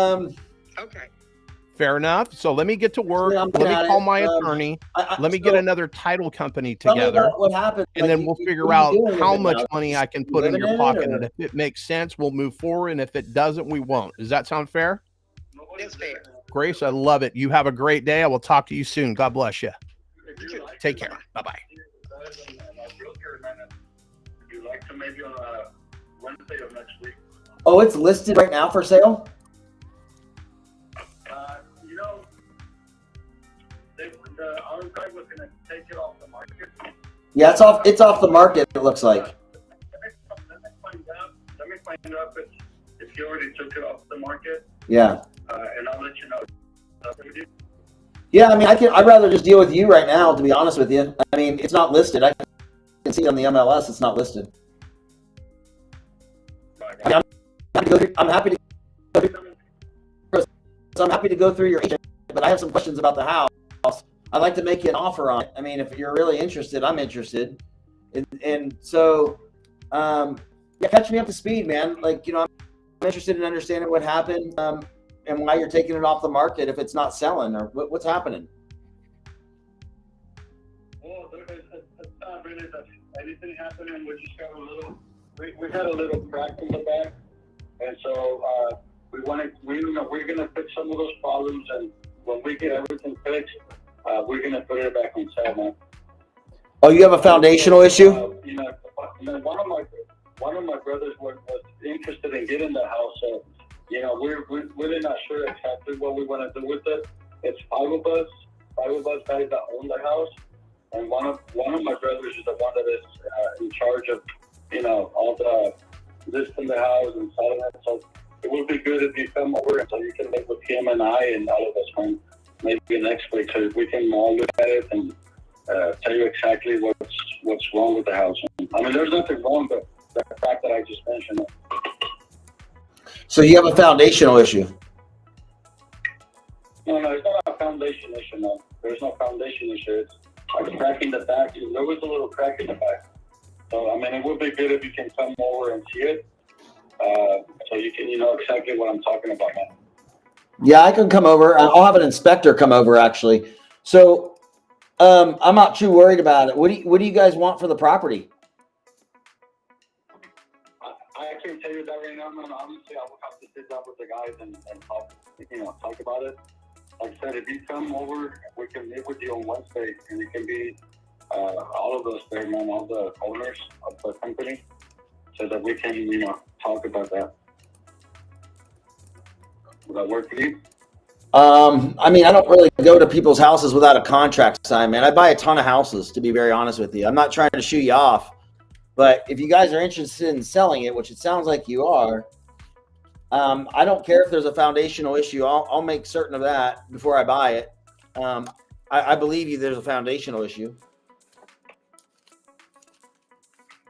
Okay. Fair enough. So let me get to work. Let me call my attorney. Let me get another title company together. What happened? And then we'll figure out how much money I can put in your pocket. And if it makes sense, we'll move forward. And if it doesn't, we won't. Does that sound fair? That's fair. Grace, I love it. You have a great day. I will talk to you soon. God bless you. Take care. Bye-bye. Oh, it's listed right now for sale? You know, the other guy was going to take it off the market. Yeah, it's off the market, it looks like. Let me find out if he already took it off the market. Yeah. And I'll let you know. Yeah, I mean, I'd rather just deal with you right now, to be honest with you. I mean, it's not listed. I can see on the MLS it's not listed. I'm happy to go through your agent, but I have some questions about the house. I'd like to make you an offer on it. I mean, if you're really interested, I'm interested. And so, yeah, catch me up to speed, man. Like, you know, I'm interested in understanding what happened and why you're taking it off the market if it's not selling or what's happening. Well, it's not really that anything happening. We just got we had a little crack in the back. And so we're going to fix some of those problems. And when we get everything fixed, we're going to put it back on sale, man. Oh, you have a foundational issue? You know, one of my brothers was interested in getting the house. So, you know, we're really not sure exactly what we want to do with it. It's five of us guys that own the house, and one of my brothers is the one that is in charge of, you know, all the listing the house and selling it. So it would be good if you come over so you can meet with him and I and all of us, man. Maybe next week so we can all look at it and tell you exactly what's wrong with the house. I mean, there's nothing wrong, but the fact that I just mentioned. So you have a foundational issue? No, it's not a foundation issue, no. There's no foundation issue. It's like a crack in the back. There was a little crack in the back. So, I mean, it would be good if you can come over and see it. So you know exactly what I'm talking about, man. Yeah, I can come over. I'll have an inspector come over, actually. So I'm not too worried about it. What do you guys want for the property? I can't tell you tell you that right now, man. Obviously, I will have to sit down with the guys and talk about it. Like I said, if you come over, we can meet with you on Wednesday, and it can be all of us there, man, all the owners of the company, so that we can, talk about that. Will that work for you? I mean, I don't really go to people's houses without a contract signed, man. I buy a ton of houses, to be very honest with you. I'm not trying to shoo you off, but if you guys are interested in selling it, which it sounds like you are, I don't care if there's a foundational issue. I'll make certain of that before I buy it. I believe you. There's a foundational issue.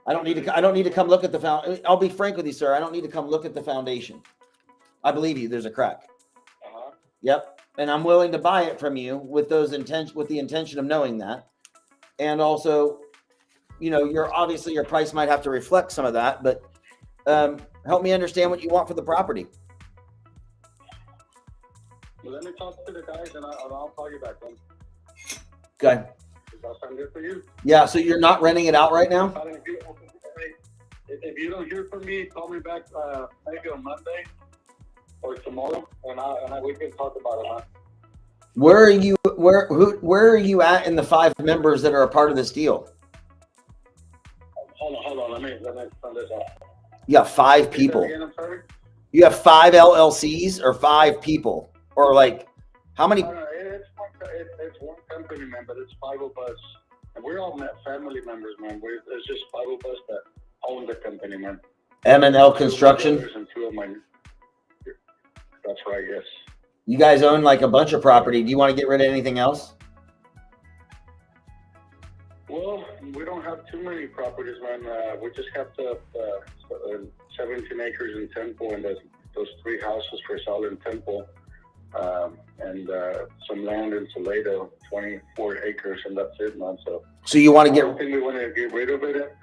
I don't need to come look at the foundation. I'll be frank with you, sir. I don't need to come look at the foundation. I believe you. There's a crack. Yep. And I'm willing to buy it from you with the intention of knowing that. And also, your price might have to reflect some of that, but help me understand what you want for the property. Well, let me talk to the guys, and I'll call you back then. Okay. Does that sound good for you? Yeah. So you're not renting it out right now? If you don't hear from me, call me back maybe on Monday or tomorrow, and we can talk about it. Huh? Where are you at in the 5 members that are a part of this deal? Hold on. Let me turn this off. You have 5 people. Again, I'm sorry? You have 5 LLCs or 5 people, or like how many? No, it's one company, man, but it's 5 of us, and we're all family members, man. It's just 5 of us that own the company, man. M&L Construction. And 2 of mine. That's right. Yes. You guys own like a bunch of property. Do you want to get rid of anything else? Well, we don't have too many properties, man. We just have 17 acres in Temple, and those 3 houses for sale in Temple, and some land in Salado, 24 acres, and that's it, man. So you want to I don't think we want to get rid of it.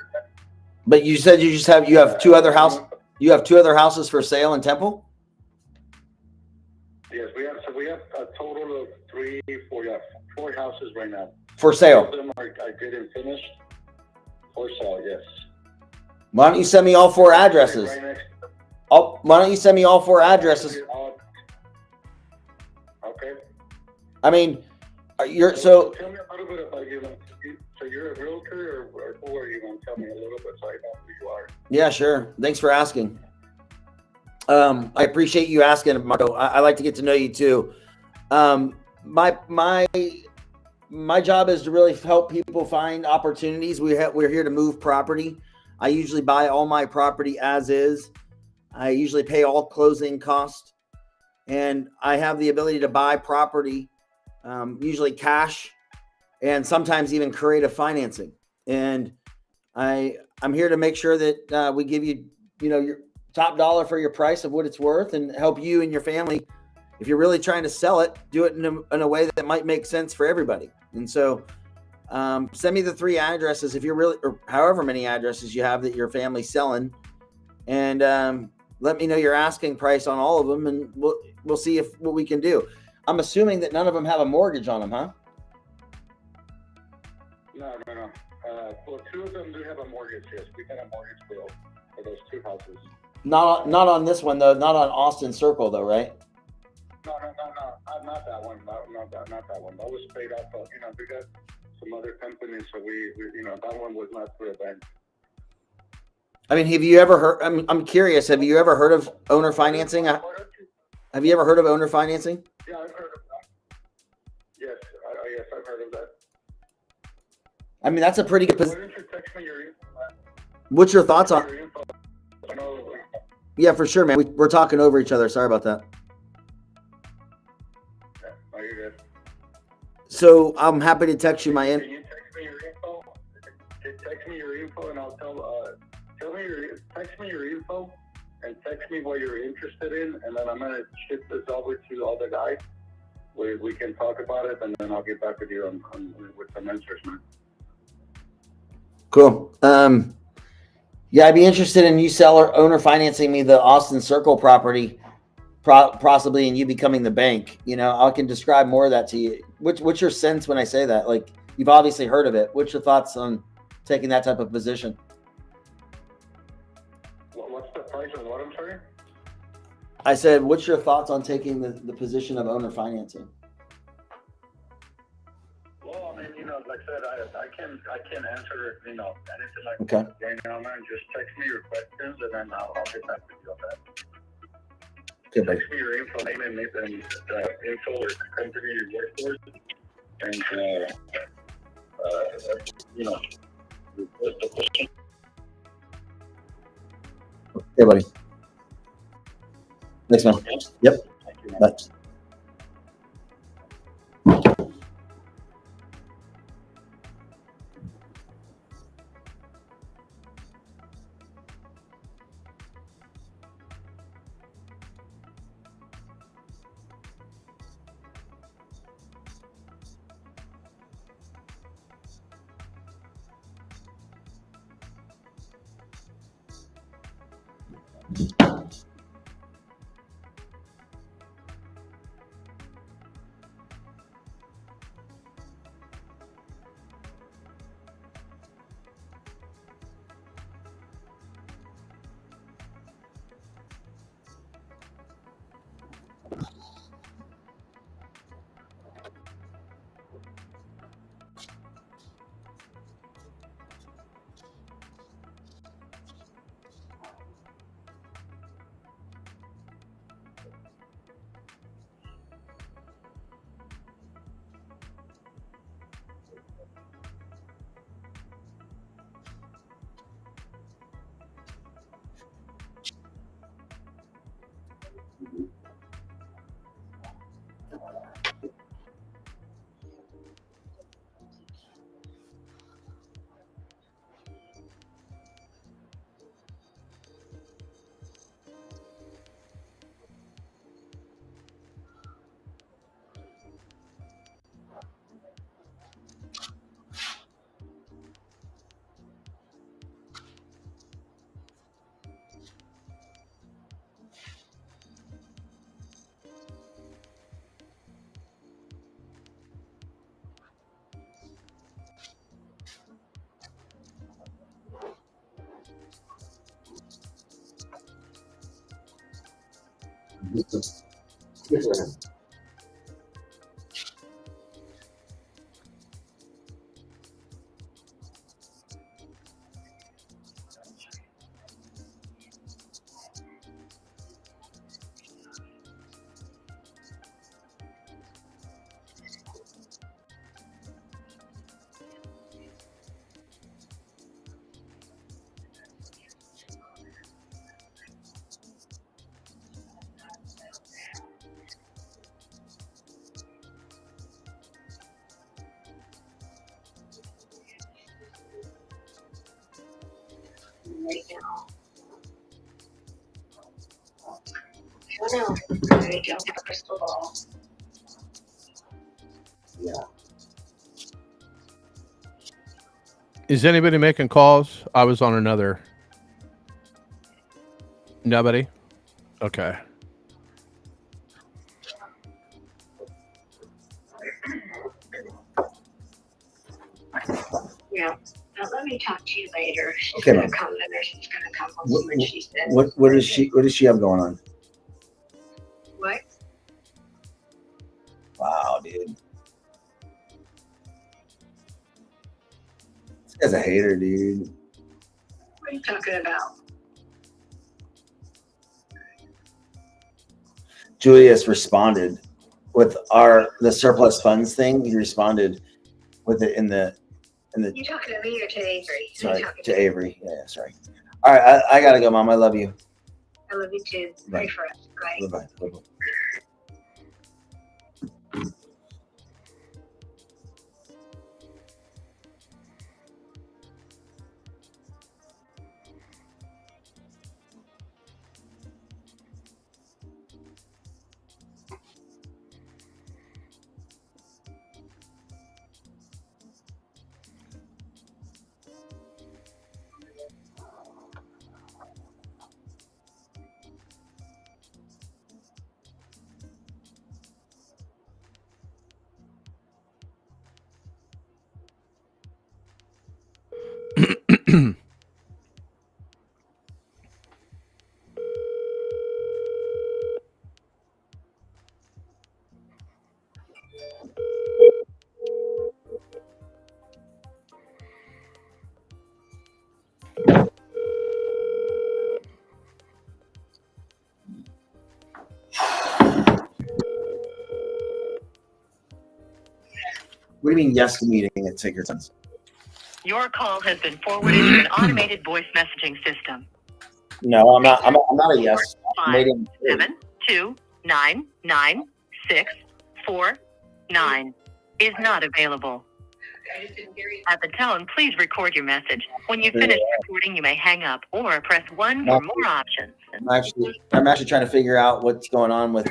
But you said you have 2 other houses. You have 2 other houses for sale in Temple? Yes, we have a total of 4 houses right now. For sale. 2 of them I didn't finish. For sale, yes. Why don't you send me all 4 addresses? Why don't you send me all 4 addresses? Okay. I mean, Tell me a little bit about you. So you're a realtor, or who are you? Tell me a little bit so I know who you are. Yeah, sure. Thanks for asking. I appreciate you asking, Marco. I like to get to know you too. My job is to really help people find opportunities. We're here to move property. I usually buy all my property as is. I usually pay all closing costs, and I have the ability to buy property, usually cash, and sometimes even creative financing. And I'm here to make sure that we give you, your top dollar for your price of what it's worth, and help you and your family. If you're really trying to sell it, do it in a way that might make sense for everybody. And so send me the 3 addresses if you're really, or however many addresses you have that your family's selling, and let me know your asking price on all of them, and we'll see what we can do. I'm assuming that none of them have a mortgage on them, huh? No. Well, 2 of them do have a mortgage. Yes, we got a mortgage bill for those 2 houses. Not on this one though. Not on Austin Circle though, right? No, not that one. Not that one. That was paid off. We got some other companies, so we that one was not through a bank. I mean, have you ever heard? I'm curious. Have you ever heard of owner financing? Have you ever heard of owner financing? Yeah, I've heard of that. Yes, I've heard of that. I mean, that's a pretty good position. Why don't you text me your info? What's your thoughts on? Yeah, for sure, man. We're talking over each other. Sorry about that. No, you're good. So I'm happy to text you my Can you text me your info? Text me your info, and I'll text me your info, and text me what you're interested in, and then I'm gonna ship this over to all the guys. We can talk about it, and then I'll get back with you with some answers, man. Cool. Yeah, I'd be interested in you owner financing me the Austin Circle property, possibly, and you becoming the bank. I can describe more of that to you. What's your sense when I say that? Like, you've obviously heard of it. What's your thoughts on taking that type of position? What's the price of what I said, what's your thoughts on taking the position of owner financing? Well, I mean, you know, like I said, I can answer, you know, anything like Okay. that right now, man. Just text me your questions and then I'll get back to you on that. Okay, buddy. Text me your info, name and info or company you work for, and you know, what's the question? Okay, buddy. Thanks, man. Yep. Thank you, man. Bye. Yeah. Is anybody making calls? I was on another. Nobody? Okay. Yeah. Now let me talk to you later. She's Okay, gonna ma'am. come. The nurse is gonna come. We'll see what she says. What does she have going on? What? Wow, dude. This guy's a hater, dude. What are you talking about? Julius responded with the surplus funds thing. He responded with it in the You talking to me or to Avery? Who you sorry talking to Avery. Yeah, sorry. All right, I gotta go, Mom. I love you. I love you too. Pray Bye. for us. Bye. Bye bye. What do you mean, yes to meeting at Take Sense? Your call has been forwarded to an automated voice messaging system. No, I'm not. I'm not a yes. I'm 5 waiting. 7 2 9 9 6 4 9 is not available. At the tone, please record your message. When you finish recording, you may hang up or press 1 for more options. I'm actually trying to figure out what's going on with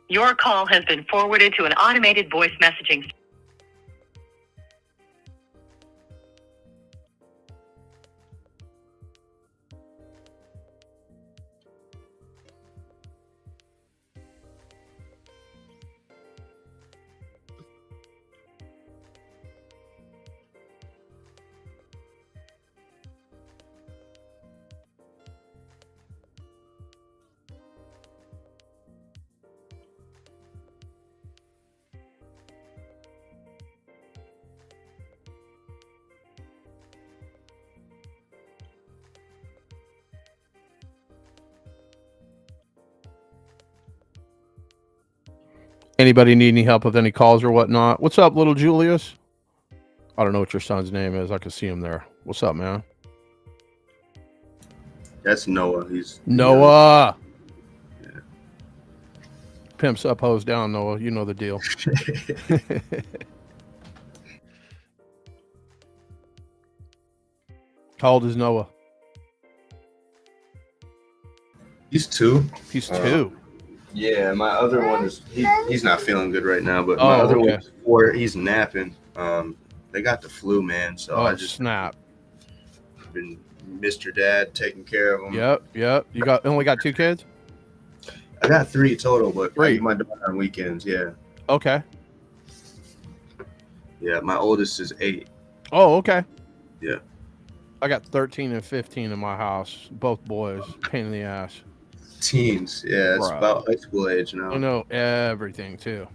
Your call has been forwarded to an automated voice messaging system. Anybody need any help with any calls or whatnot? What's up, little Julius? I don't know what your son's name is. I can see him there. What's up, man? That's Noah. He's Noah. Yeah. Pimps up, hose down, Noah. You know the deal. How old is Noah? He's 2. He's 2. Yeah, my other one is he's not feeling good right now, but my other one's 4. He's napping. They got the flu, man. So I just snap. Been Mr. Dad taking care of him. Yep. You only got 2 kids? I got 3 total, but 3. I get my daughter on weekends. Yeah. Okay. Yeah, my oldest is 8. Oh, okay. Yeah. I got 13 and 15 in my house. Both boys. Pain in the ass. Teens. Yeah, it's about high school age now. I know everything too.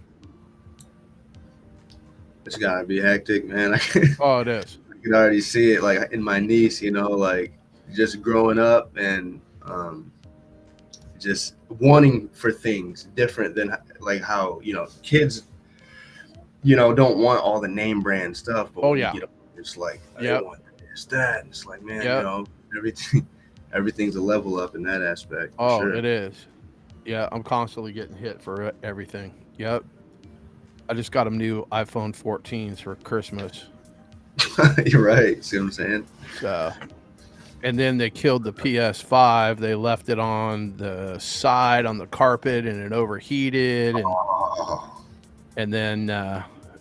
It's gotta be hectic, man. Oh, it is. I can already see it, like in my niece. Like just growing up and just wanting for things different than like how kids don't want all the name brand stuff. But it's like I want this, that, and it's like, man, everything's a level up in that aspect. Oh, sure. It is. Yeah, I'm constantly getting hit for everything. Yep. I just got them new iPhone 14s for Christmas. You're right. See what I'm saying? So, and then they killed the PS5. They left it on the side on the carpet, and it overheated. And then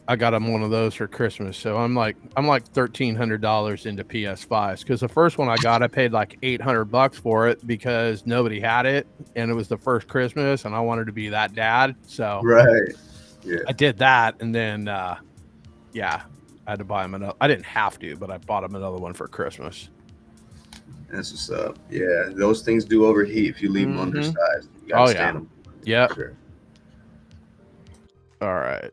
I got them one of those for Christmas. So I'm like $1,300 into PS5s because the first one I got, I paid like $800 for it because nobody had it, and it was the first Christmas, and I wanted to be that dad. So right, yeah, I did that, and then I had to buy him another. I didn't have to, but I bought him another one for Christmas. That's what's up. Yeah, those things do overheat if you leave them undersized. You gotta stand them. Yeah. Sure. All right.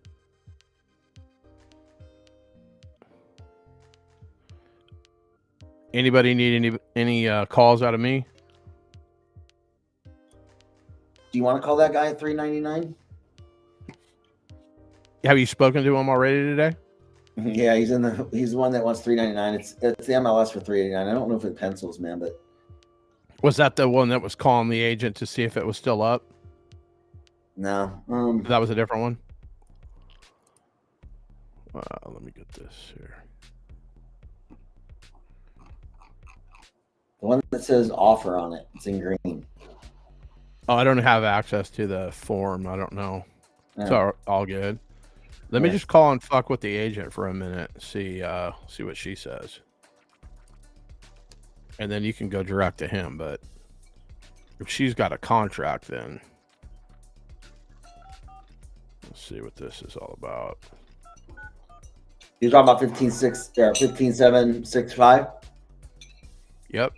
Anybody need any calls out of me? Do you want to call that guy at $3.99? Have you spoken to him already today? Yeah, he's the one that wants $3.99. It's the MLS for $3.89. I don't know if it pencils, man, but was that the one that was calling the agent to see if it was still up? No, that was a different one. Let me get this here. The one that says offer on it, it's in green. Oh, I don't have access to the form. I don't know. Yeah. It's all good. Let me just call and fuck with the agent for a minute. See what she says. And then you can go direct to him. But if she's got a contract, then Let's see what this is all about. You're talking about 15765? Yep.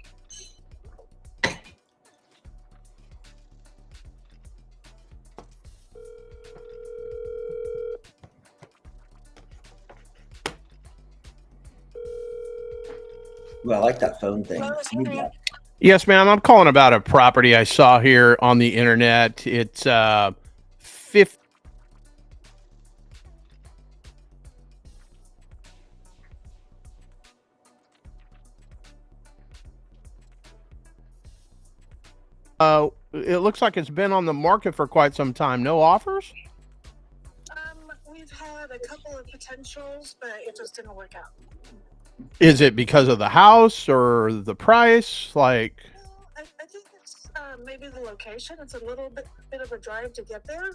Well, I like that phone thing. Yes, ma'am. I'm calling about a property I saw here on the internet. It's 50. It looks like it's been on the market for quite some time. No offers? We've had a couple of potentials, but it just didn't work out. Is it because of the house or the price? Like, I think it's maybe the location. It's a little bit of a drive to get there,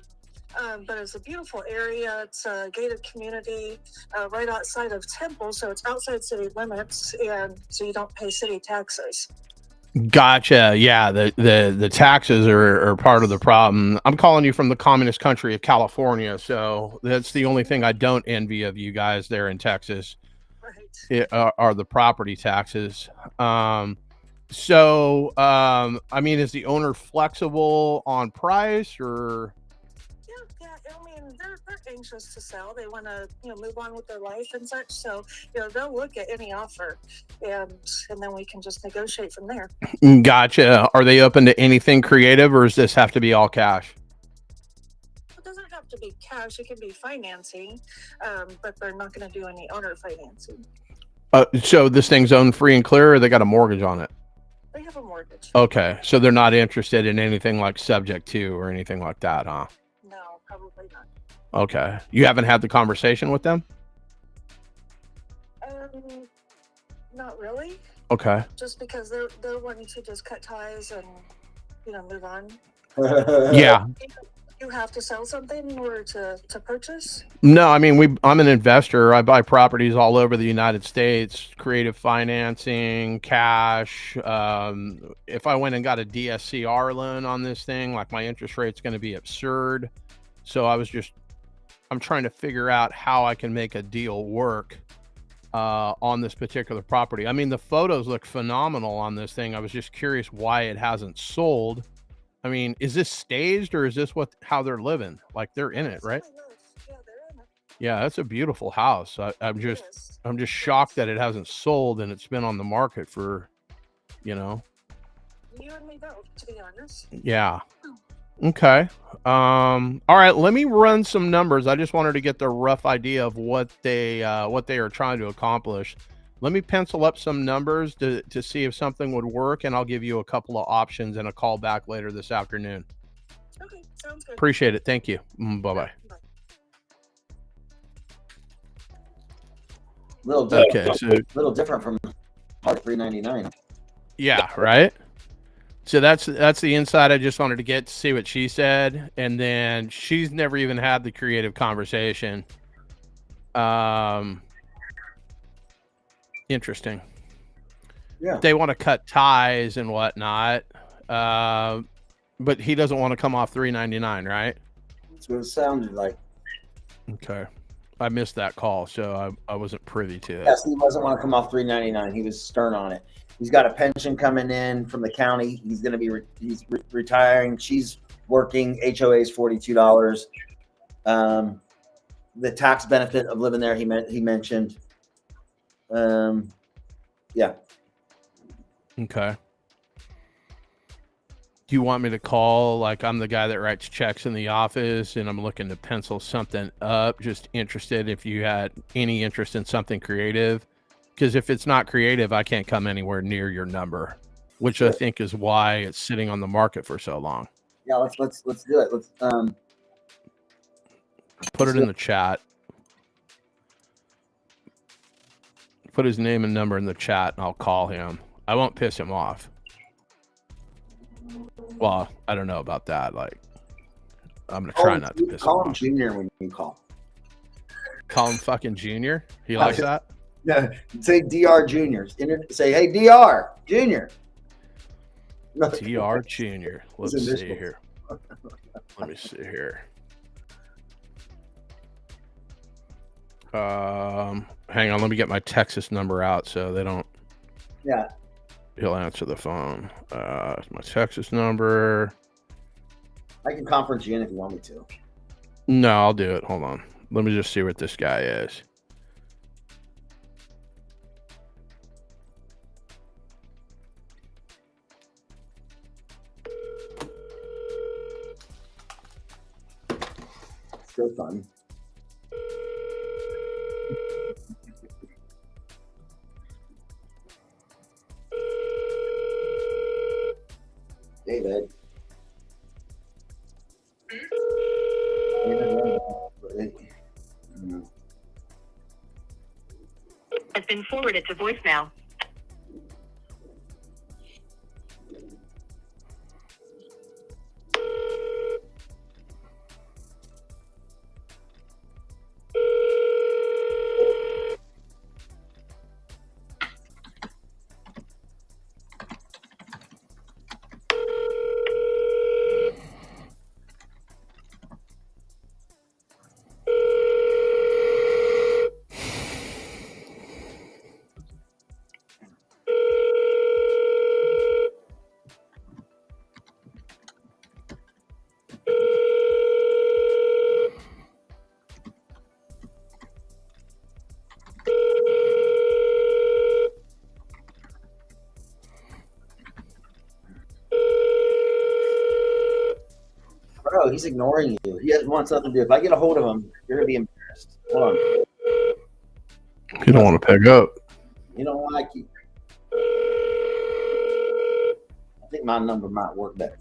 but it's a beautiful area. It's a gated community right outside of Temple, so it's outside city limits, and so you don't pay city taxes. gotcha. Yeah, the taxes are part of the problem. I'm calling you from the communist country of California, so that's the only thing I don't envy of you guys there in Texas. Are the property taxes. I mean, is the owner flexible on price or? Yeah. I mean, they're anxious to sell. They want to, move on with their life and such. So, they'll look at any offer, and then we can just negotiate from there. Gotcha. Are they open to anything creative, or does this have to be all cash? It doesn't have to be cash. It can be financing, but they're not going to do any owner financing. So this thing's owned free and clear, or they got a mortgage on it? They have a mortgage. Okay, so they're not interested in anything like subject to or anything like that, huh? No, probably not. Okay. You haven't had the conversation with them? Not really. Okay. Just because they're wanting to just cut ties and move on. Yeah. You have to sell something in order to purchase? No, I mean, I'm an investor. I buy properties all over the United States, creative financing, cash. If I went and got a DSCR loan on this thing, like my interest rate's going to be absurd. So I'm trying to figure out how I can make a deal work on this particular property. I mean, the photos look phenomenal on this thing. I was just curious why it hasn't sold. I mean, is this staged or is this how they're living? Like they're in it, right? Yeah, they're in it. Yeah, that's a beautiful house. I'm just shocked that it hasn't sold and it's been on the market for, You and me both, to be honest. Yeah. Okay. All right. Let me run some numbers. I just wanted to get the rough idea of what they are trying to accomplish. Let me pencil up some numbers to see if something would work, and I'll give you a couple of options and a call back later this afternoon. Okay, sounds good. Appreciate it. Thank you. Bye-bye. Little different from Part 399. Yeah, right. So that's the insight I just wanted to get to see what she said, and then she's never even had the creative conversation. Interesting. Yeah. They want to cut ties and whatnot, but he doesn't want to come off $399, right? That's what it sounded like. Okay. I missed that call, so I wasn't privy to it. Yes, he doesn't want to come off $399. He was stern on it. He's got a pension coming in from the county. He's going to be retiring. She's working. HOA is $42. The tax benefit of living there, he mentioned. Yeah. Okay. Do you want me to call? Like, I'm the guy that writes checks in the office, and I'm looking to pencil something up. Just interested if you had any interest in something creative. Because if it's not creative, I can't come anywhere near your number, which I think is why it's sitting on the market for so long. Yeah, let's do it. Let's put it in the chat. Put his name and number in the chat, and I'll call him. I won't piss him off. Well, I don't know about that. Like, I'm gonna try not to piss him off. Call him Junior when you call. Call him fucking Junior. He likes that. Yeah, say DR Junior. Say, hey, DR Junior. DR Junior. Let's see here. Let me see here. Hang on, let me get my Texas number out so they don't. Yeah. He'll answer the phone. My Texas number. I can conference you in if you want me to. No, I'll do it. Hold on. Let me just see what this guy is. So fun. David. Has been forwarded to voicemail. Bro, he's ignoring you. He wants nothing to do. If I get a hold of him, you're gonna be embarrassed. Hold on. You don't want to pick up. You don't like you. I think my number might work better.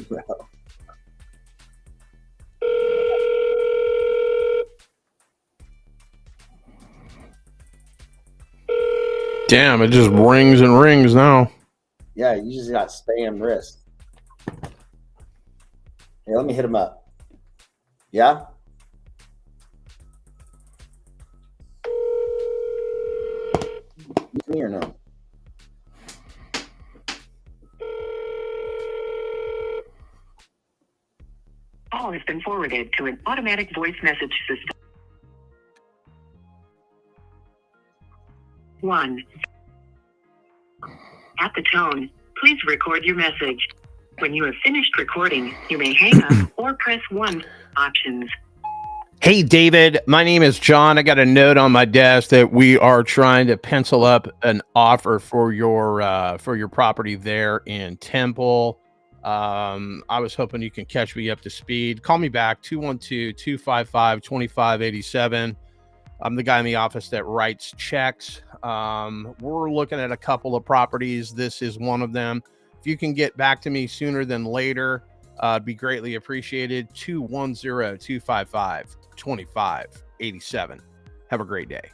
Bro. Damn, it just rings and rings now. Yeah, you just got spam wrist. Hey, let me hit him up. Yeah? Me or no? Call has been forwarded to an automatic voice message system. 1. At the tone, please record your message. When you have finished recording, you may hang up or press 1. Options. Hey, David, my name is John. I got a note on my desk that we are trying to pencil up an offer for your property there in Temple. I was hoping you can catch me up to speed. Call me back, 212-255-2587. I'm the guy in the office that writes checks. We're looking at a couple of properties. This is one of them. If you can get back to me sooner than later, it'd be greatly appreciated. 210-255-2587. Have a great day.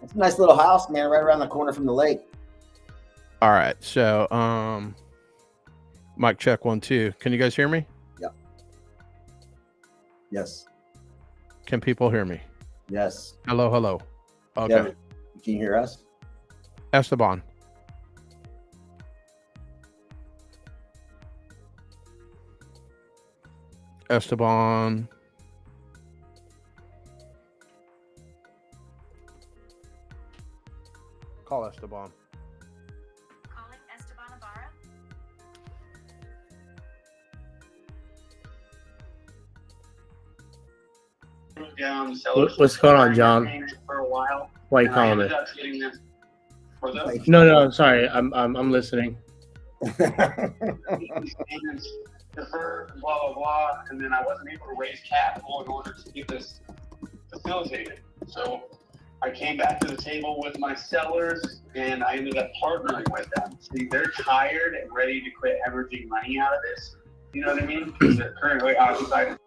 It's a nice little house, man, right around the corner from the lake. All right. So, mic check 1, 2. Can you guys hear me? Yep. Yes. Can people hear me? Yes. Hello, hello. Okay. Yeah, can you hear us? Esteban. Esteban. Call Esteban. Calling Esteban Ibarra. What's going on, John? For a while. Why you calling me? For those No, sorry. I'm listening. payments deferred, blah blah blah, and then I wasn't able to raise capital in order to get this facilitated. So I came back to the table with my sellers, and I ended up partnering with them. See, they're tired and ready to quit hemorrhaging money out of this. You know what I mean? Because they're currently occupied.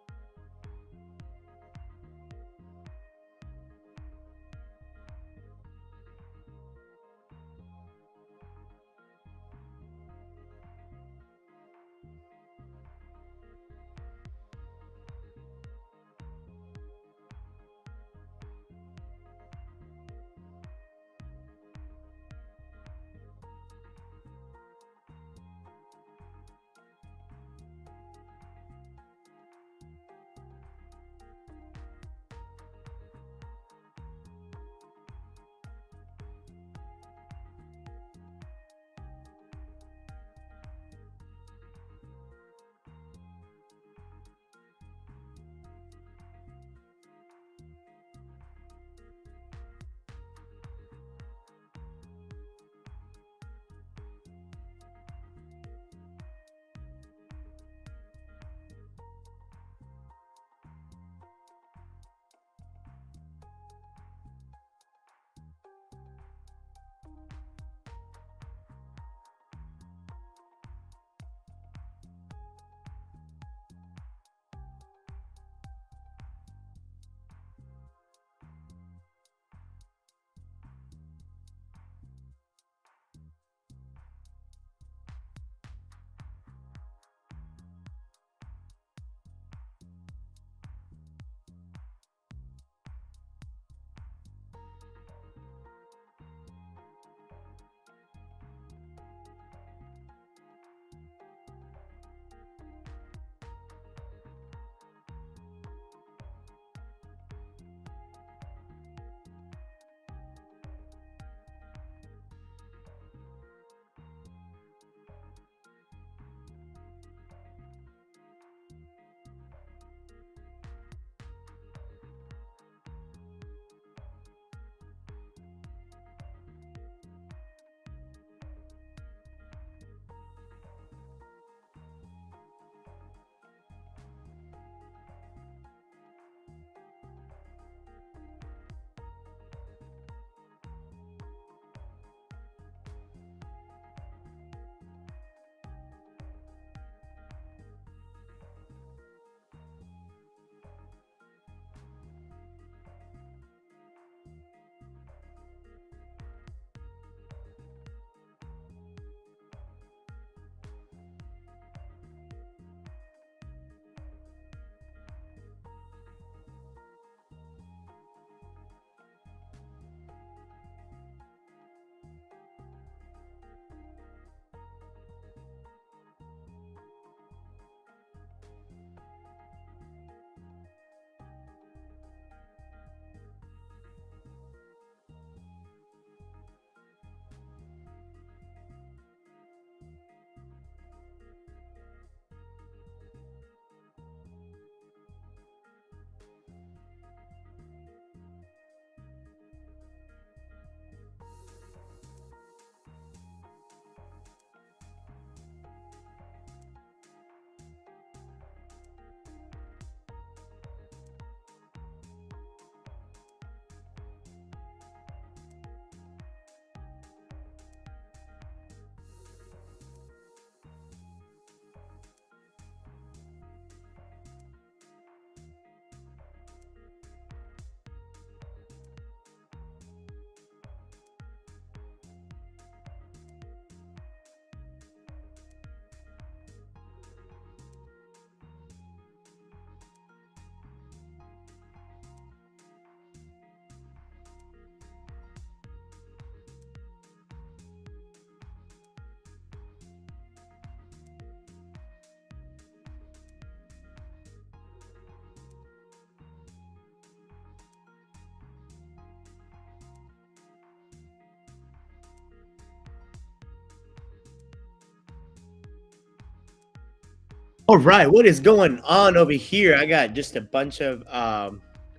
All right, what is going on over here? I got just a bunch of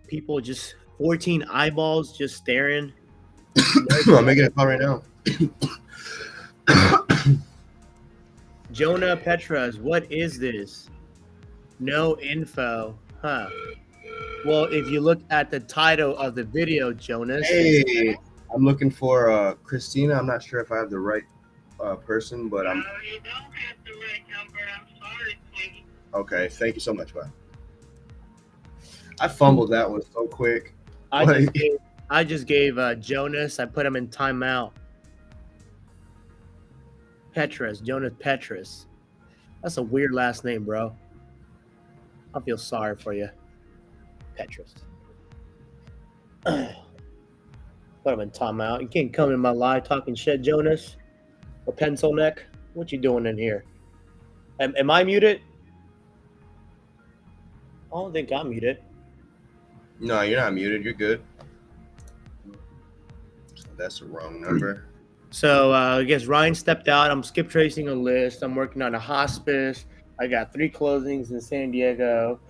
people, just 14 eyeballs just staring. I'm making a call right now. Jonah Petras, what is this? No info. Huh. Well, if you look at the title of the video, Jonas. Hey, I'm looking for Christina. I'm not sure if I have the right person, but I'm. No, you don't have the right number. I'm sorry, please. Okay, thank you so much, bud. I fumbled that one so quick. I just gave Jonas. I put him in timeout. Petras, Jonas Petras. That's a weird last name, bro. I feel sorry for you, Petras. Put him in timeout. You can't come in my live talking shit, Jonas. Or pencil neck. What you doing in here? Am I muted? I don't think I'm muted. No, you're not muted. You're good. So that's the wrong number. So I guess Ryan stepped out. I'm skip tracing a list. I'm working on a hospice. I got 3 closings in San Diego.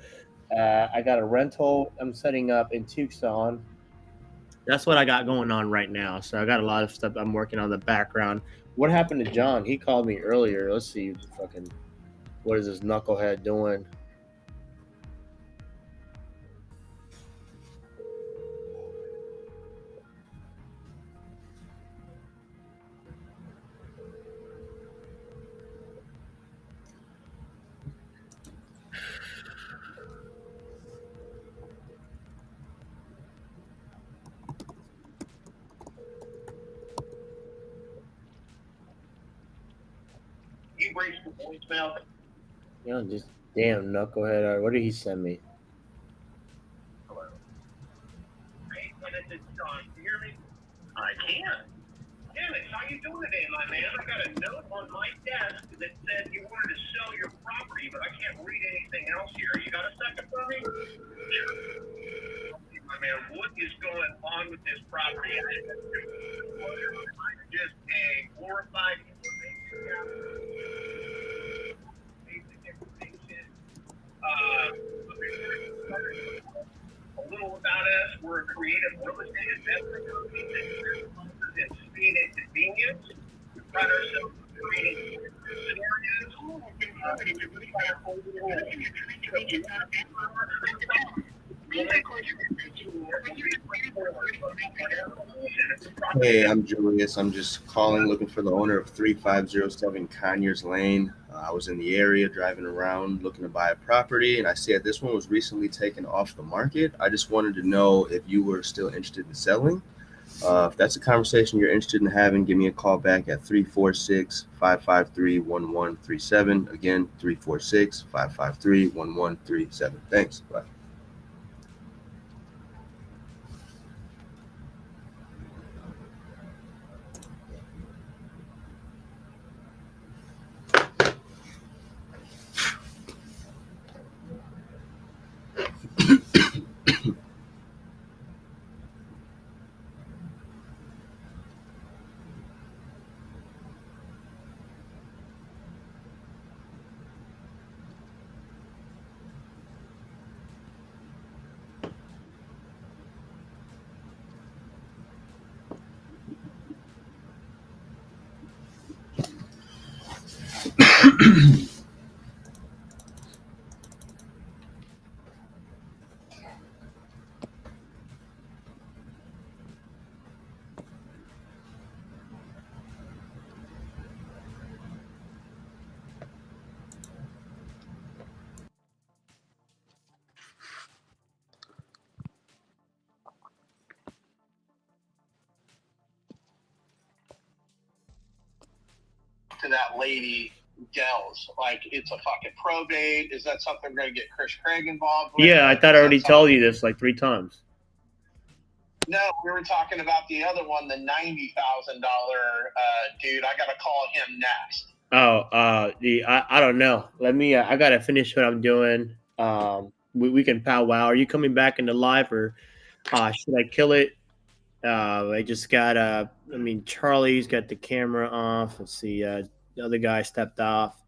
I got a rental I'm setting up in Tucson. That's what I got going on right now. So I got a lot of stuff I'm working on in the background. What happened to John? He called me earlier. Let's see. Fucking, what is this knucklehead doing? You raised the voicemail. You know, just damn knucklehead. What did he send me? Hello. Hey, this is John. Can you hear me? I can. Dennis, how you doing today, my man? I got a note on my desk that said you wanted to sell your property, but I can't read anything else here. You got a second for me? Sure. My man, what is going on with this property? I'm just a glorified information guy. Basic information. A little about us. We're a creative real estate investment company that specializes in speed and convenience. We pride ourselves on creating Hey, I'm Julius. I'm just calling, looking for the owner of 3507 Conyers Lane. I was in the area driving around looking to buy a property, and I see that this one was recently taken off the market. I just wanted to know if you were still interested in selling. If that's a conversation you're interested in having, give me a call back at 346-553-1137. Again, 346-553-1137. Thanks. Bye. To that lady Dells, like it's a fucking probate. Is that something we're gonna get Chris Craig involved with? Yeah, I thought I already told you this like 3 times. No, we were talking about the other one, the $90,000 dude. I gotta call him next. Oh, I don't know. Let me. I gotta finish what I'm doing. We can powwow. Are you coming back into live, or should I kill it? I just got I mean, Charlie's got the camera off. Let's see. The other guy stepped off.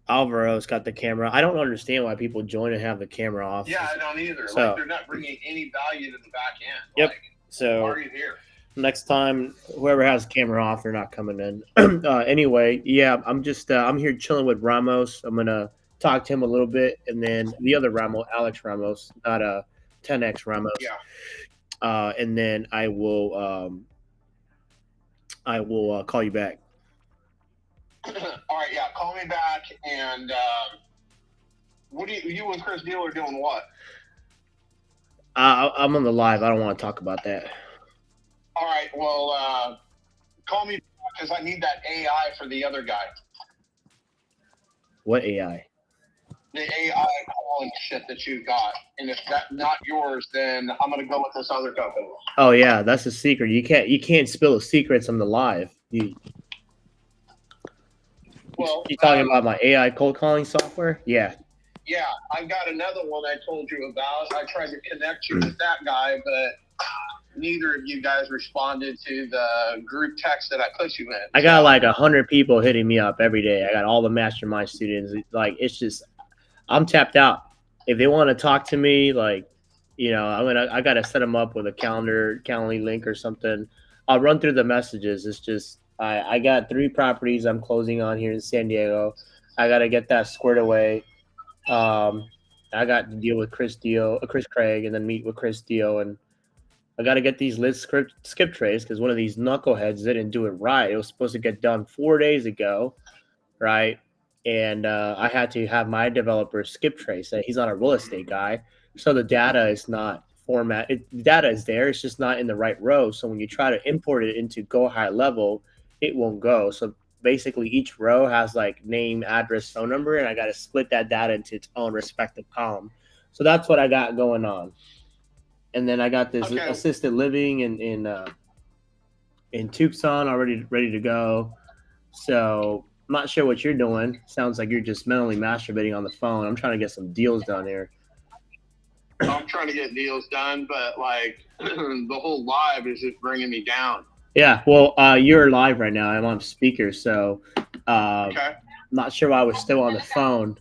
Alvaro's got the camera. I don't understand why people join and have the camera off. Yeah, I don't either. So- Like they're not bringing any value to the back end. Yep. Like, So why are you here? next time, whoever has the camera off, they're not coming in. Anyway, yeah, I'm just I'm here chilling with Ramos. I'm gonna talk to him a little bit, and then the other Ramos, Alex Ramos, not 10x Ramos. Yeah. And then I will call you back. All right, yeah, call me back. And what do you and Chris Deal are doing? What? I'm on the live. I don't want to talk about that. All right, well, call me because I need that AI for the other guy. What AI? The AI calling shit that you got, and if that's not yours, then I'm gonna go with this other company. Oh yeah, that's a secret. You can't spill the secrets on the live. You talking about my AI cold calling software? Yeah. Yeah, I've got another one I told you about. I tried to connect you with that guy, but neither of you guys responded to the group text that I put you in. I got like 100 people hitting me up every day. I got all the mastermind students. Like it's just, I'm tapped out. If they want to talk to me, like, you know, I gotta set them up with a Calendly link or something. I'll run through the messages. It's just I got 3 properties I'm closing on here in San Diego. I gotta get that squared away. I got to deal with Chris Craig, and then meet with Chris Dio, and I got to get these list skip trays because one of these knuckleheads didn't do it right. It was supposed to get done 4 days ago, right? And I had to have my developer skip trace it. He's not a real estate guy, so the data is not the data is there. It's just not in the right row. So when you try to import it into Go High Level, it won't go. So basically, each row has like name, address, phone number, and I got to split that data into its own respective column. So that's what I got going on. And then I got this assisted living in Tucson already ready to go. So I'm not sure what you're doing. Sounds like you're just mentally masturbating on the phone. I'm trying to get some deals done here. I'm trying to get deals done, but like the whole live is just bringing me down. Yeah, well, you're live right now. I'm on speaker, so not sure why I was still on the phone.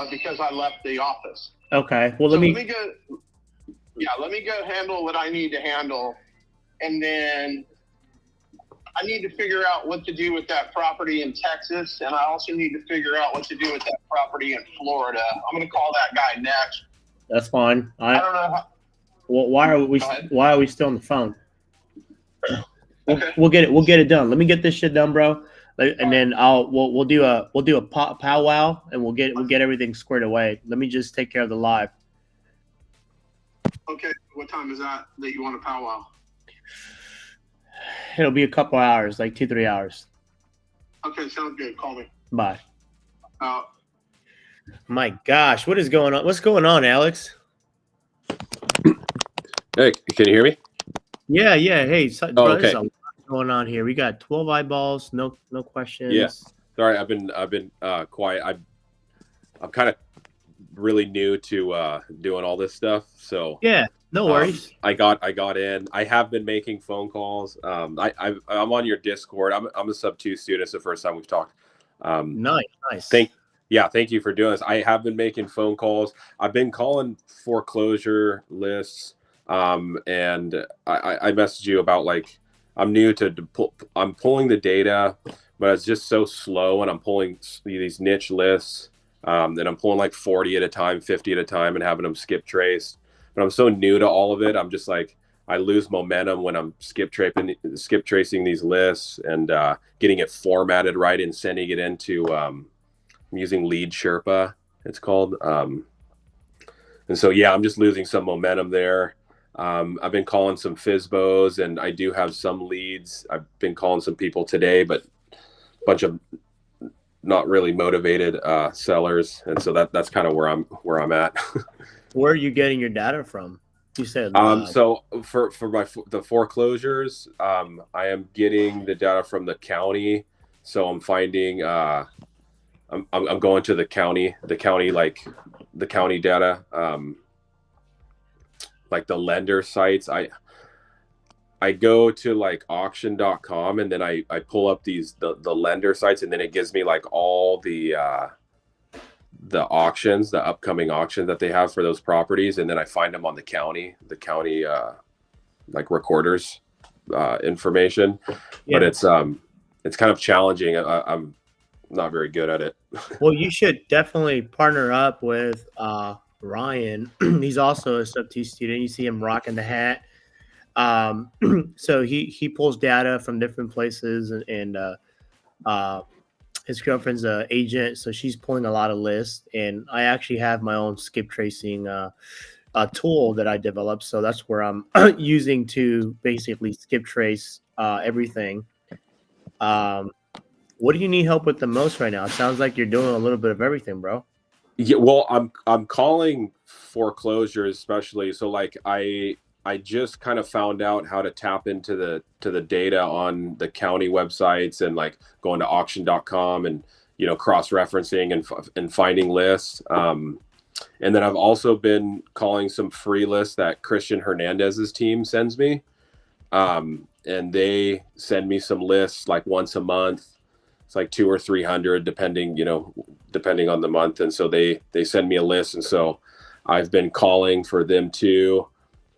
Because I left the office. Okay, well, let me go. Yeah, let me go handle what I need to handle, and then I need to figure out what to do with that property in Texas, and I also need to figure out what to do with that property in Florida. I'm going to call that guy next. That's fine. I don't know how. Well, why are we still on the phone? We'll get it done. Let me get this shit done, bro. And then we'll do a powwow, and we'll get everything squared away. Let me just take care of the live. Okay, what time is that you want to powwow? It'll be a couple hours, like 2-3 hours. Okay, sounds good. Call me. Bye. My gosh, what is going on? What's going on, Alex? Hey, can you hear me? Yeah. Hey, Oh, bro, okay. there's a lot going on here. We got 12 eyeballs, no questions. Yeah. Sorry, I've been quiet. I'm kind of really new to doing all this stuff, so yeah, no worries. I got in. I have been making phone calls. I'm on your Discord. I'm a sub 2 student. It's the first time we've talked. Nice. Thank you for doing this. I have been making phone calls. I've been calling foreclosure lists. And I messaged you about like I'm new to I'm pulling the data, but it's just so slow, and I'm pulling these niche lists, and I'm pulling like 40 at a time, 50 at a time, and having them skip traced. But I'm so new to all of it. I'm just like I lose momentum when I'm skip tracing these lists and getting it formatted right and sending it into I'm using Lead Sherpa, it's called. And so yeah, I'm just losing some momentum there. I've been calling some FSBOs, and I do have some leads. I've been calling some people today, but a bunch of not really motivated sellers, and so that's kind of where I'm at. Where are you getting your data from? You said so for the foreclosures, I am getting the data from the county. So I'm finding I'm going to the county like the county data. Like the lender sites, I go to like auction.com and then I pull up the lender sites, and then it gives me like all the auctions, the upcoming auctions that they have for those properties, and then I find them on the county like recorders information. Yeah. But it's kind of challenging. I'm not very good at it. Well, you should definitely partner up with Ryan. He's also a sub-2 student. You see him rocking the hat. So he pulls data from different places, and his girlfriend's an agent, so she's pulling a lot of lists. And I actually have my own skip tracing tool that I developed, so that's where I'm using to basically skip trace everything. What do you need help with the most right now? It sounds like you're doing a little bit of everything, bro. Yeah, well, I'm calling foreclosures especially. So like I just kind of found out how to tap into the data on the county websites, and like going to auction.com and cross-referencing and finding lists. And then I've also been calling some free lists that Christian Hernandez's team sends me. And they send me some lists like once a month. It's like 200 or 300 depending on the month. And so they send me a list. And so I've been calling for them too.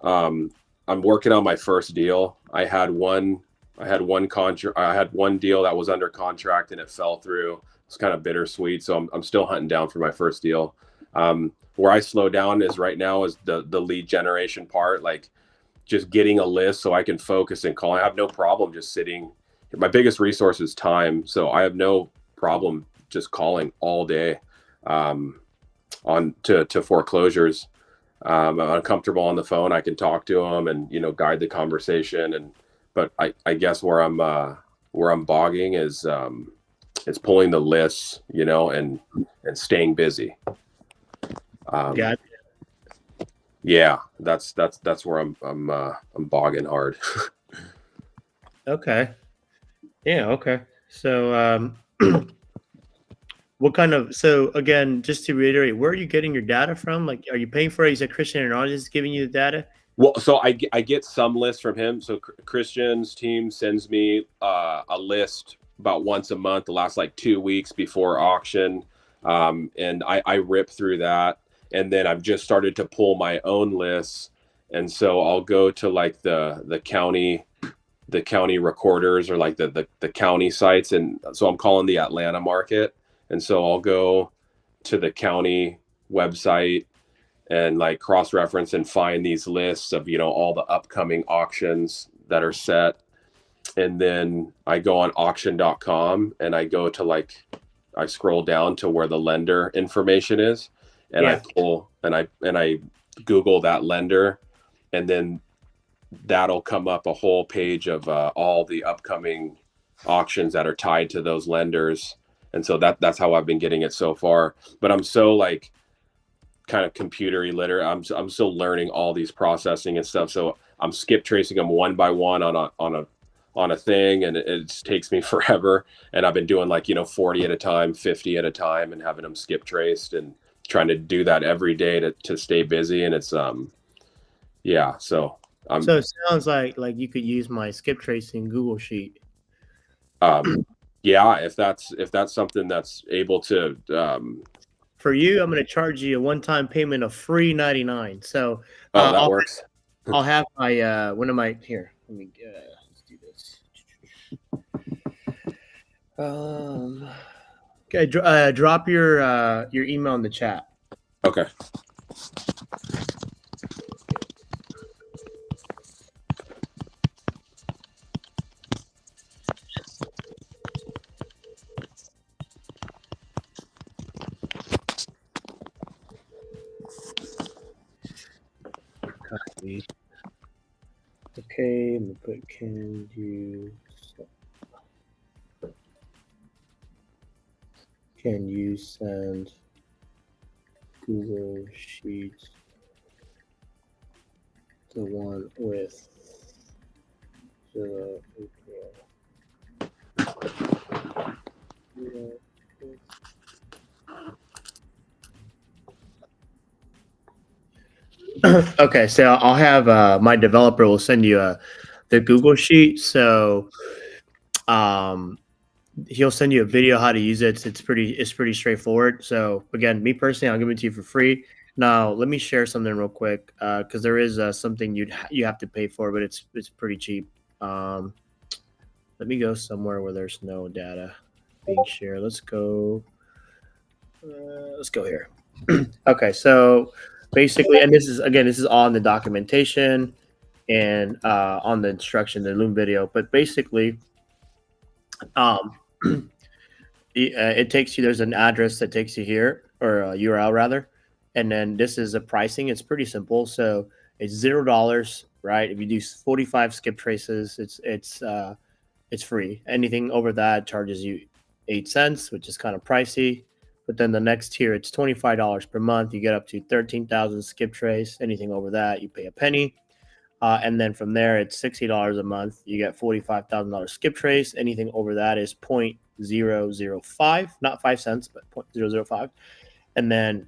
I'm working on my first deal. I had one deal that was under contract and it fell through. It's kind of bittersweet. So I'm still hunting down for my first deal. Where I slow down is right now is the lead generation part, like just getting a list so I can focus and call. I have no problem just sitting. My biggest resource is time. So I have no problem just calling all day on to foreclosures. I'm uncomfortable on the phone. I can talk to them and guide the conversation. But I guess where I'm bogging is it's pulling the lists, and staying busy. Yeah, that's where I'm bogging hard. Okay. Yeah. Okay. So, so again, just to reiterate, where are you getting your data from? Like, are you paying for it? Is it Christian Hernandez giving you the data? Well, so I get some lists from him. So Christian's team sends me a list about once a month, the last like 2 weeks before auction. And I rip through that. And then I've just started to pull my own lists. And so I'll go to like the county recorders or like the county sites. And so I'm calling the Atlanta market. And so I'll go to the county website and like cross-reference and find these lists of, all the upcoming auctions that are set. And then I go on auction.com and I go to I scroll down to where the lender information is, and I pull and I Google that lender, and then that'll come up a whole page of all the upcoming auctions that are tied to those lenders. And so that's how I've been getting it so far. But I'm so kind of computer illiterate. I'm still learning all these processing and stuff. So I'm skip tracing them one by one on a thing, and it takes me forever. And I've been doing 40 at a time, 50 at a time, and having them skip traced and trying to do that every day to stay busy. And it's yeah. So it sounds like you could use my skip tracing Google sheet. Yeah, if that's something that's able to. For you, I'm going to charge you a one-time payment of free $99. So that works. I'll have my one of my here. Let me let's do this. Okay, drop your email in the chat. Okay. Copy. Okay, I'm gonna put can you send Google Sheets the one with the okay, so I'll have my developer will send you the Google Sheet. So he'll send you a video how to use it. It's pretty straightforward. So again, me personally, I'll give it to you for free. Now let me share something real quick because there is something you have to pay for, but it's pretty cheap. Let me go somewhere where there's no data being shared. Let's go here. Okay, so basically, and this is all in the documentation and on the instruction, the Loom video. But basically, it takes you. There's an address that takes you here, or a URL rather, and then this is the pricing. It's pretty simple. So it's $0, right? If you do 45 skip traces, it's free. Anything over that charges you 8 cents, which is kind of pricey. But then the next tier, it's $25 per month. You get up to 13,000 skip trace. Anything over that, you pay a penny. And then from there, it's $60 a month. You get $45,000 skip trace. Anything over that is 0.005, not 5 cents, but 0.005. And then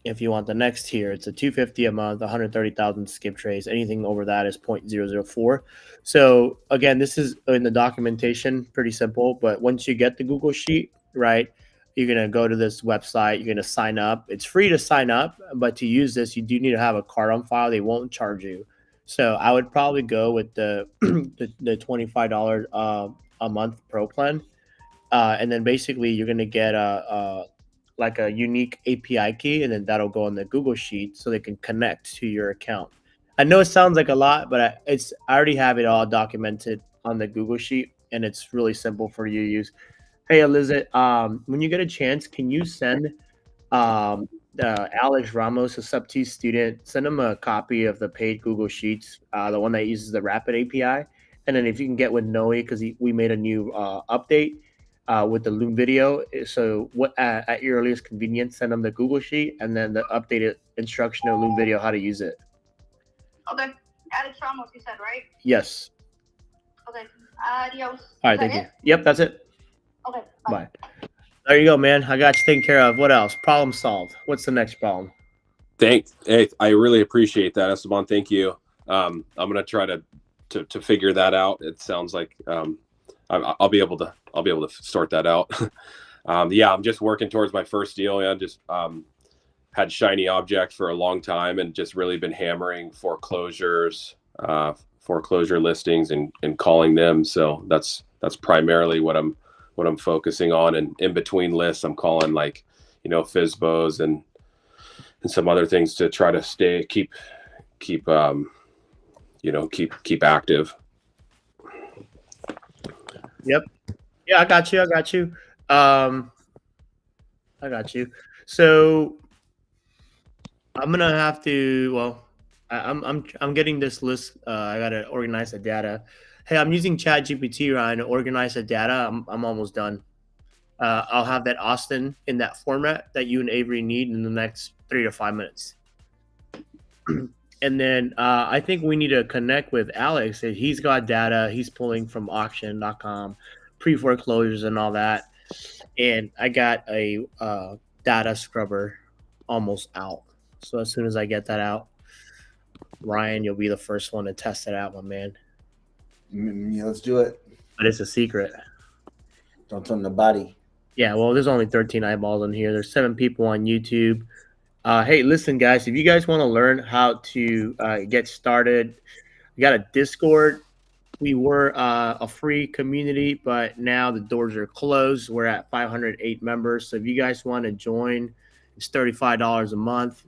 if you want the next tier, it's a $250 a month, 130,000 skip trace. Anything over that is 0.004. So again, this is in the documentation, pretty simple. But once you get the Google Sheet, right, you're going to go to this website. You're going to sign up. It's free to sign up, but to use this, you do need to have a card on file. They won't charge you. So I would probably go with the the $25 a month Pro plan, and then basically you're going to get a unique API key, and then that'll go on the Google Sheet so they can connect to your account. I know it sounds like a lot, but I already have it all documented on the Google Sheet, and it's really simple for you to use. Hey, Elizabeth, when you get a chance, can you send Alex Ramos, a Sub-T student, send him a copy of the paid Google Sheets, the one that uses the Rapid API, and then if you can get with Noe, because we made a new update with the Loom video. So at your earliest convenience, send them the Google Sheet and then the updated instruction of Loom video how to use it. Okay, Alex Ramos, you said, right? Yes. Okay. Adios. All right, thank you. Yep, that's it. Okay. Bye. There you go, man. I got you taken care of. What else? Problem solved. What's the next problem? Thanks. Hey, I really appreciate that, Esteban. Thank you. I'm gonna try to figure that out. It sounds like I'll be able to sort that out. Yeah, I'm just working towards my first deal. Yeah, just had shiny object for a long time and just really been hammering foreclosures, foreclosure listings and calling them. So that's primarily what I'm focusing on. And in between lists, I'm calling FSBOs and some other things to try to keep active. Yep. Yeah, I got you. I got you. So I'm gonna have to. Well, I'm getting this list. I gotta organize the data. Hey, I'm using ChatGPT, Ryan, to organize the data. I'm almost done. I'll have that Austin in that format that you and Avery need in the next 3 to 5 minutes. And then I think we need to connect with Alex. He's got data he's pulling from auction.com, pre-foreclosures and all that. And I got a data scrubber almost out. So as soon as I get that out, Ryan, you'll be the first one to test it out, my man. Yeah, let's do it. But it's a secret. Don't tell nobody. Yeah, well, there's only 13 eyeballs in here. There's 7 people on YouTube. Hey, listen, guys, if you guys want to learn how to get started, we got a Discord. We were a free community, but now the doors are closed. We're at 508 members. So if you guys want to join, it's $35 a month.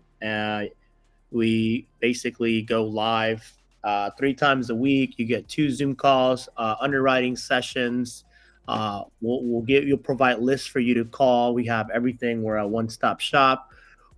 We basically go live 3 times a week. You get 2 Zoom calls, underwriting sessions. You'll provide lists for you to call. We have everything. We're a one-stop shop.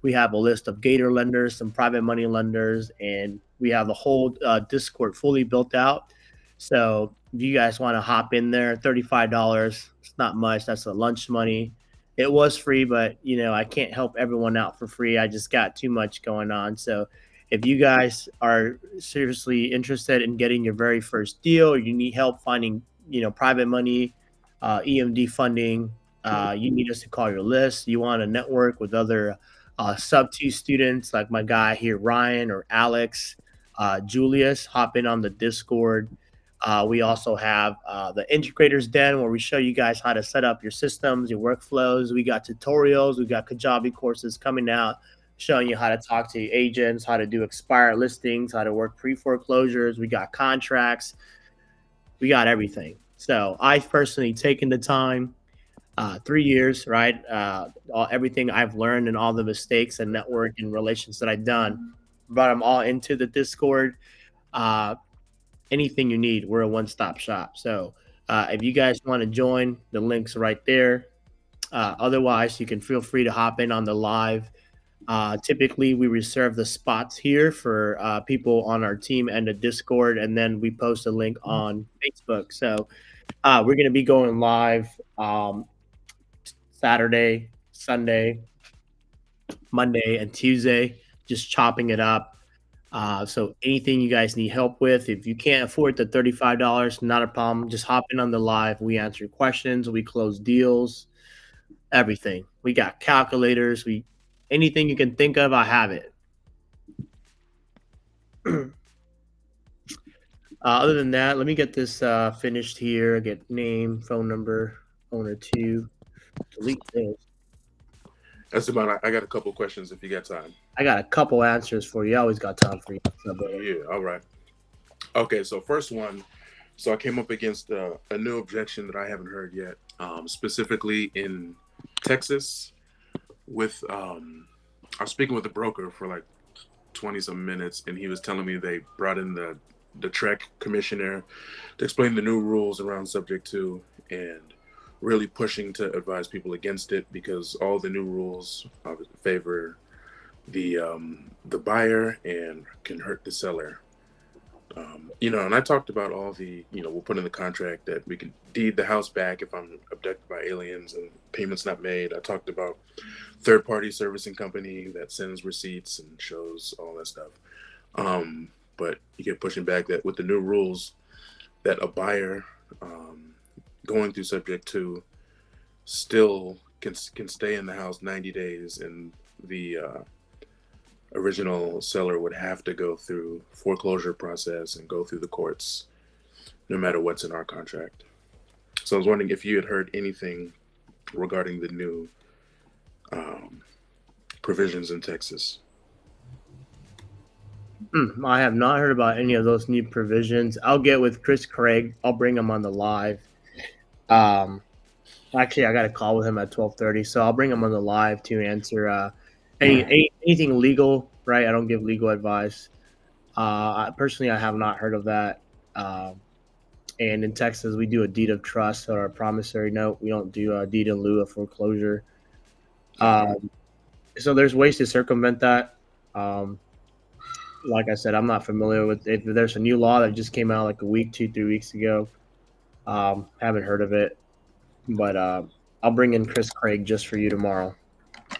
We have a list of Gator lenders, some private money lenders, and we have the whole Discord fully built out. So if you guys want to hop in there, $35, it's not much. That's the lunch money. It was free, but I can't help everyone out for free. I just got too much going on. So if you guys are seriously interested in getting your very first deal, or you need help finding, private money, EMD funding, you need us to call your list. You want to network with other Sub-T students like my guy here, Ryan or Alex, Julius, hop in on the Discord. We also have the Integrators Den, where we show you guys how to set up your systems, your workflows. We got tutorials. We got Kajabi courses coming out showing you how to talk to agents, how to do expired listings, how to work pre-foreclosures. We got contracts. We got everything. So I've personally taken the time, 3 years, right? Everything I've learned and all the mistakes and network and relations that I've done, brought them all into the Discord. Anything you need, we're a one-stop shop. So if you guys want to join, the link's right there. Otherwise, you can feel free to hop in on the live. Typically, we reserve the spots here for people on our team and the Discord, and then we post a link on Facebook. So we're going to be going live Saturday, Sunday, Monday, and Tuesday, just chopping it up. So anything you guys need help with, if you can't afford the $35, not a problem. Just hop in on the live. We answer questions. We close deals. Everything. We got calculators. Anything you can think of, I have it. Other than that, let me get this finished here. Get name, phone number, owner 2. Delete this. That's about. I got a couple questions if you got time. I got a couple answers for you. I always got time for you. Yeah. All right. Okay. So first one. So I came up against a new objection that I haven't heard yet, specifically in Texas. With I was speaking with a broker for like 20 some minutes, and he was telling me they brought in the TREC commissioner to explain the new rules around subject to, and really pushing to advise people against it because all the new rules favor the buyer and can hurt the seller. And I talked about all the, we'll put in the contract that we can deed the house back if I'm abducted by aliens and payments not made. I talked about third-party servicing company that sends receipts and shows all that stuff. But you get pushing back that with the new rules that a buyer going through subject to still can stay in the house 90 days, and the original seller would have to go through foreclosure process and go through the courts no matter what's in our contract. So I was wondering if you had heard anything regarding the new provisions in Texas. I have not heard about any of those new provisions. I'll get with Chris Craig. I'll bring him on the live. Actually, I got a call with him at 12:30, so I'll bring him on the live to answer anything legal. Right? I don't give legal advice. Personally, I have not heard of that. And in Texas, we do a deed of trust or a promissory note. We don't do a deed in lieu of foreclosure. So there's ways to circumvent that. Like I said, I'm not familiar with if there's a new law that just came out like a week, 2-3 weeks ago. Haven't heard of it, but I'll bring in Chris Craig just for you tomorrow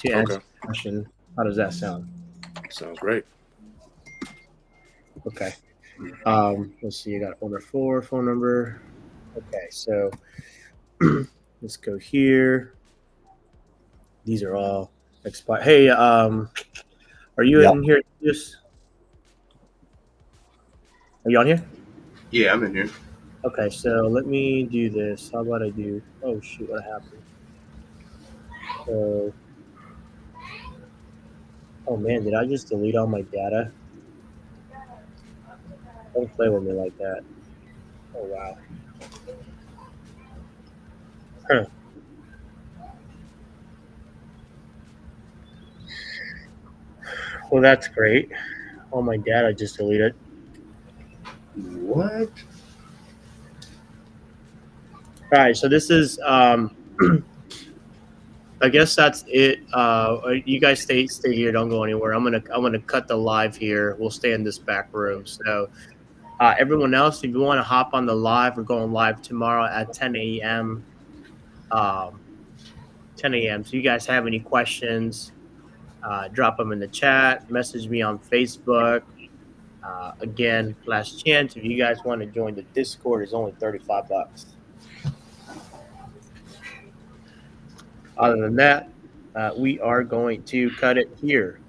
to answer the question. How does that sound? Sounds great. Okay. Let's see. You got owner 4 phone number. Okay, so let's go here. These are all expired. Hey, are you in here? Are you on here? Yeah, I'm in here. Okay, so let me do this. How about I do? Oh shoot, what happened? So, oh man, did I just delete all my data? Don't play with me like that. Oh wow. Huh. Well, that's great. All my data just deleted. What? All right, so this is I guess that's it. You guys stay here. Don't go anywhere. I'm gonna cut the live here. We'll stay in this back room. So everyone else, if you want to hop on the live, we're going live tomorrow at 10 a.m. 10 a.m. So you guys have any questions, drop them in the chat. Message me on Facebook. Again, last chance. If you guys want to join the Discord, it's only $35. Other than that, we are going to cut it here.